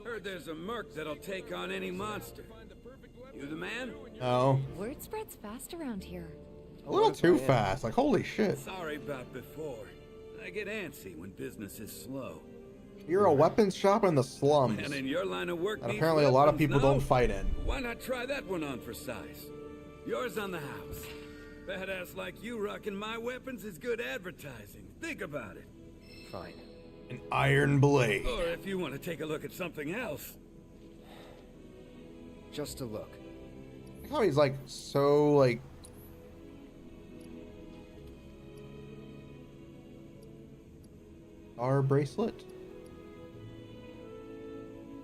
Heard there's a merc that'll take on any monster. You the man? No. Word spreads fast around here. A little too fast. Like, holy shit. Sorry about before. I get antsy when business is slow. You're a weapons shop in the slums. And in your line of work, that apparently a lot of people don't fight in. Why not try that one on for size? Yours on the house. Badass like you rocking my weapons is good advertising. Think about it. Fine. An iron blade. Or if you want to take a look at something else. Just a look. Look how he's like so like. Our bracelet.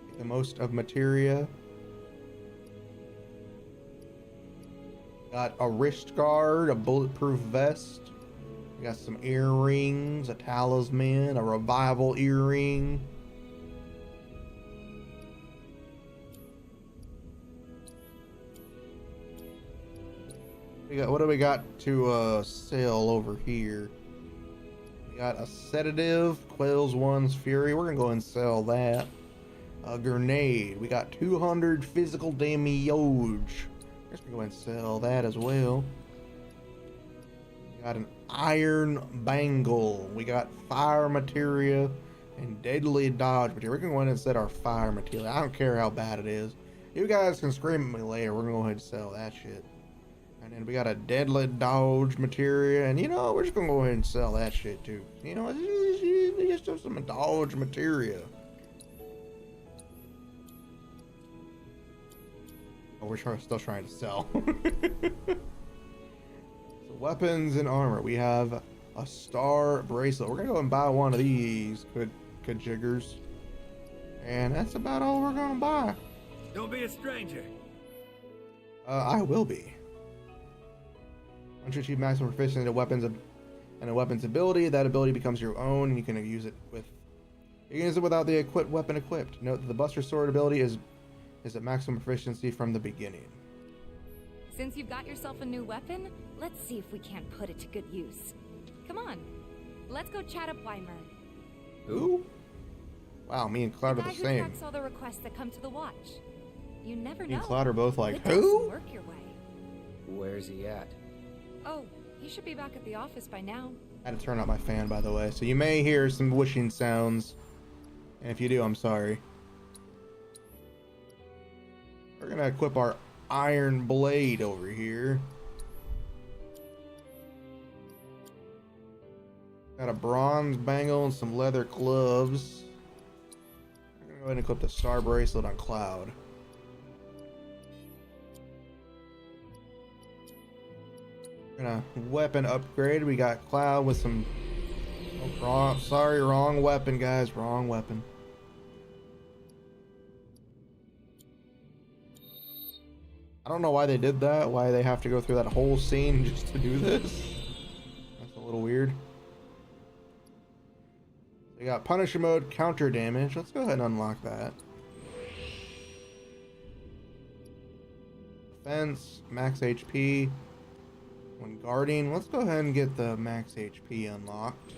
Make the most of materia. Got a wrist guard, a bulletproof vest. We got some earrings, a talisman, a revival earring. What do we got to sell over here? We got a sedative, quells one's fury. We're gonna go and sell that. A grenade. We got 200 physical damage. Just gonna go and sell that as well. We got an iron bangle. We got fire materia and deadly dodge material. We're gonna go ahead and set our fire material. I don't care how bad it is. You guys can scream at me later. We're gonna go ahead and sell that shit. And then we got a deadly dodge materia, and you know, we're just gonna go ahead and sell that shit too. You know, it's just some dodge materia. Oh, we're still trying to sell. So weapons and armor. We have a star bracelet. We're gonna go and buy one of these good jiggers. And that's about all we're gonna buy. Don't be a stranger. I will be. Once you achieve maximum proficiency in a weapon's ability, that ability becomes your own, and you can use it without the weapon equipped. Note that the Buster Sword ability is at maximum proficiency from the beginning. Since you've got yourself a new weapon, let's see if we can't put it to good use. Come on, let's go chat up Weimer. Who? Wow, me and Cloud are the guy who same. tracks all the requests that come to the watch. You never Me know. and Cloud are both like, Could do some who? work your way. Where's he at? Oh, he should be back at the office by now. I had to turn out my fan, by the way, so you may hear some whooshing sounds. And if you do, I'm sorry. We're gonna equip our iron blade over here. Got a bronze bangle and some leather gloves. I'm gonna go ahead and equip the star bracelet on Cloud. We're gonna weapon upgrade. We got Cloud with some. Oh, wrong weapon, guys. Wrong weapon. I don't know why they did that. Why they have to go through that whole scene just to do this. That's a little weird. We got Punisher mode, counter damage. Let's go ahead and unlock that. Defense, max HP. When guarding, let's go ahead and get the max HP unlocked.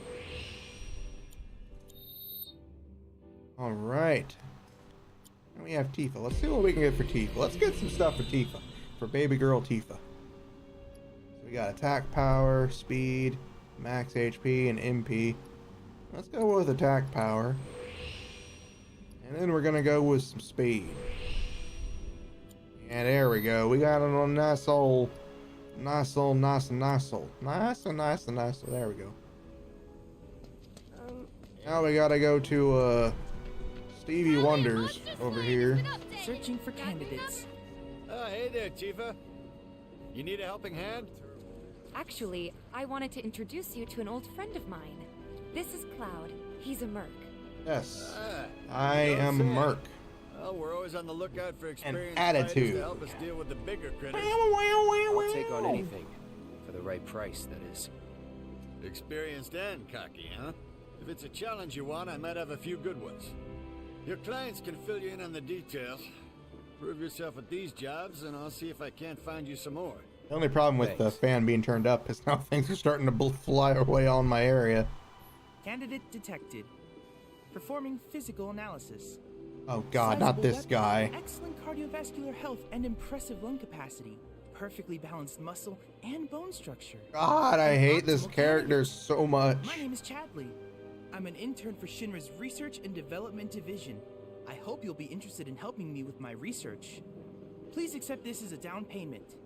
Alright. And we have Tifa. Let's see what we can get for Tifa. Let's get some stuff for Tifa. For baby girl Tifa. So we got attack power, speed, max HP, and MP. Let's go with attack power. And then we're gonna go with some speed. And there we go. We got it on nice old. Nice. There we go. Now we gotta go to Stevie Wonders over here. Searching for candidates. Hey there, Tifa. You need a helping hand? Actually, I wanted to introduce you to an old friend of mine. This is Cloud. He's a merc. Yes. I am Merc. Well, we're always on the lookout for experienced attitude. fighters to help us deal with the bigger critters. I'll take on anything. For the right price, that is. Experienced and cocky, huh? If it's a challenge you want, I might have a few good ones. Your clients can fill you in on the details. Prove yourself at these jobs, and I'll see if I can't find you some more. The only problem with the fan being turned up is now things are starting to fly away on my area. Candidate detected. Performing physical analysis. Oh god, not Sizable this weapon, guy. Excellent cardiovascular health and impressive lung capacity. Perfectly balanced muscle and bone structure. God, I hate this character so much. My name is Chadley. I'm an intern for Shinra's Research and Development Division. I hope you'll be interested in helping me with my research. Please accept this as a down payment.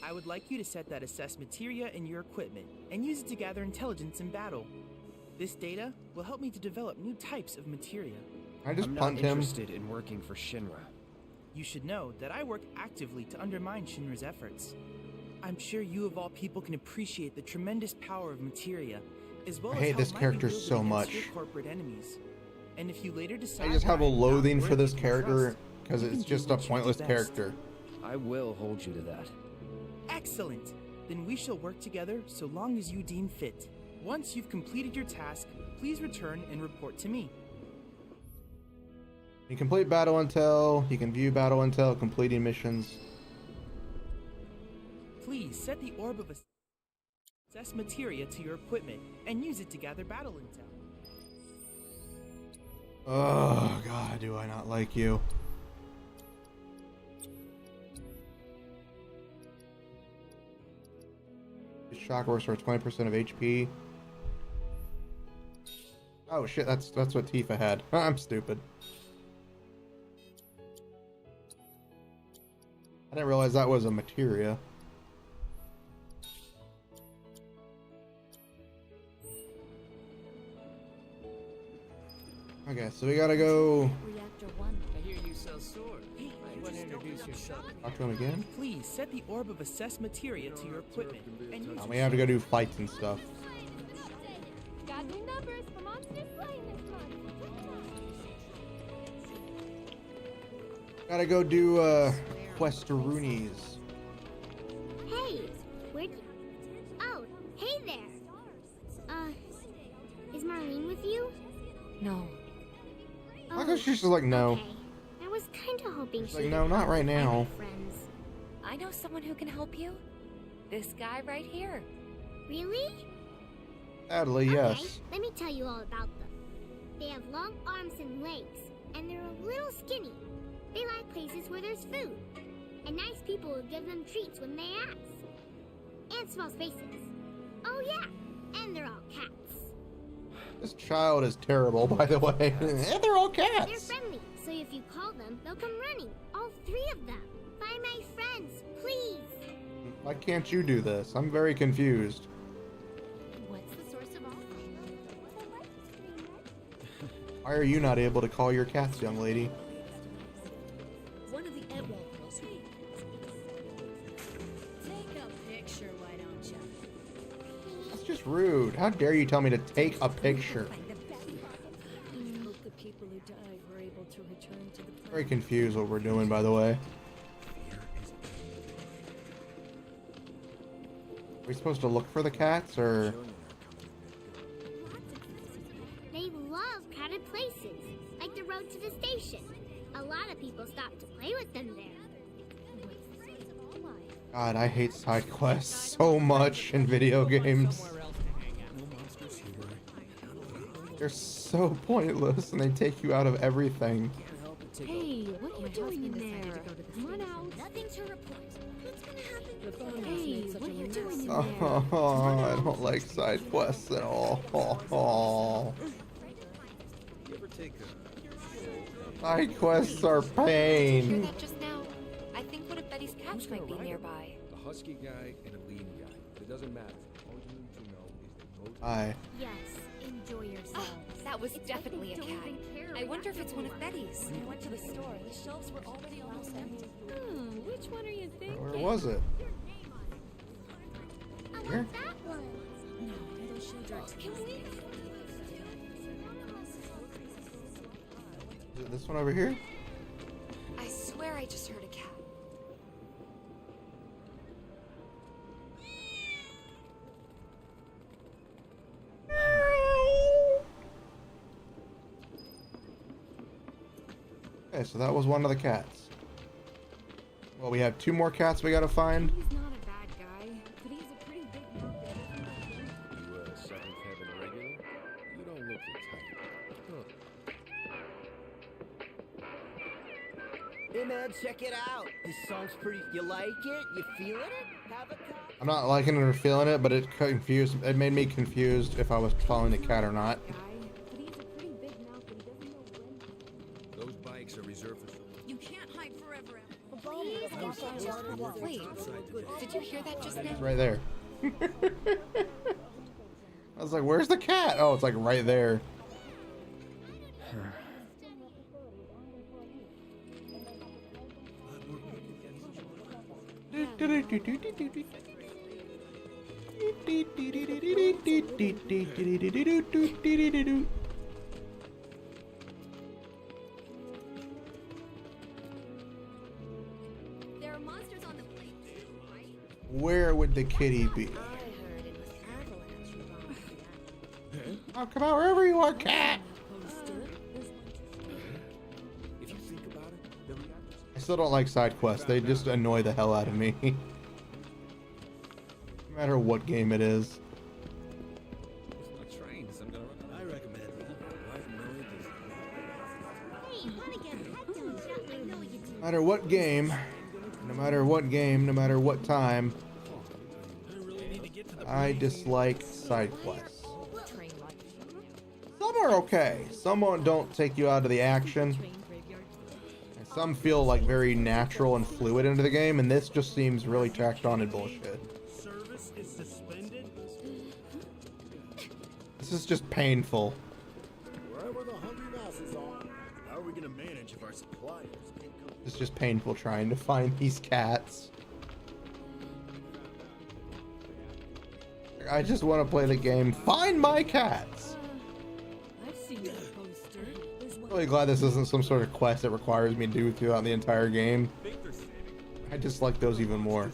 I would like you to set that assess materia in your equipment and use it to gather intelligence in battle. This data will help me to develop new types of materia. I just I'm punt not him. interested in working for Shinra. You should know that I work actively to undermine Shinra's efforts. I'm sure you of all people can appreciate the tremendous power of materia, as well I as hate how this it might be character wielded so against much. your corporate enemies. And if you later decide I just have a I'm not loathing for worthy this of your character trust, because you it's can do just a what you do pointless best. character. I will hold you to that. Excellent! Then we shall work together so long as you deem fit. Once you've completed your task, please return and report to me. You complete battle intel, you can view battle intel, completing missions. Please set the orb of assess materia to your equipment and use it to gather battle intel. Oh god, do I not like you. Shock restores 20% of HP. Oh shit, that's what Tifa had. I'm stupid. I didn't realize that was a materia. Okay, so we gotta go Reactor 1. I hear you sell swords. Might want to introduce yourself. talk to him again. Please set the orb of assess materia to your equipment and use We have to go do fights and stuff. Got new numbers for Monster Slaying this month. Gotta go do Questeroonies. Hey, where'd you... Oh, hey there. Is Marlene with you? No. How come she's just like, no? Okay. I was kinda hoping She's she like, no, not right now. friends. I know someone who can help you. This guy right here. Really? Sadly, Okay, yes. let me tell you all about them. They have long arms and legs, and they're a little skinny. They like places where there's food, and nice people will give them treats when they ask. And small spaces. Oh yeah, and they're all cats. This child is terrible, by the way. They're all They're cats. friendly, so if you call them, they'll come running. All 3 of them. Find my friends, please. Why can't you do this? I'm very confused. What's the source of all? Why are you not able to call your cats, young lady? One of the Edwalkers. Take a picture, why don't you? That's just rude. How dare you tell me to take a picture? Hope the people who died were able to return to the planet. Very confused what we're doing, by the way. Are we supposed to look for the cats, or...? They love crowded places, like the road to the station. A lot of people stop to play with them there. God, I hate side quests so much in video games. They're so pointless, and they take you out of everything. Hey, what are you doing in there? Come on out. Nothing to report. What's gonna happen? Hey, what are you doing in there? Oh, I don't like side quests at all. Side quests are Hear pain. that just now? I think one of Betty's cats might be nearby. A husky guy and a lean guy. But it doesn't matter. All you need to know is that both... Hi. Yes, Enjoy yourself. That was definitely a cat. I wonder if it's one of Betty's. I went to the store. The shelves were already almost empty. Which one are you thinking? Where was it? Here? That one. No, it'll show your Can we? Is it this one over here? I swear I just heard a cat. Okay, so that was one of the cats. Well, we have 2 more cats we gotta find. He's not a bad guy, but he's a pretty big market. You a 7th Heaven regular? You don't look the type. Hey man, check it out. This song's pretty. You like it? You feeling it? Have a cup. I'm not liking it or feeling it, but it made me confused if I was following the cat or not. Those bikes are reserved for. You can't hide forever. Wait, did you hear that just now? It's right there. I was like, where's the cat? Oh, it's like right there. There are monsters on the plane too, right? Where would the kitty be? Oh, come out wherever you are, cat! If you think about it, the reactors. I still don't like side quests. They just annoy the hell out of me. No matter what game it is. I recommend it. Hey, wanna get head done? I know you do. No matter what game, no matter what game, no matter what time, I dislike side quests. Some are okay. Some don't take you out of the action. And some feel like very natural and fluid into the game, and this just seems really tacked on and bullshit. Service is suspended. This is just painful. Wherever the hungry masses are, how are we gonna manage if our suppliers can't come? It's just painful trying to find these cats. I just want to play the game. Find my cats! I've seen that poster. I'm really glad this isn't some sort of quest that requires me to do throughout the entire game. I dislike those even more.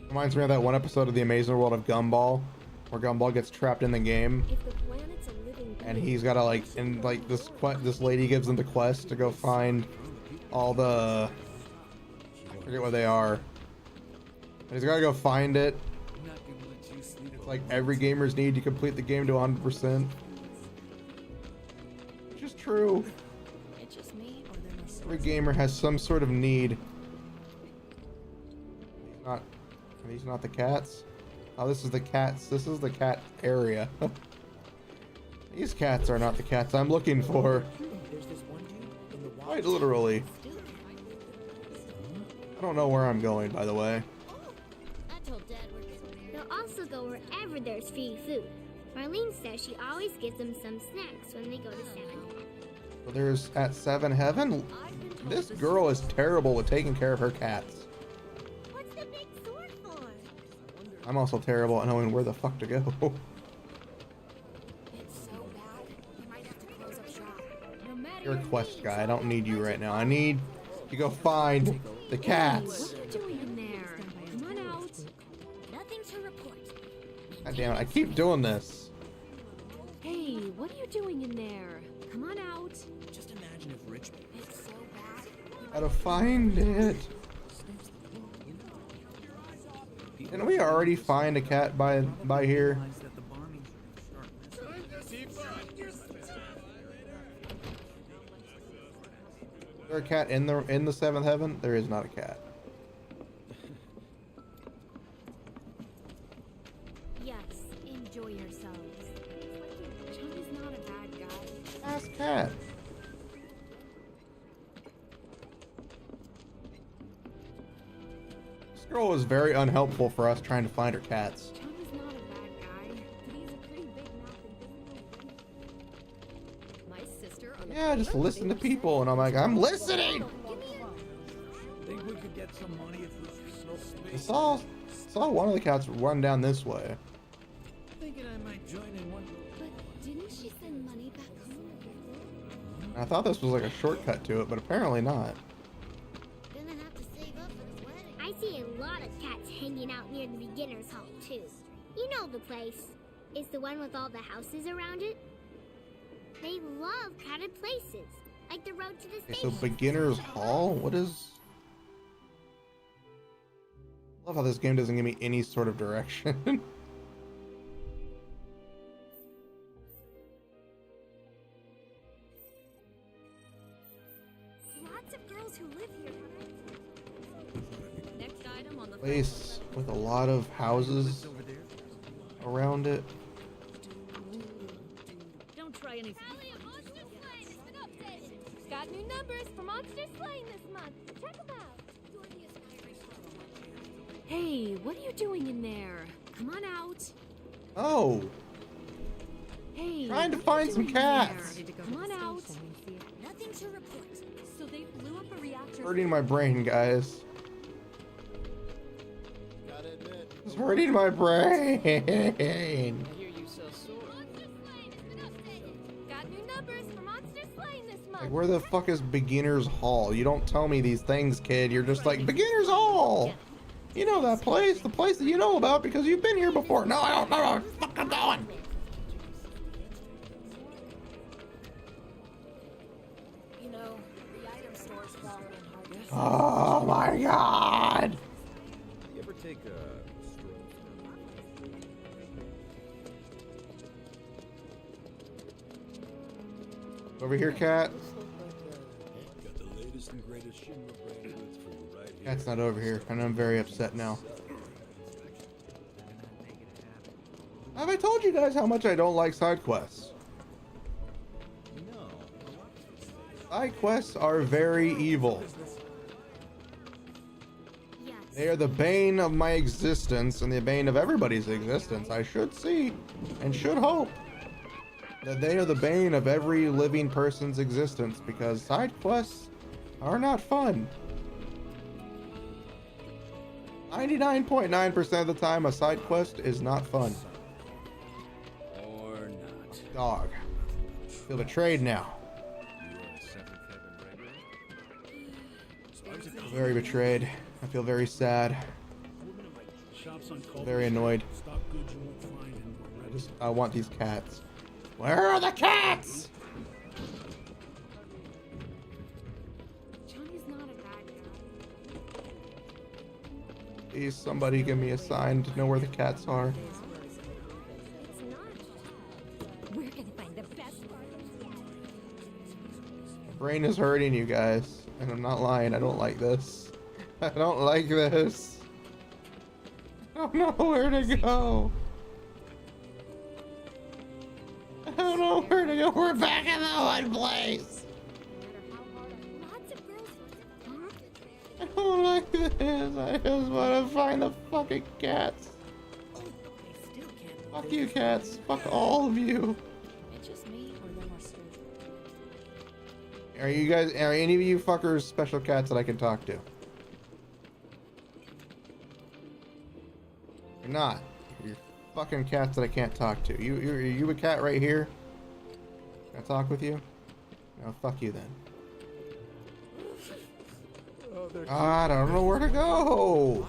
Reminds me of that one episode of The Amazing World of Gumball, where Gumball gets trapped in the game, If the planet's a living and he's gotta this lady gives him the quest to go find all the, I forget what they are. And he's gotta go find it. It's like every gamer's need to complete the game to 100%. Which is true. It's just me, or there must Every gamer has some sort of need. Are these not the cats? Oh, this is the cats. This is the cat area. These cats are not the cats I'm looking for. Quite literally. I don't know where I'm going, by the way. I told Dad we're good. They'll also go wherever there's free food. Marlene says she always gives them some snacks when they go to 7. So there's at 7 Heaven. This girl is terrible with taking care of her cats. What's the big sword for? I'm also terrible at knowing where the fuck to go. It's so bad, we might have to close up shop. No matter You're a quest guy. I don't need you right now. I need to go find the cats. what are you doing in there? Come on out. Nothing to report. God damn it. I keep doing this. Hey, what are you doing in there? Come on out. Just imagine if Rich. It's so bad. Gotta find it. Didn't we already find a cat by here? Is there a cat in the 7th Heaven? There is not a cat. Yes, enjoy yourselves. Chum is not a bad guy. Ask cat. This girl was very unhelpful for us trying to find her cats. Chum is not a bad Yeah, just listen to people, and I'm like, I'm listening. Think we could get some money if we I saw one of the cats run down this way. Thinking I might join in one. But didn't she send money back home? I thought this was like a shortcut to it, but apparently not. Gonna have to save up for this wedding. I see a lot of cats hanging out near the beginner's hall, too. You know the place. It's the one with all the houses around it. They love crowded places, like the road to the Okay, station. so beginner's hall? What is... I love how this game doesn't give me any sort of direction. Lots of girls who live here. Next item on the Place with a lot of houses around it. Don't try anything. Got new numbers for Monster Slaying this month. Check them out. Hey, what are you doing in there? Come on out. Oh, Hey, trying to what are find you some doing in cats. there? Come on out. Nothing to report. So they blew up a reactor. Hurting my brain, guys. It's hurting my brain. I hear you sell swords. Got new numbers for Monster Slaying this month. Like, where the fuck is beginner's hall? You don't tell me these things, kid. You're just like, beginner's hall. You know that place, the place that you know about because you've been here before. No, I don't know what the fuck I'm doing. You know, the item store's falling in hard. Oh my god. You ever take a stroll? Over here, cat. Got the latest and greatest Shinra brand goods for you right here. Cat's not over here, and I'm very upset now. Have I told you guys how much I don't like side quests? No. Side quests are very evil. They are the bane of my existence and the bane of everybody's existence. I should see and should hope that they are the bane of every living person's existence because side quests are not fun. 99.9% of the time, a side quest is not fun. Or not. Dog. Feel betrayed now. Very betrayed. I feel very sad. Very annoyed. I want these cats. Where are the cats? Johnny's not a bad guy. Please, somebody give me a sign to know where the cats are. It's not. We're gonna find the best part. My brain is hurting, you guys. And I'm not lying. I don't like this. I don't like this. I don't know where to go. I don't know where to go. We're back in the one place. Lots of girls. I don't like this. I just want to find the fucking cats. Fuck you, cats. Fuck all of you. It's just me or them are stupid. Are any of you fuckers special cats that I can talk to? You're not. You're fucking cats that I can't talk to. Are you a cat right here? Can I talk with you? No, fuck you then. I don't know where to go.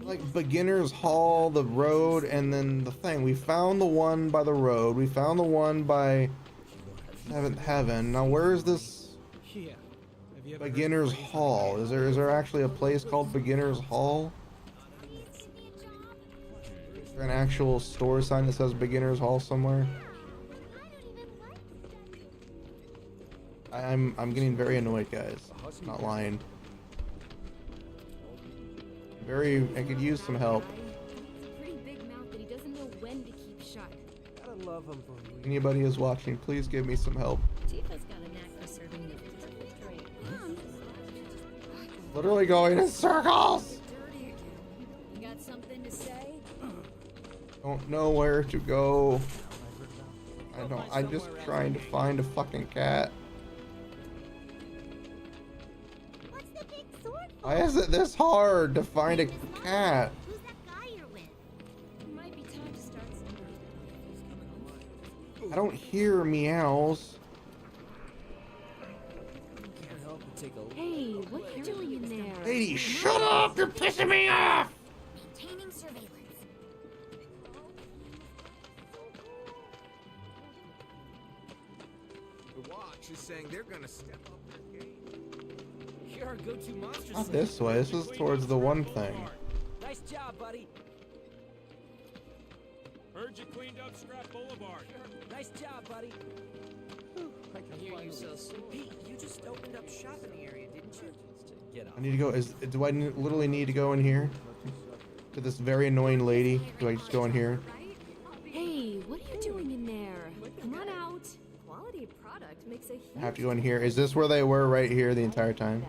Like beginner's hall, the road, and then the thing. We found the one by the road. We found the one by Seventh Heaven. Now where is this beginner's hall? Is there actually a place called beginner's hall? Is there an actual store sign that says beginner's hall somewhere? I'm getting very annoyed, guys. I'm not lying. I could use some help. Pretty big mouth that he doesn't know when to keep shut. Gotta love him for you. Anybody who's watching, please give me some help. Tifa's got a knack for serving the perfect drink. Literally going in circles! You got something to say? Don't know where to go. I know, I'm just trying to find a fucking cat. What's the big sword for? Why is it this hard to find a cat? Who's that guy you're with? It might be time to start somewhere. I don't hear meows. Can't help but take a look. Hey, what are you doing in there? Lady, shut up! You're pissing me off! Maintaining surveillance. The watch is saying they're gonna step up their game. You're our go-to monster. Not this way. This is towards the one thing. Nice job, buddy. Heard you cleaned up Scrap Boulevard. Nice job, buddy. I hear you so soon. Pete, you just opened up shop in the area, didn't you? Get I need to go. Do I literally need to go in here? To this very annoying lady? Do I just go in here? Hey, what are you doing in there? Come on out. Quality product makes a huge I have to go in here. Is this where they were right here the entire time?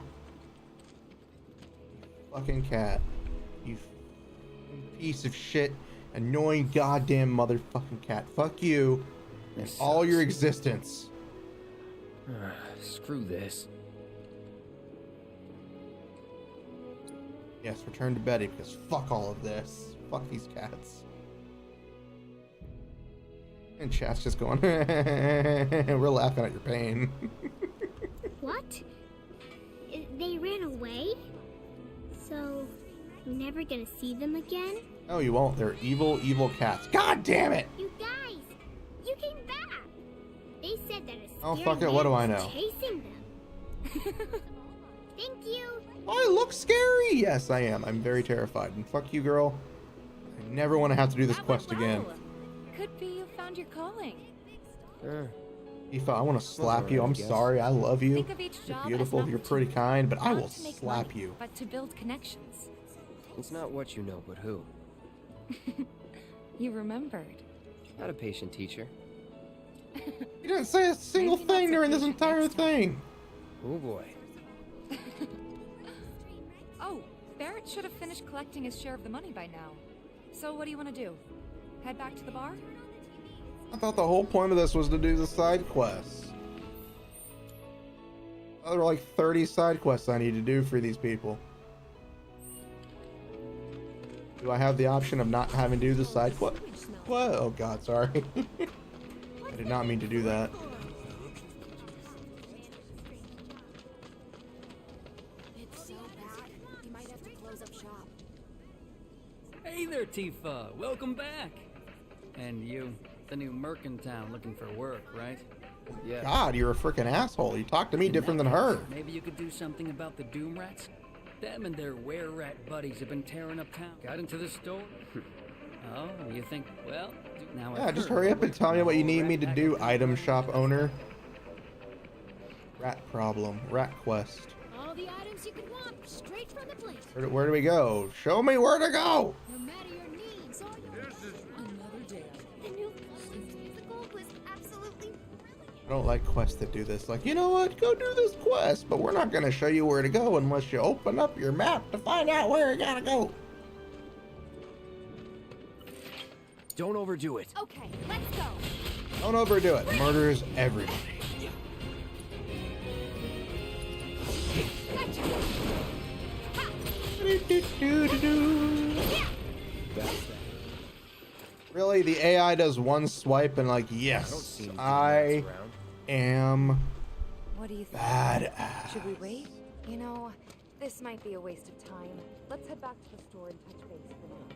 Fucking cat. You piece of shit. Annoying goddamn motherfucking cat. Fuck you and all your existence. Screw this. Yes, return to Betty because fuck all of this. Fuck these cats. And chat's just going, we're laughing at your pain. What? They ran away? So, we're never gonna see them again? No, you won't. They're evil, evil cats. God damn it! You guys! You came back! They said that a Oh, scary fuck it, man what do I was know? chasing them. Thank you! Oh, I look scary! Yes, I am. I'm very terrified. And fuck you, girl. I never want to have to do this quest again. Could be you found your calling. Aoife, I want to slap you. I'm sorry. I love you. Think of each You're job beautiful. as an You're pretty kind, but I Not will to make slap money, you. But to build connections. It's not what you know, but who. You remembered. Not a patient teacher. You didn't say a single thing during this entire thing. Oh boy. Oh, Barrett should have finished collecting his share of the money by now. So what do you want to do? Head back to the bar? I thought the whole point of this was to do the side quests. There are like 30 side quests I need to do for these people. Do I have the option of not having to do the side quest? What? Oh god, sorry. I did not mean to do that. It's so bad. You might have to close up shop. Hey there, Tifa. Welcome back. And you, the new merc in town looking for work, right? Yeah. God, you're a freaking asshole. You talk to me different than her. Maybe you could do something about the Doom Rats? Them and their were-rat buddies have been tearing up town. Got into the store? Oh, you think, well, now Yeah, I've just heard hurry up and tell me what you need me to rat do, pack item shop owner. Rat problem. Rat quest. All the items you could want, straight from the place. Where do we go? Show me where to go! No matter your needs or your another day. The new musical was absolutely I don't like quests that do this. Like, you know what? Go do this quest, but we're not going to show you where to go unless you open up your map to find out where you gotta go. Don't overdo it. Okay, let's go. Don't overdo it. Murders everybody. Really? The AI does one swipe and like, yes, I am What do you think? badass. Should we wait? You know, this might be a waste of time. Let's head back to the store and touch base for now.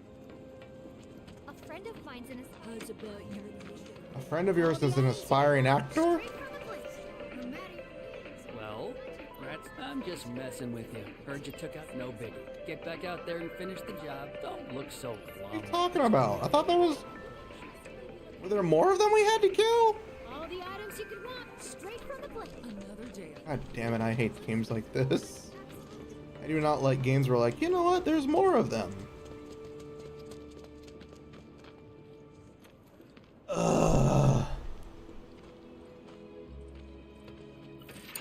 a friend of mine's in a How's about you? A friend of yours is an aspiring actor? Well, Rats, I'm just messing with you. Heard you took out no biggie. Get back out there and finish the job. Don't look so glum. What are you talking about? I thought there was... Were there more of them we had to kill? All the items you could want, straight from the place. Another day. God damn it, I hate games like this. I do not like games where like, you know what, there's more of them. Ugh.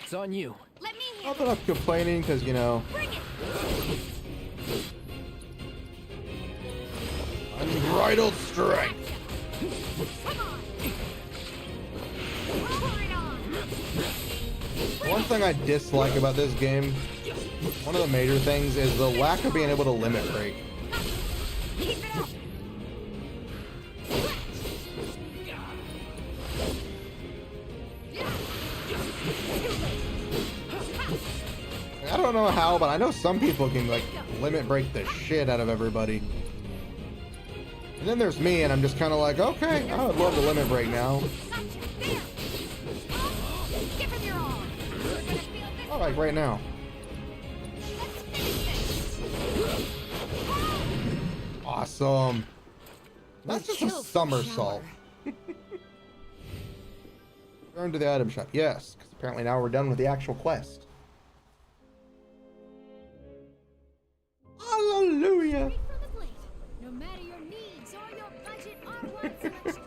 It's on you. Let me Not that I'm complaining, because, you know... bring it. Unbridled strength. Come on. One thing I dislike about this game, one of the major things, is the lack of being able to limit break. I don't know how, but I know some people can like limit break the shit out of everybody. And then there's me, and I'm just kind of like, okay, I would love to limit break now. Oh, like right now. Awesome. That's just a somersault. Turn to the item shop. Yes, because apparently now we're done with the actual quest. Hallelujah. No matter your needs or your budget or what selection.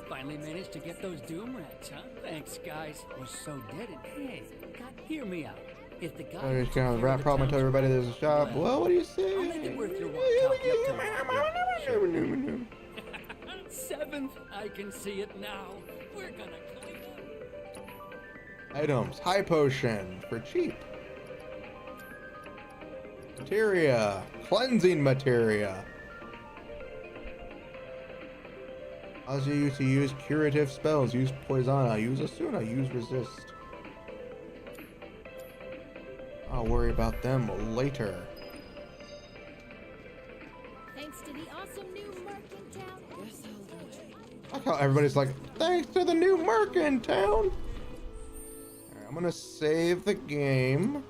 Finally managed to get those doom rats, huh? Thanks, guys. Was so dead and hey, God, hear me out. If the guy I just kind of rat problem and tell everybody there's a shop. Well, what do you say? I'll make it worth your while. 7th, I can see it now. We're gonna clean up. Items. High potion for cheap. Materia. Cleansing materia. Allows you to use curative spells. Use Poisona. Use Asuna. Use Resist. I'll worry about them later. Thanks to the awesome new Merc in town. Yes, I like how everybody's like, thanks to the new Merc in town. Alright, I'm gonna save the game.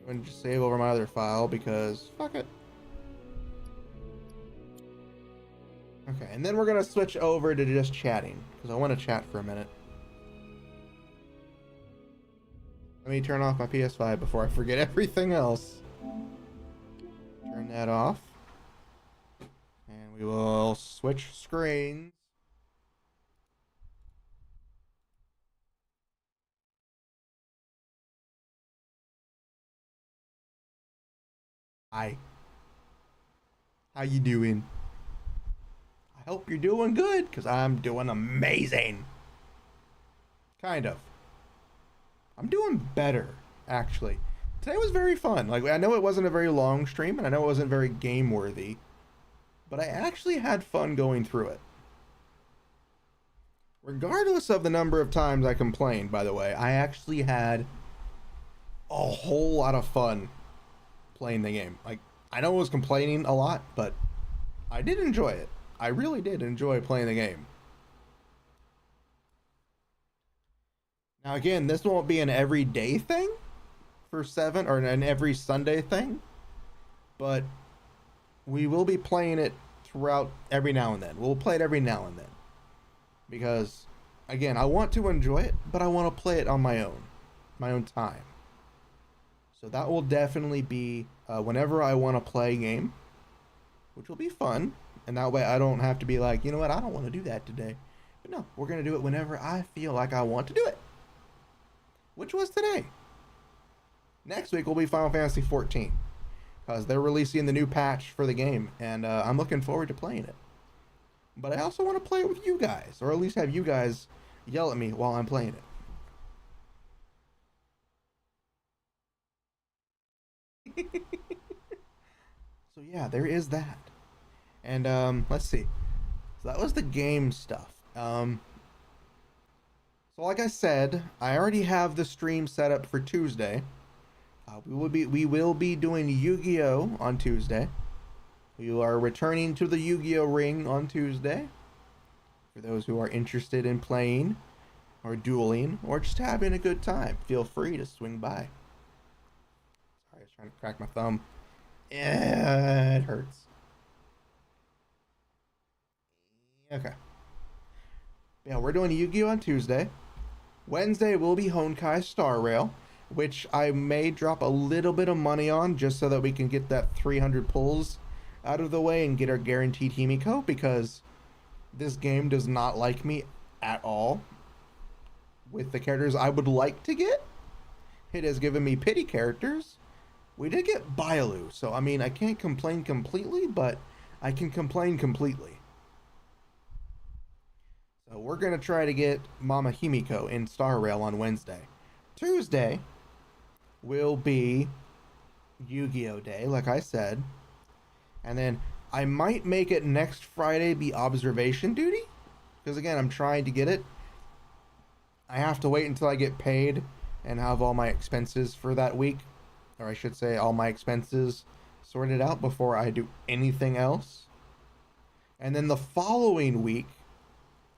I'm gonna just save over my other file because fuck it. Okay, and then we're gonna switch over to just chatting because I want to chat for a minute. Let me turn off my PS5 before I forget everything else. Turn that off. And we will switch screens. Hi. How you doing? I hope you're doing good, because I'm doing amazing. Kind of. I'm doing better, actually. Today was very fun. Like, I know it wasn't a very long stream, and I know it wasn't very game-worthy, but I actually had fun going through it. Regardless of the number of times I complained, by the way, I actually had a whole lot of fun playing the game. Like, I know I was complaining a lot, but I did enjoy it. I really did enjoy playing the game. Now again, this won't be an everyday thing for 7 or an every Sunday thing, but we will be playing it throughout every now and then. We'll play it every now and then because again, I want to enjoy it, but I want to play it on my own time. So that will definitely be whenever I want to play a game, which will be fun. And that way I don't have to be like, you know what, I don't want to do that today. But no, we're going to do it whenever I feel like I want to do it. Which was today. Next week will be Final Fantasy 14. Because they're releasing the new patch for the game. And I'm looking forward to playing it. But I also want to play it with you guys. Or at least have you guys yell at me while I'm playing it. So yeah, there is that. And let's see. So that was the game stuff. So like I said, I already have the stream set up for Tuesday. We will be doing Yu-Gi-Oh on Tuesday. We are returning to the Yu-Gi-Oh ring on Tuesday. For those who are interested in playing or dueling or just having a good time, feel free to swing by. Sorry, I was trying to crack my thumb. Yeah, it hurts. Okay. Yeah, we're doing Yu-Gi-Oh on Tuesday. Wednesday will be Honkai Star Rail, which I may drop a little bit of money on just so that we can get that 300 pulls out of the way and get our guaranteed Himiko, because this game does not like me at all with the characters I would like to get. It has given me pity characters. We did get Bailu, so I mean, I can't complain completely, but I can complain completely. We're going to try to get Mama Himiko in Star Rail on Wednesday. Tuesday will be Yu-Gi-Oh! Day, like I said. And then I might make it next Friday be observation duty. Because again, I'm trying to get it. I have to wait until I get paid and have all my expenses for that week. Or I should say all my expenses sorted out before I do anything else. And then the following week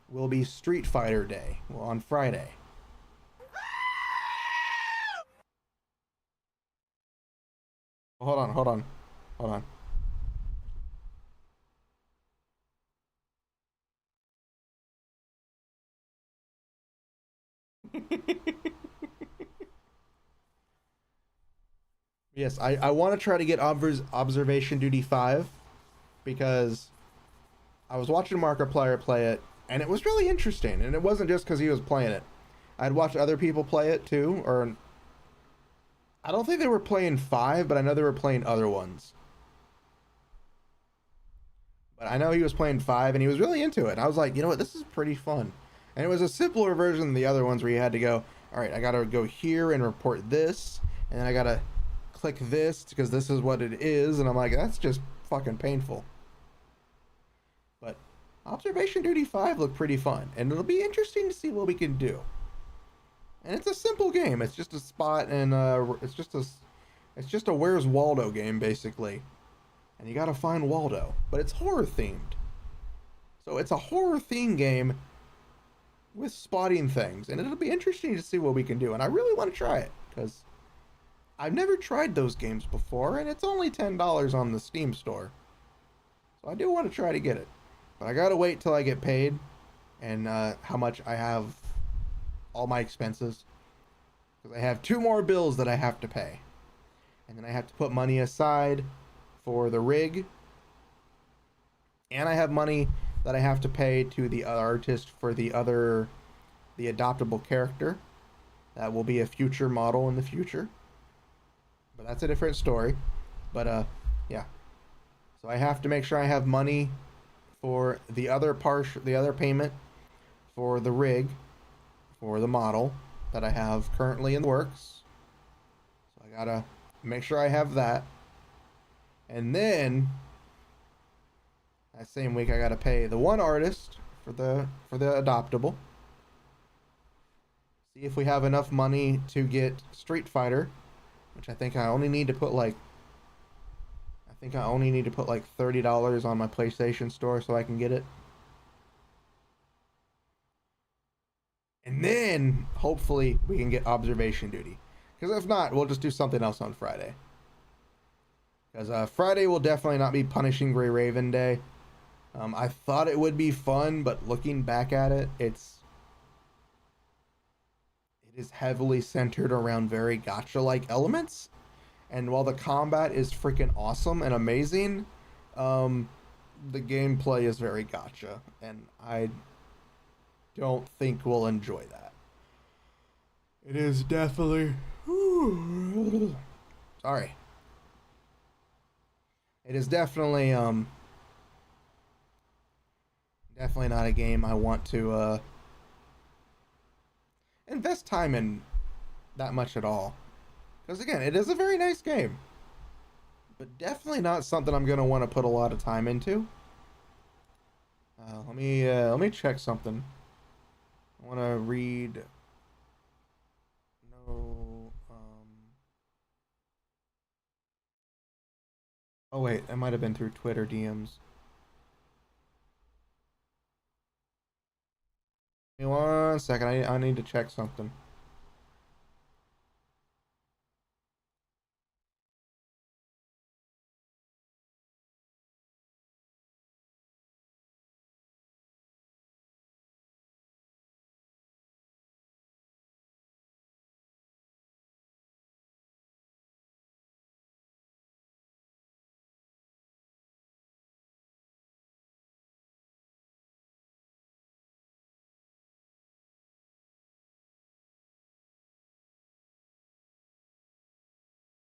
will be Street Fighter Day, well, on Friday. Hold on. Yes, I want to try to get Observation Duty 5 because I was watching Markiplier play it and it was really interesting, and it wasn't just because he was playing it. I'd watched other people play it too, or I don't think they were playing 5, but I know they were playing other ones. But I know he was playing 5 and he was really into it. And I was like, you know what, this is pretty fun. And it was a simpler version than the other ones where you had to go, all right, I got to go here and report this, and then I got to click this because this is what it is. And I'm like, that's just fucking painful. But Observation Duty 5 looked pretty fun, and it'll be interesting to see what we can do. And it's a simple game. It's just a spot, and it's just a Where's Waldo game basically. And you gotta find Waldo, but it's horror themed. So it's a horror themed game with spotting things, and it'll be interesting to see what we can do. And I really want to try it because I've never tried those games before, and it's only $10 on the Steam store. So I do want to try to get it, but I gotta wait till I get paid and how much I have, all my expenses, because I have 2 more bills that I have to pay, and then I have to put money aside for the rig, and I have money that I have to pay to the artist for the adoptable character. That will be a future model in the future, but that's a different story. But yeah, so I have to make sure I have money for the other payment for the rig, for the model that I have currently in the works. So I gotta make sure I have that. And then that same week I gotta pay the one artist for the adoptable. See if we have enough money to get Street Fighter, which I think I only need to put like $30 on my PlayStation store so I can get it. And then hopefully we can get Observation Duty. Because if not, we'll just do something else on Friday. Because Friday will definitely not be Punishing Gray Raven Day. I thought it would be fun, but looking back at it, it is heavily centered around very gacha-like elements. And while the combat is freaking awesome and amazing, the gameplay is very gacha, and I don't think we'll enjoy that. It is definitely... Sorry. It is definitely definitely not a game I want to invest time in that much at all. Because again, it is a very nice game, but definitely not something I'm gonna want to put a lot of time into. Let me check something. I want to read. No. Oh wait, it might have been through Twitter DMs. Give me 1 second. I need to check something.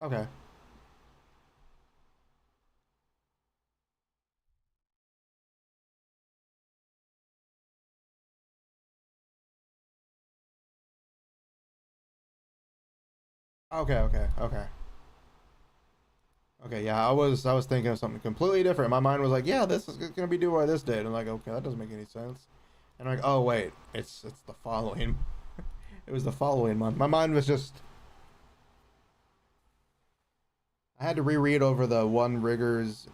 Okay. Okay. Okay, yeah, I was thinking of something completely different. My mind was like, yeah, this is gonna be due by this date. I'm like, okay, that doesn't make any sense. And I'm like, oh wait, it's the following. It was the following month. My mind was just. I had to reread over the one rigger's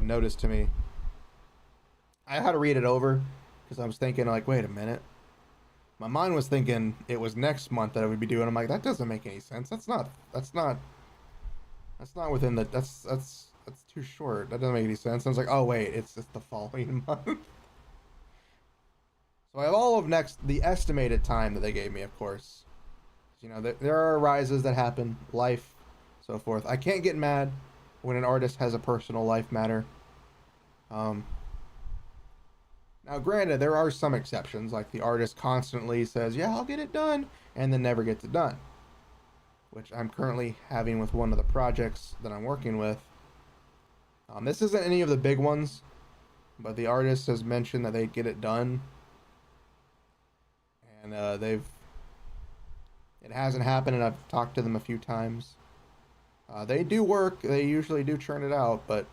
notice to me. I had to read it over because I was thinking like, wait a minute. My mind was thinking it was next month that I would be doing. I'm like, that doesn't make any sense. That's not within the. That's too short. That doesn't make any sense. I was like, oh wait, it's the following month. So I have all of the estimated time that they gave me, of course. You know, there are rises that happen, life, so forth. I can't get mad when an artist has a personal life matter. Now, granted, there are some exceptions, like the artist constantly says, yeah, I'll get it done, and then never gets it done. Which I'm currently having with one of the projects that I'm working with. This isn't any of the big ones, but the artist has mentioned that they get it done. And it hasn't happened, and I've talked to them a few times. They do work, they usually do churn it out, but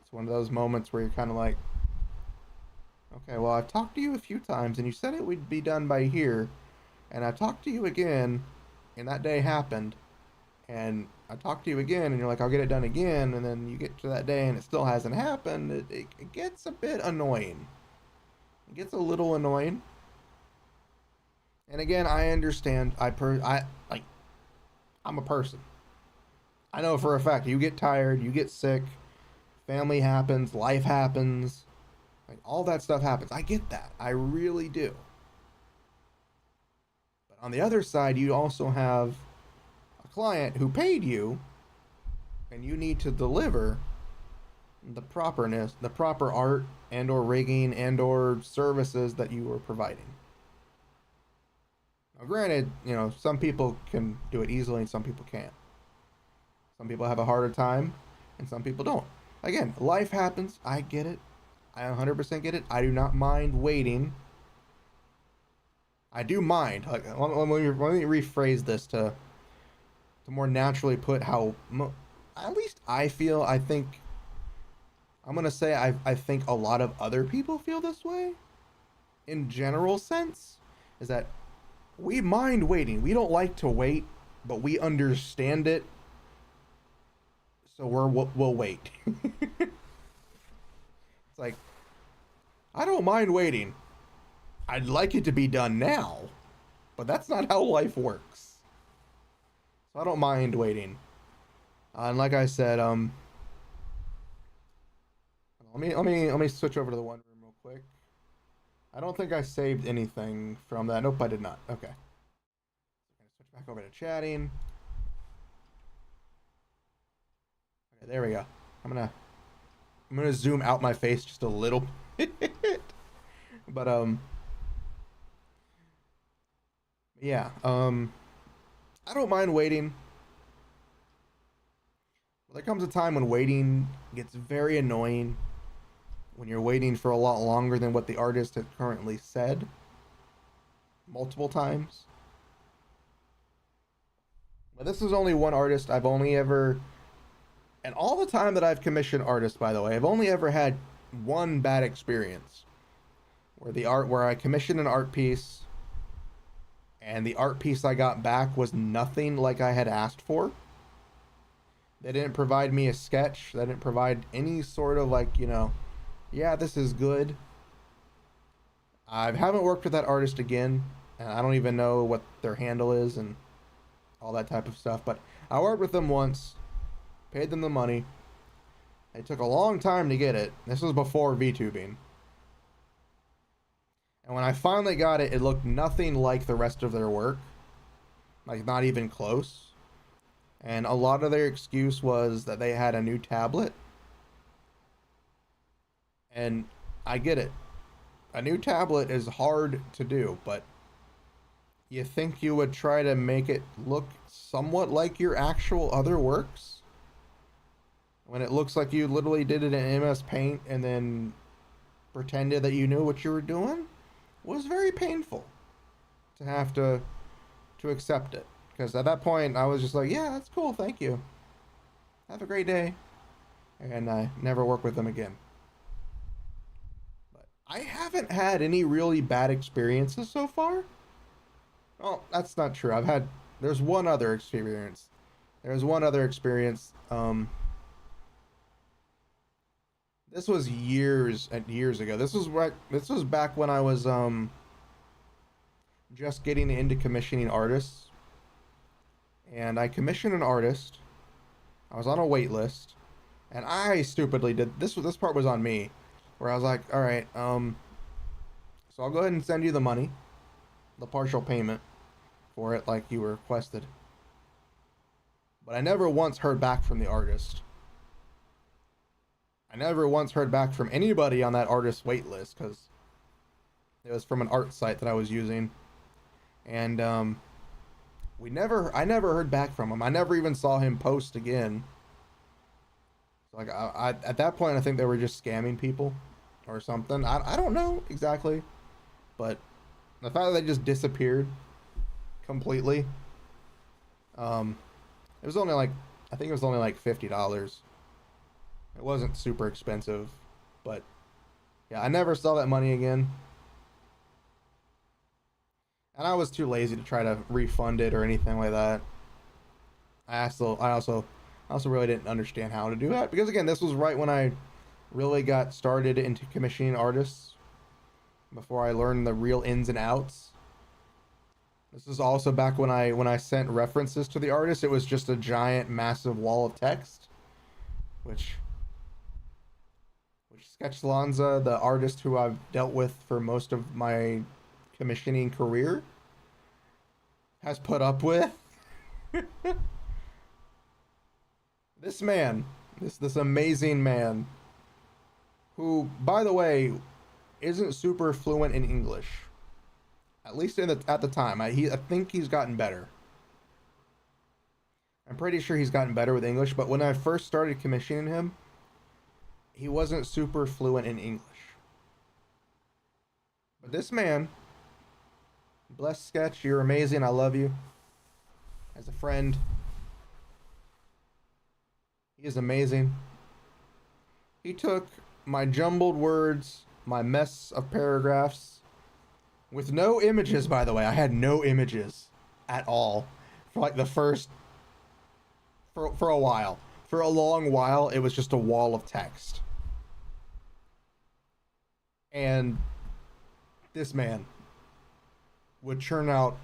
it's one of those moments where you're kind of like, okay, well, I've talked to you a few times, and you said it would be done by here, and I've talked to you again, and that day happened, and I talked to you again, and you're like, I'll get it done again, and then you get to that day, and it still hasn't happened. It gets a bit annoying. It gets a little annoying. And again, I understand. I'm a person. I know for a fact, you get tired, you get sick, family happens, life happens. Like, all that stuff happens. I get that. I really do. But on the other side, you also have a client who paid you, and you need to deliver the proper art and or rigging and or services that you are providing. Now, granted, you know, some people can do it easily and some people can't. Some people have a harder time and some people don't. Again, life happens. I get it. I 100% get it. I do not mind waiting. I do mind. Like, let me rephrase this to more naturally put how, at least I feel. I think I'm gonna say I think a lot of other people feel this way. In general sense, is that we mind waiting. We don't like to wait, but we understand it. So we'll wait. It's like, I don't mind waiting. I'd like it to be done now, but that's not how life works. So I don't mind waiting. And like I said, let me switch over to the one room real quick. I don't think I saved anything from that. Nope, I did not. Okay. Switch back over to chatting. Okay, there we go. I'm gonna zoom out my face just a little bit. But yeah, I don't mind waiting. But there comes a time when waiting gets very annoying, when you're waiting for a lot longer than what the artist has currently said multiple times. But this is only one artist. I've only ever, and all the time that I've commissioned artists, by the way, I've only ever had one bad experience where I commissioned an art piece and the art piece I got back was nothing like I had asked for. They didn't provide me a sketch. They didn't provide any sort of, like, you know, yeah, this is good. I haven't worked with that artist again, and I don't even know what their handle is and all that type of stuff. But I worked with them once, paid them the money. It took a long time to get it. This was before VTubing. And when I finally got it, it looked nothing like the rest of their work. Like, not even close. And a lot of their excuse was that they had a new tablet. And I get it. A new tablet is hard to do, but you think you would try to make it look somewhat like your actual other works? When it looks like you literally did it in MS Paint and then pretended that you knew what you were doing? Was very painful to have to accept it. Because at that point, I was just like, yeah, that's cool, thank you. Have a great day. And I never worked with them again. But I haven't had any really bad experiences so far. Oh, that's not true. There's one other experience. This was years and years ago. This was back when I was just getting into commissioning artists. And I commissioned an artist. I was on a wait list. And I stupidly did this part was on me. Where I was like, alright, so I'll go ahead and send you the money. The partial payment for it like you requested. But I never once heard back from the artist. I never once heard back from anybody on that artist's wait list because it was from an art site that I was using. And I never heard back from him. I never even saw him post again. Like I at that point I think they were just scamming people or something. I don't know exactly. But the fact that they just disappeared completely. It was only like I think it was only like $50. It wasn't super expensive, but yeah, I never saw that money again. And I was too lazy to try to refund it or anything like that. I also really didn't understand how to do that because again, this was right when I really got started into commissioning artists before I learned the real ins and outs. This is also back when I sent references to the artist. It was just a giant, massive wall of text, which Sketchlonza, the artist who I've dealt with for most of my commissioning career, has put up with. This man, this amazing man, who, by the way, isn't super fluent in English. At least at the time. I think he's gotten better. I'm pretty sure he's gotten better with English, but when I first started commissioning him, he wasn't super fluent in English. But this man, bless Sketch, you're amazing, I love you. As a friend, he is amazing. He took my jumbled words, my mess of paragraphs, with no images, by the way. I had no images at all for like the first, for a while. For a long while, it was just a wall of text. And this man would churn out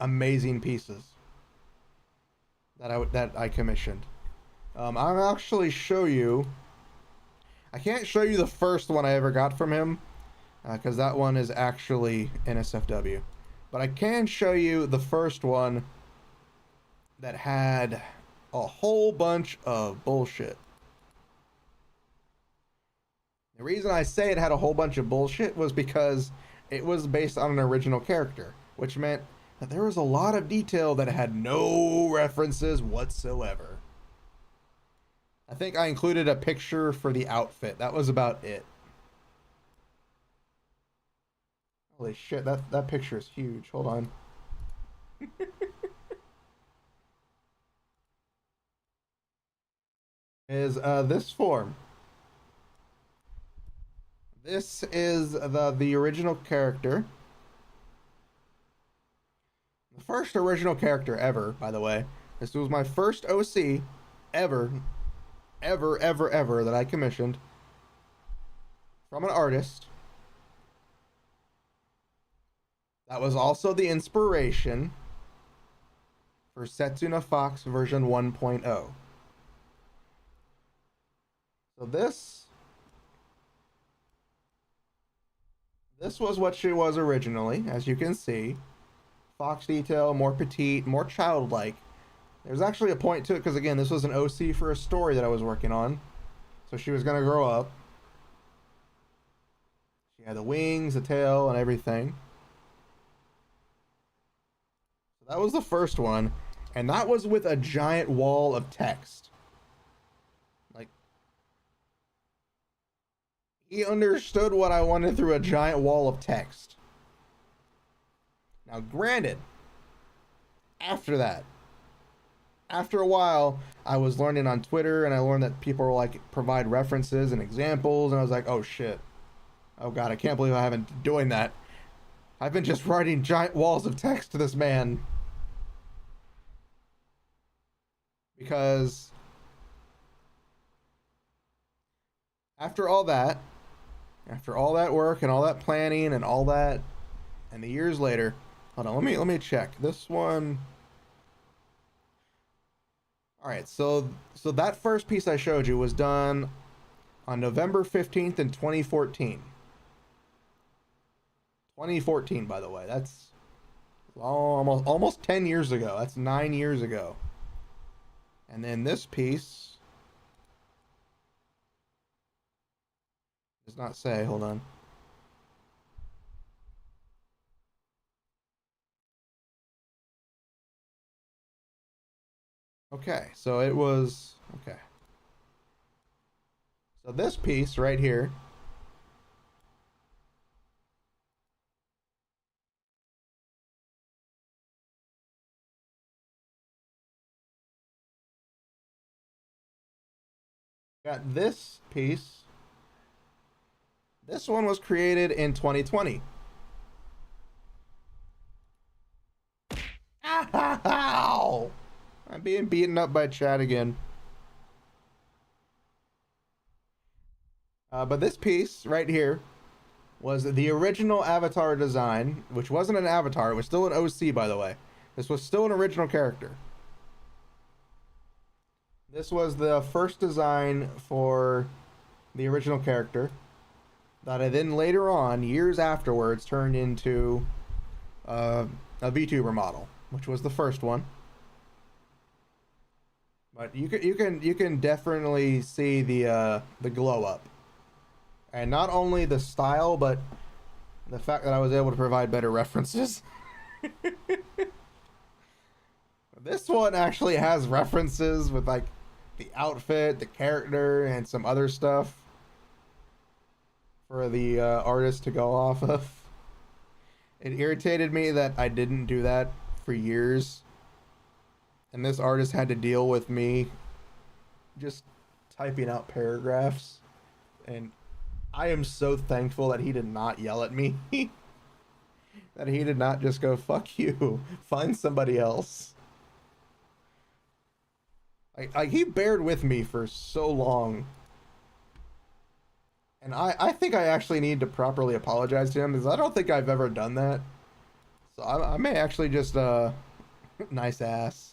amazing pieces that I commissioned. I'll actually show you. I can't show you the first one I ever got from him because that one is actually NSFW. But I can show you the first one that had a whole bunch of bullshit. The reason I say it had a whole bunch of bullshit was because it was based on an original character, which meant that there was a lot of detail that had no references whatsoever. I think I included a picture for the outfit. That was about it. Holy shit, that picture is huge. Hold on. Is this form. This is the original character. The first original character ever, by the way. This was my first OC ever that I commissioned from an artist. That was also the inspiration for Setsuna Fox version 1.0. So this was what she was originally, as you can see. Fox detail, more petite, more childlike. There's actually a point to it because, again, this was an OC for a story that I was working on. So she was going to grow up. She had the wings, the tail, and everything. So that was the first one. And that was with a giant wall of text. Like, he understood what I wanted through a giant wall of text. Now, granted, after that, after a while, I was learning on Twitter, and I learned that people were like provide references and examples, and I was like, oh shit. Oh god, I can't believe I haven't been doing that. I've been just writing giant walls of text to this man. Because after all that work and all that planning and all that, and the years later, hold on, let me check. This one. All right, so that first piece I showed you was done on November 15th in 2014. 2014, by the way. That's almost 10 years ago. That's 9 years ago. And then this piece does not say, hold on. Okay, so it was, okay. So this piece right here got this piece. This one was created in 2020. Ow! I'm being beaten up by Chad again. But this piece right here was the original avatar design, which wasn't an avatar. It was still an OC, by the way. This was still an original character. This was the first design for the original character that I then later on, years afterwards, turned into a VTuber model, which was the first one. But you can definitely see the glow up, and not only the style, but the fact that I was able to provide better references. This one actually has references with like the outfit, the character, and some other stuff for the artist to go off of. It irritated me that I didn't do that for years. And this artist had to deal with me just typing out paragraphs. And I am so thankful that he did not yell at me. That he did not just go, fuck you, find somebody else. Like he bared with me for so long. And I think I actually need to properly apologize to him, because I don't think I've ever done that. So I may actually just, nice ass.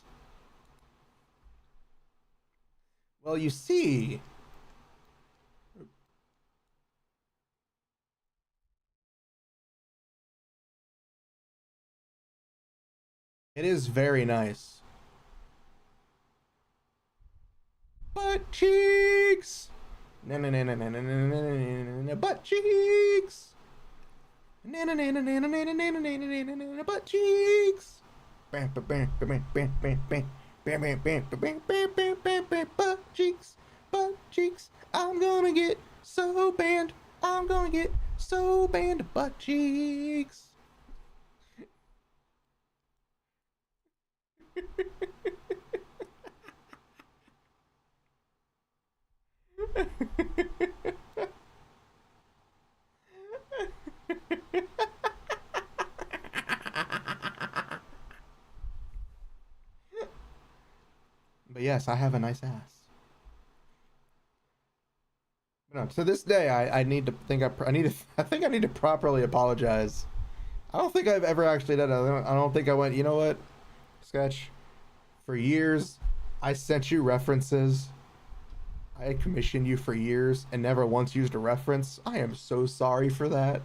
Well, you see, it is very nice. Butt cheeks! Na na na na na na na na na butt cheeks! Na na na na na na na na na na na na butt cheeks! Bam bam bam bam bam bam bam. Bam, bam, bam, bam, bam, bam, bam, bam, butt cheeks, I'm gonna get so banned, butt cheeks. But yes, I have a nice ass. No, to this day, I need to think I need to properly apologize. I don't think I've ever actually done it. I don't think I went, you know what, Sketch? For years, I sent you references. I commissioned you for years and never once used a reference. I am so sorry for that.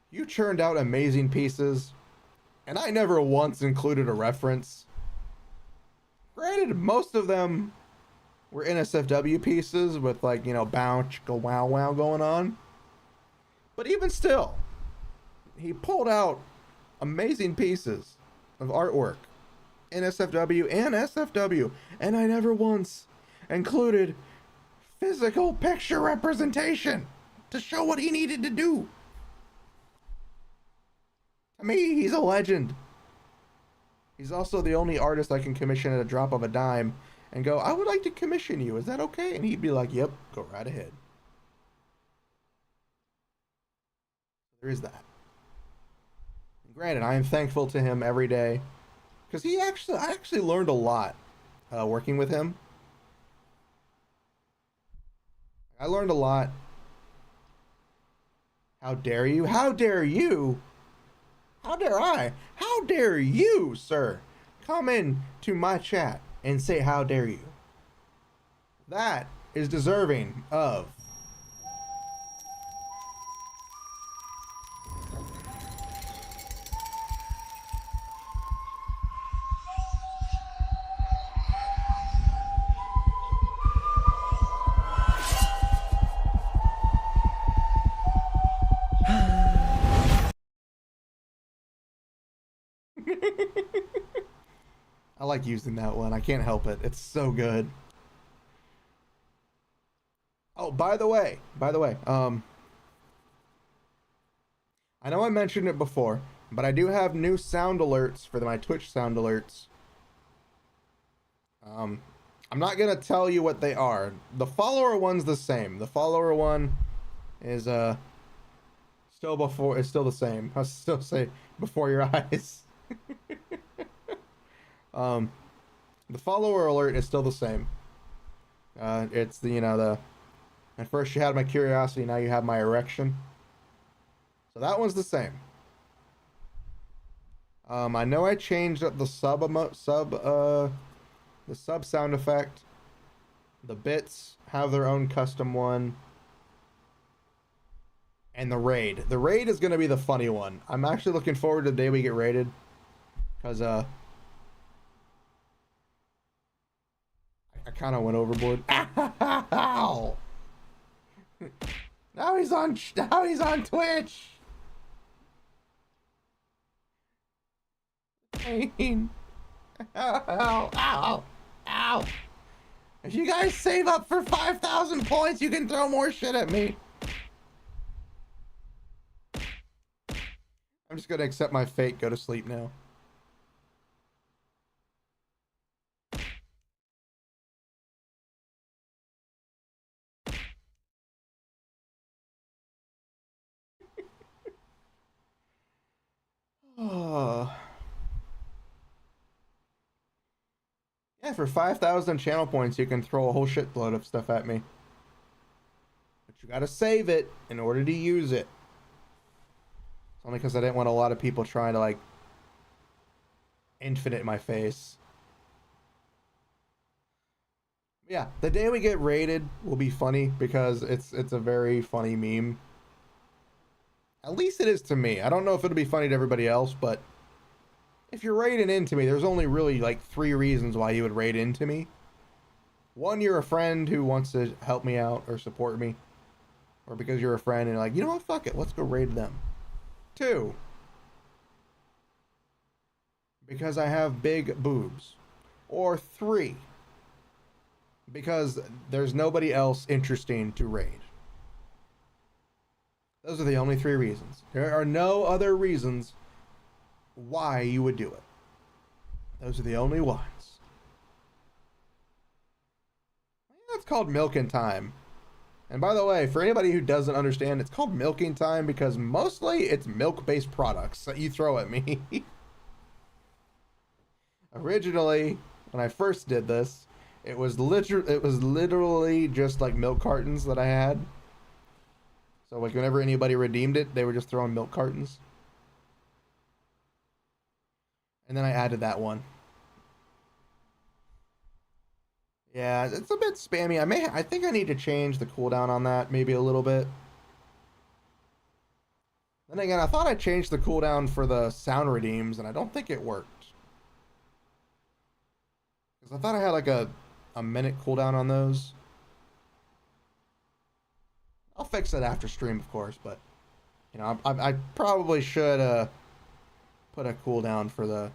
You churned out amazing pieces, and I never once included a reference. Granted, most of them were NSFW pieces with, like, you know, bounce, go wow wow going on. But even still, he pulled out amazing pieces of artwork, NSFW and SFW, and I never once included physical picture representation to show what he needed to do. To me, he's a legend. He's also the only artist I can commission at a drop of a dime and go, I would like to commission you. Is that okay? And he'd be like, yep, go right ahead. There is that. And granted, I am thankful to him every day because I actually learned a lot working with him. I learned a lot. How dare you? How dare you? How dare I? How dare you, sir? Come in to my chat and say, how dare you? That is deserving of I like using that one. I can't help it. It's so good. Oh, by the way, I know I mentioned it before, but I do have new sound alerts for my Twitch sound alerts. I'm not gonna tell you what they are. The follower one's the same. The follower one is still the same. I'll still say before your eyes. The follower alert is still the same. It's the, at first you had my curiosity, now you have my erection. So that one's the same. I know I changed up the sub sound effect. The bits have their own custom one. And the raid. The raid is going to be the funny one. I'm actually looking forward to the day we get raided. Because, I kind of went overboard. Ow! Now he's on Twitch. Pain. Ow, ow, ow. If you guys save up for 5,000 points, you can throw more shit at me. I'm just gonna accept my fate, go to sleep now. Oh. Yeah, for 5,000 channel points, you can throw a whole shitload of stuff at me. But you gotta save it in order to use it. It's only because I didn't want a lot of people trying to, like, infinite my face. Yeah, the day we get raided will be funny because it's a very funny meme. At least it is to me. I don't know if it'll be funny to everybody else, but if you're raiding into me, there's only really like 3 reasons why you would raid into me. 1, you're a friend who wants to help me out or support me. Or because you're a friend and you're like, you know what, fuck it, let's go raid them. 2, because I have big boobs. Or 3, because there's nobody else interesting to raid. Those are the only 3 reasons. There are no other reasons why you would do it. Those are the only ones. It's called milking time. And by the way, for anybody who doesn't understand, it's called milking time because mostly it's milk-based products that you throw at me. Originally, when I first did this, it was literally just like milk cartons that I had. So like whenever anybody redeemed it, they were just throwing milk cartons. And then I added that one. Yeah, it's a bit spammy. I think I need to change the cooldown on that maybe a little bit. Then again, I thought I changed the cooldown for the sound redeems, and I don't think it worked. Because I thought I had like a minute cooldown on those. I'll fix it after stream, of course, but you know, I probably should put a cooldown for the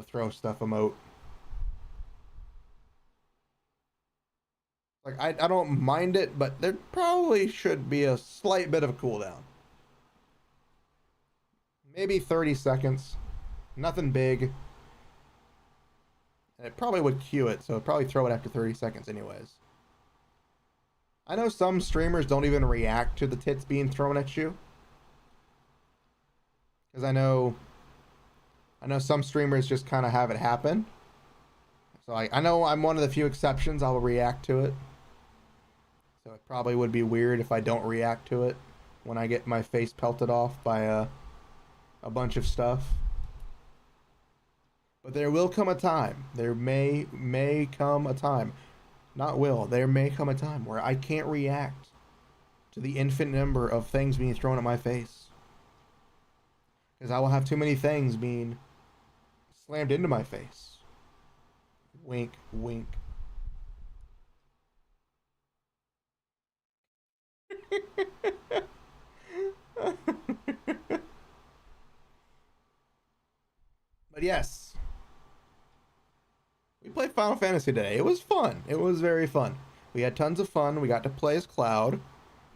throw stuff emote. Like I don't mind it, but there probably should be a slight bit of a cooldown. Maybe 30 seconds. Nothing big. And it probably would cue it, so it'd probably throw it after 30 seconds anyways. I know some streamers don't even react to the tits being thrown at you. Because I know some streamers just kind of have it happen. So I know I'm one of the few exceptions. I'll react to it. So it probably would be weird if I don't react to it when I get my face pelted off by a bunch of stuff. But there will come a time. There may come a time. Not will. There may come a time where I can't react to the infinite number of things being thrown at my face. Because I will have too many things being slammed into my face. Wink, wink. But yes, we played Final Fantasy today. It was fun. It was very fun. We had tons of fun. We got to play as Cloud.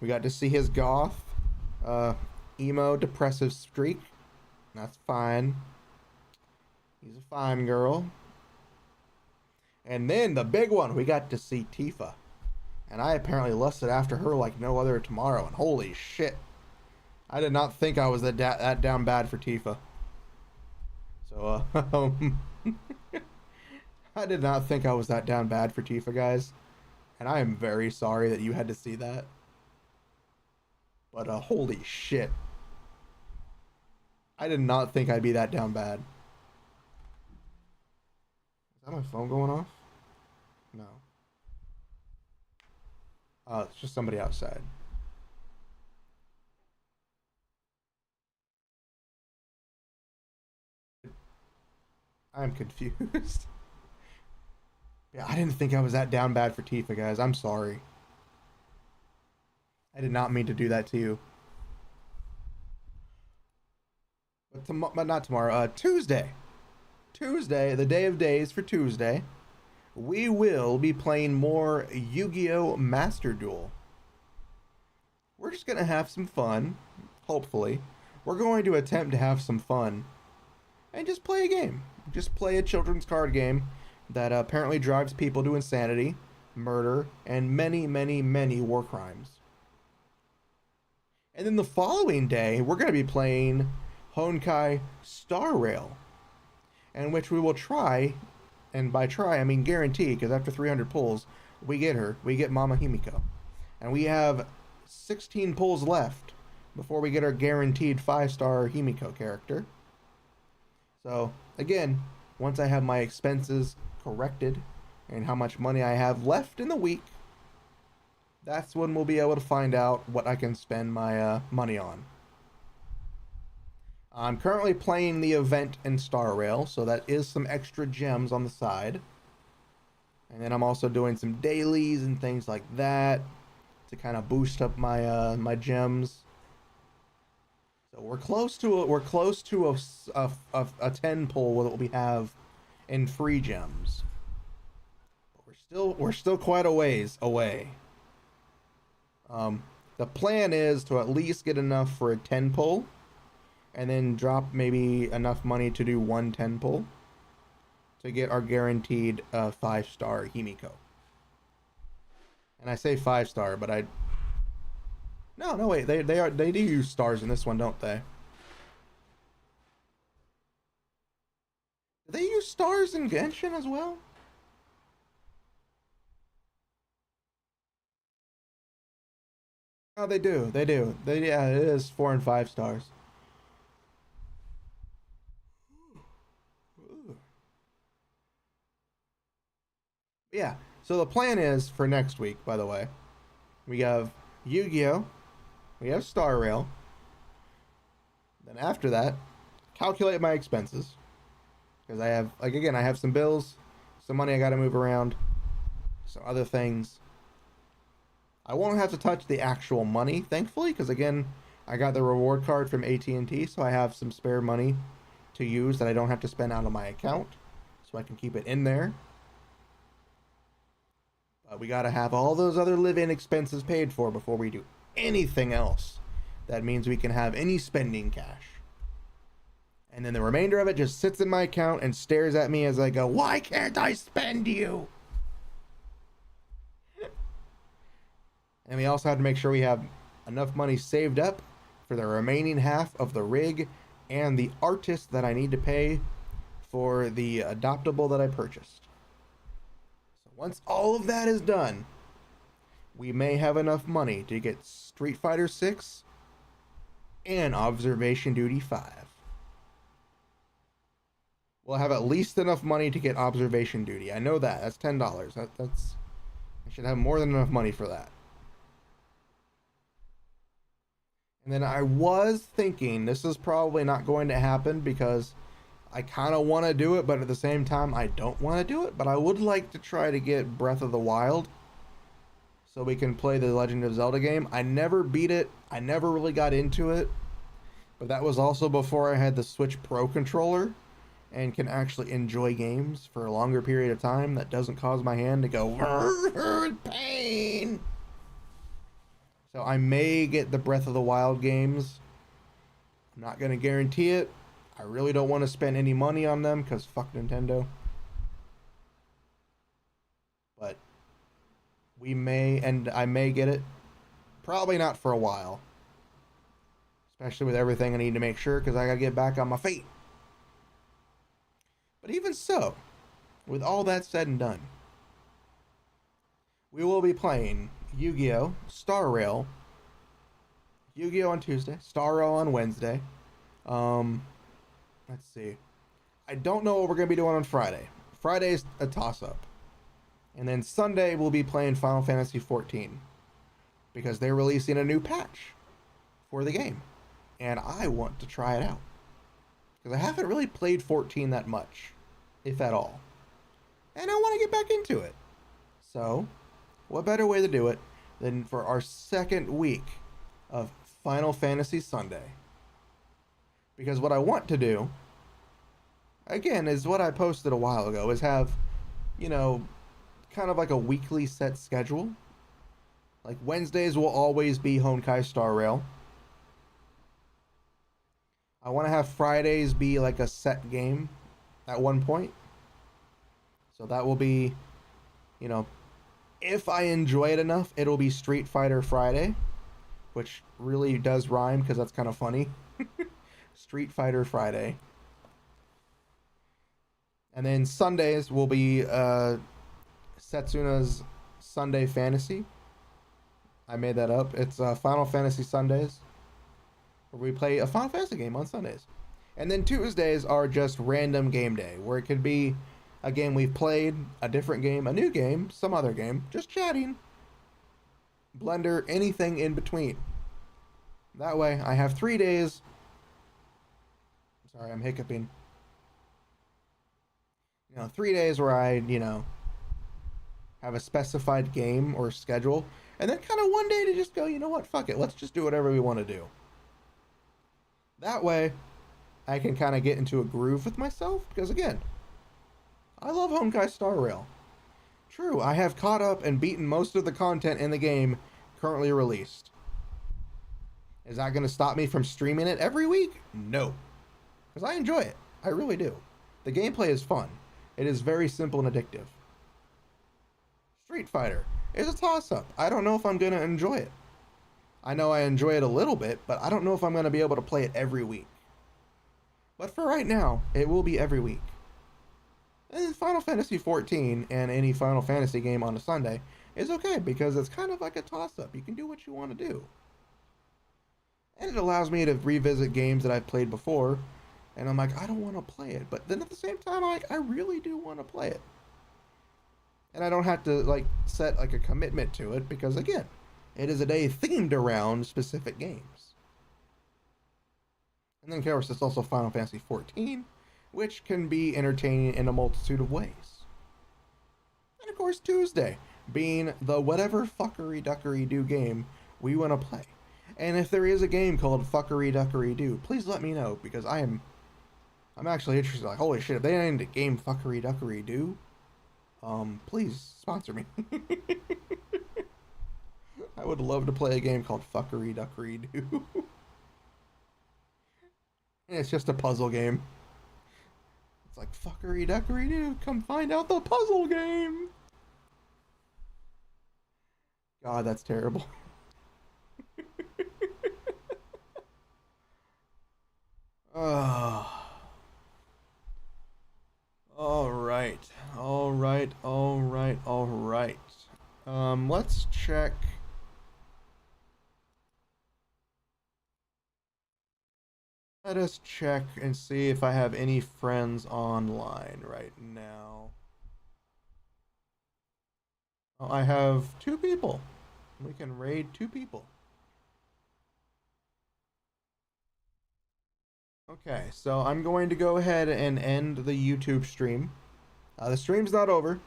We got to see his goth, emo, depressive streak. That's fine. He's a fine girl. And then the big one, we got to see Tifa. And I apparently lusted after her like no other tomorrow. And holy shit. I did not think I was that down bad for Tifa. So, I did not think I was that down bad for Tifa, guys. And I am very sorry that you had to see that. But, holy shit. I did not think I'd be that down bad. Is that my phone going off? No. Oh, it's just somebody outside. I'm confused. Yeah, I didn't think I was that down bad for Tifa, guys. I'm sorry. I did not mean to do that to you. But not tomorrow. Tuesday. Tuesday, the day of days for Tuesday, we will be playing more Yu-Gi-Oh! Master Duel. We're just going to have some fun, hopefully. We're going to attempt to have some fun and just play a game. Just play a children's card game that apparently drives people to insanity, murder, and many, many, many war crimes. And then the following day, we're going to be playing Honkai Star Rail, in which we will try, and by try I mean guarantee, because after 300 pulls, we get her. We get Mama Himiko. And we have 16 pulls left before we get our guaranteed 5-star Himiko character. So, again, once I have my expenses corrected and how much money I have left in the week, that's when we'll be able to find out what I can spend my money on. I'm currently playing the event in Star Rail, so that is some extra gems on the side. And then I'm also doing some dailies and things like that to kind of boost up my my gems. So we're close to a 10 pull that we have in free gems. But we're still quite a ways away. The plan is to at least get enough for a 10 pull, and then drop maybe enough money to do 1 10 pull to get our guaranteed 5-star Himiko. And I say 5-star, but no wait, they do use stars in this one, don't they? Do they use stars in Genshin as well? Oh, they do. Yeah, it is 4 and 5 stars. Yeah, so the plan is for next week, by the way, we have Yu-Gi-Oh! We have Star Rail. Then after that, calculate my expenses. Because I have, like, again, I have some bills, some money I gotta move around, some other things. I won't have to touch the actual money, thankfully, because again, I got the reward card from AT&T, so I have some spare money to use that I don't have to spend out of my account, so I can keep it in there. But we gotta have all those other live-in expenses paid for before we do anything else. That means we can have any spending cash. And then the remainder of it just sits in my account and stares at me as I go, why can't I spend you? And we also have to make sure we have enough money saved up for the remaining half of the rig and the artist that I need to pay for the adoptable that I purchased. So once all of that is done, we may have enough money to get Street Fighter 6 and Observation Duty 5. We'll have at least enough money to get Observation Duty. I know that. That's $10. That's I should have more than enough money for that. And then I was thinking, this is probably not going to happen because I kind of want to do it, but at the same time, I don't want to do it. But I would like to try to get Breath of the Wild so we can play the Legend of Zelda game. I never beat it. I never really got into it. But that was also before I had the Switch Pro controller and can actually enjoy games for a longer period of time that doesn't cause my hand to go pain. So I may get the Breath of the Wild games. I'm not going to guarantee it. I really don't want to spend any money on them because fuck Nintendo. But we may, and I may get it. Probably not for a while. Especially with everything I need to make sure because I got to get back on my feet. But even so, with all that said and done, we will be playing Yu-Gi-Oh! Star Rail. Yu-Gi-Oh! On Tuesday. Star Rail on Wednesday. Let's see. I don't know what we're going to be doing on Friday. Friday's a toss-up. And then Sunday we'll be playing Final Fantasy XIV. Because they're releasing a new patch for the game. And I want to try it out. Because I haven't really played 14 that much. If at all. And I want to get back into it. So, what better way to do it than for our second week of Final Fantasy Sunday? Because what I want to do, again, is what I posted a while ago, is have, you know, kind of like a weekly set schedule. Like Wednesdays will always be Honkai Star Rail. I want to have Fridays be like a set game at one point. So that will be, you know, if I enjoy it enough, it'll be Street Fighter Friday, which really does rhyme because that's kind of funny. Street Fighter Friday. And then Sundays will be Setsuna's Sunday Fantasy. I made that up. It's Final Fantasy Sundays, where we play a Final Fantasy game on Sundays. And then Tuesdays are just random game day, where it could be a game we've played, a different game, a new game, some other game, just chatting, Blender, anything in between. That way, I have 3 days. Sorry, I'm hiccuping. 3 days where I, have a specified game or schedule, and then kind of one day to just go, you know what, fuck it, let's just do whatever we want to do. That way, I can kind of get into a groove with myself, because again, I love Honkai Star Rail. True, I have caught up and beaten most of the content in the game currently released. Is that going to stop me from streaming it every week? No. Because I enjoy it. I really do. The gameplay is fun. It is very simple and addictive. Street Fighter is a toss-up. I don't know if I'm going to enjoy it. I know I enjoy it a little bit, but I don't know if I'm going to be able to play it every week. But for right now, it will be every week. And Final Fantasy XIV and any Final Fantasy game on a Sunday is okay because it's kind of like a toss-up. You can do what you want to do. And it allows me to revisit games that I've played before. And I'm like, I don't want to play it. But then at the same time, I really do want to play it. And I don't have to set a commitment to it because, again, it is a day themed around specific games. And then, of course, it's also Final Fantasy XIV, which can be entertaining in a multitude of ways. And, of course, Tuesday, being the whatever fuckery-duckery-do game we want to play. And if there is a game called Fuckery-Duckery-Do, please let me know, because I'm actually interested. Like, holy shit, if they named a game Fuckery-Duckery-Do, please sponsor me. I would love to play a game called Fuckery-Duckery-Do. And it's just a puzzle game. It's like, fuckery duckery doo, come find out the puzzle game. God, that's terrible. Oh. Alright. Let's check. Let us check and see if I have any friends online right now. Oh, I have 2 people. We can raid 2 people. Okay, so I'm going to go ahead and end the YouTube stream. The stream's not over.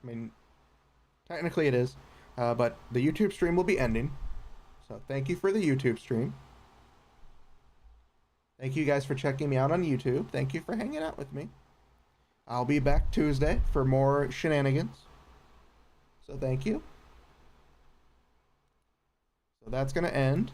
I mean, technically it is, but the YouTube stream will be ending. So thank you for the YouTube stream. Thank you guys for checking me out on YouTube. Thank you for hanging out with me. I'll be back Tuesday for more shenanigans. So thank you. So that's going to end.